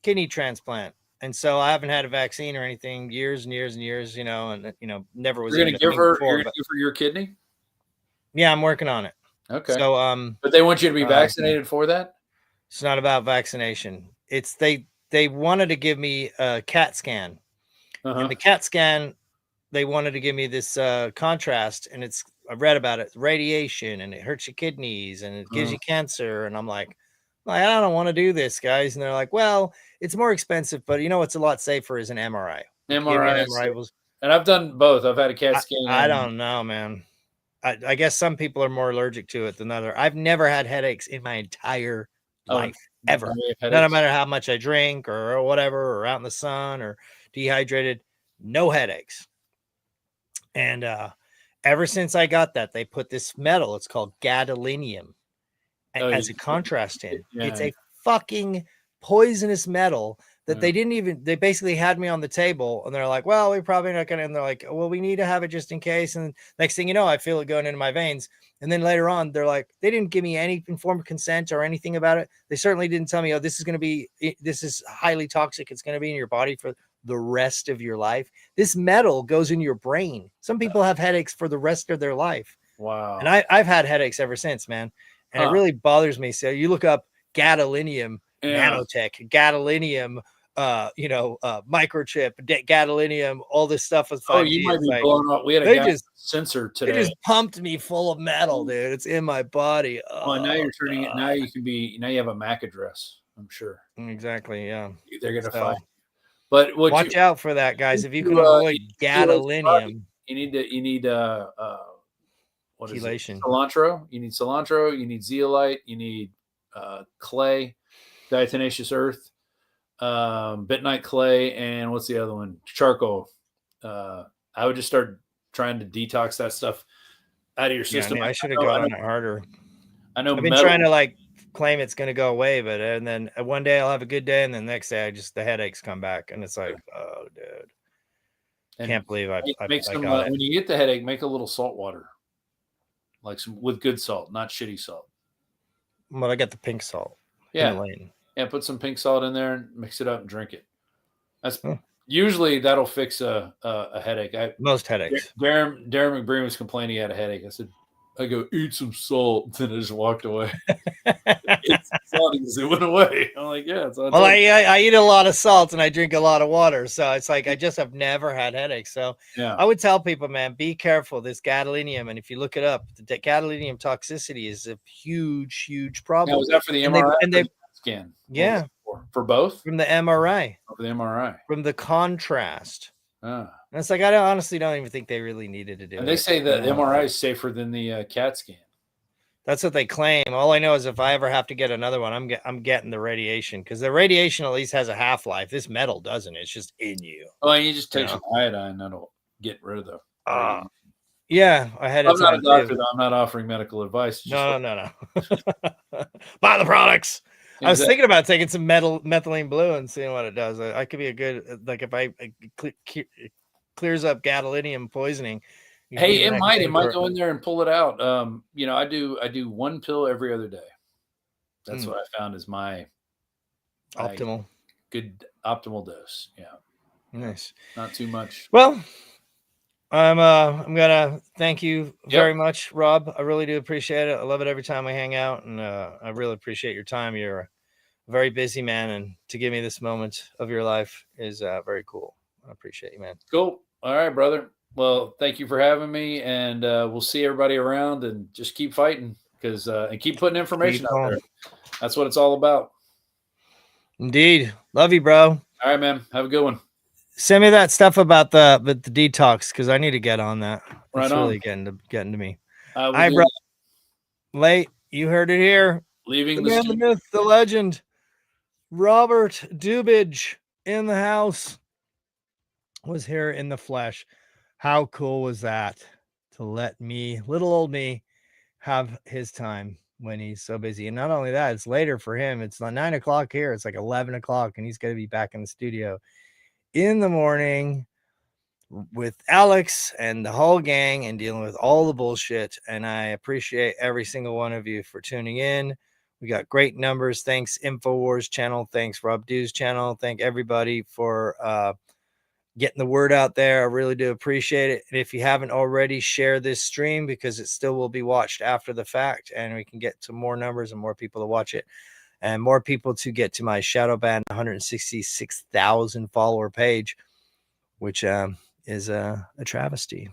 Speaker 1: kidney transplant. And so I haven't had a vaccine or anything years and years and years, and never was.
Speaker 11: You're going to give her your kidney?
Speaker 1: Yeah, I'm working on it.
Speaker 11: Okay.
Speaker 1: So,
Speaker 11: but they want you to be vaccinated for that?
Speaker 1: It's not about vaccination. It's they wanted to give me a CAT scan. And the CAT scan, they wanted to give me this contrast, and I've read about it, radiation, and it hurts your kidneys, and it gives you cancer, and I'm like, I don't want to do this, guys. And they're like, well, it's more expensive, but it's a lot safer as an MRI.
Speaker 11: MRI and I've done both. I've had a CAT scan.
Speaker 1: I don't know, man. I guess some people are more allergic to it than others. I've never had headaches in my entire life, ever. No matter how much I drink or whatever, or out in the sun or dehydrated, no headaches. And ever since I got that, they put this metal. It's called gadolinium as a
Speaker 11: yeah.
Speaker 1: contrast in.
Speaker 11: Yeah,
Speaker 1: It's
Speaker 11: yeah.
Speaker 1: a fucking poisonous metal that they didn't even, they basically had me on the table and they're like, well, we're probably not going to, and they're like, well, we need to have it just in case. And next thing you know, I feel it going into my veins. And then later on, they're like, they didn't give me any informed consent or anything about it. They certainly didn't tell me, oh, this is going to be, this is highly toxic. It's going to be in your body for the rest of your life. This metal goes in your brain. Some people have headaches for the rest of their life.
Speaker 11: Wow.
Speaker 1: And I've had headaches ever since, man. And it really bothers me. So you look up gadolinium, nanotech, gadolinium, microchip, gadolinium, all this stuff with 5G.
Speaker 11: Oh, you might be
Speaker 1: like,
Speaker 11: blown up. We had a gas sensor today.
Speaker 1: They just pumped me full of metal, dude. It's in my body.
Speaker 11: Well, now you're turning it. Now you can be. Now you have a MAC address. I'm sure.
Speaker 1: Exactly. Yeah.
Speaker 11: They're gonna find. But
Speaker 1: watch out for that, guys. If you can avoid gadolinium,
Speaker 11: you need what is it?
Speaker 1: Chelation.
Speaker 11: Cilantro. You need cilantro. You need zeolite. You need clay, diatomaceous earth, bentonite clay, and what's the other one? Charcoal. I would just start trying to detox that stuff out of your system.
Speaker 1: I should have gone on it harder.
Speaker 11: I know.
Speaker 1: I've been trying to claim it's going to go away, but and then one day I'll have a good day, and then the next day the headaches come back, and it's like, oh, dude,
Speaker 11: And
Speaker 1: can't believe I got it.
Speaker 11: When you get the headache, make a little salt water, like with good salt, not shitty salt.
Speaker 1: Well, I got the pink salt.
Speaker 11: Yeah, put some pink salt in there and mix it up and drink it. That's usually that'll fix a headache.
Speaker 1: Most headaches.
Speaker 11: Darren McBreen was complaining he had a headache. I go, eat some salt. Then I just walked away. It's salt because it went away. I'm like, yeah. Well,
Speaker 1: I eat a lot of salt and I drink a lot of water. So it's like, I just have never had headaches. So
Speaker 11: yeah.
Speaker 1: I would tell people, man, be careful. This gadolinium. And if you look it up, the gadolinium toxicity is a huge, huge problem.
Speaker 11: Now, was that for the MRI
Speaker 1: and they
Speaker 11: scan?
Speaker 1: Yeah.
Speaker 11: For both?
Speaker 1: From the MRI.
Speaker 11: For the MRI.
Speaker 1: From the contrast.
Speaker 11: Ah.
Speaker 1: And it's like, I honestly don't even think they really needed to do it.
Speaker 11: And they say that MRI is safer than the CAT scan.
Speaker 1: That's what they claim. All I know is if I ever have to get another one, I'm getting the radiation, because the radiation at least has a half-life. This metal doesn't. It's just in you.
Speaker 11: Oh, and you just take some iodine. That'll get rid of the
Speaker 1: yeah, I had.
Speaker 11: I'm not a doctor, though. I'm not offering medical advice.
Speaker 1: No. Buy the products. Exactly. I was thinking about taking some methylene blue and seeing what it does. I could be a good, like, if I clears up gadolinium poisoning.
Speaker 11: Hey, it might go in there and pull it out. I do one pill every other day. That's what I found is my
Speaker 1: optimal
Speaker 11: dose. Yeah.
Speaker 1: Nice.
Speaker 11: Not too much.
Speaker 1: Well, I'm gonna thank you very much, Rob. I really do appreciate it. I love it every time we hang out, and I really appreciate your time. You're a very busy man, and to give me this moment of your life is very cool. I appreciate you, man.
Speaker 11: Cool. All right, brother. Well, thank you for having me, and we'll see everybody around, and just keep fighting and keep putting information out there. That's what it's all about.
Speaker 1: Indeed. Love you, bro.
Speaker 11: All right, man. Have a good one.
Speaker 1: Send me that stuff about the detox, because I need to get on that.
Speaker 11: Right
Speaker 1: it's
Speaker 11: on.
Speaker 1: Really getting to me.
Speaker 11: All
Speaker 1: right, bro. Late. You heard it here.
Speaker 11: Leaving
Speaker 1: the man, the myth, the legend. Robert Dubage in the house was here in the flesh. How cool was that to let me, little old me, have his time when he's so busy? And not only that, it's later for him. It's not 9 o'clock here. It's like 11 o'clock, and he's going to be back in the studio in the morning with Alex and the whole gang and dealing with all the bullshit. And I appreciate every single one of you for tuning in. We got great numbers. Thanks, Infowars channel. Thanks, Rob Dew's channel. Thank everybody for getting the word out there. I really do appreciate it. And if you haven't already, share this stream, because it still will be watched after the fact, and we can get to more numbers and more people to watch it, and more people to get to my shadow banned 166,000 follower page, which is a travesty.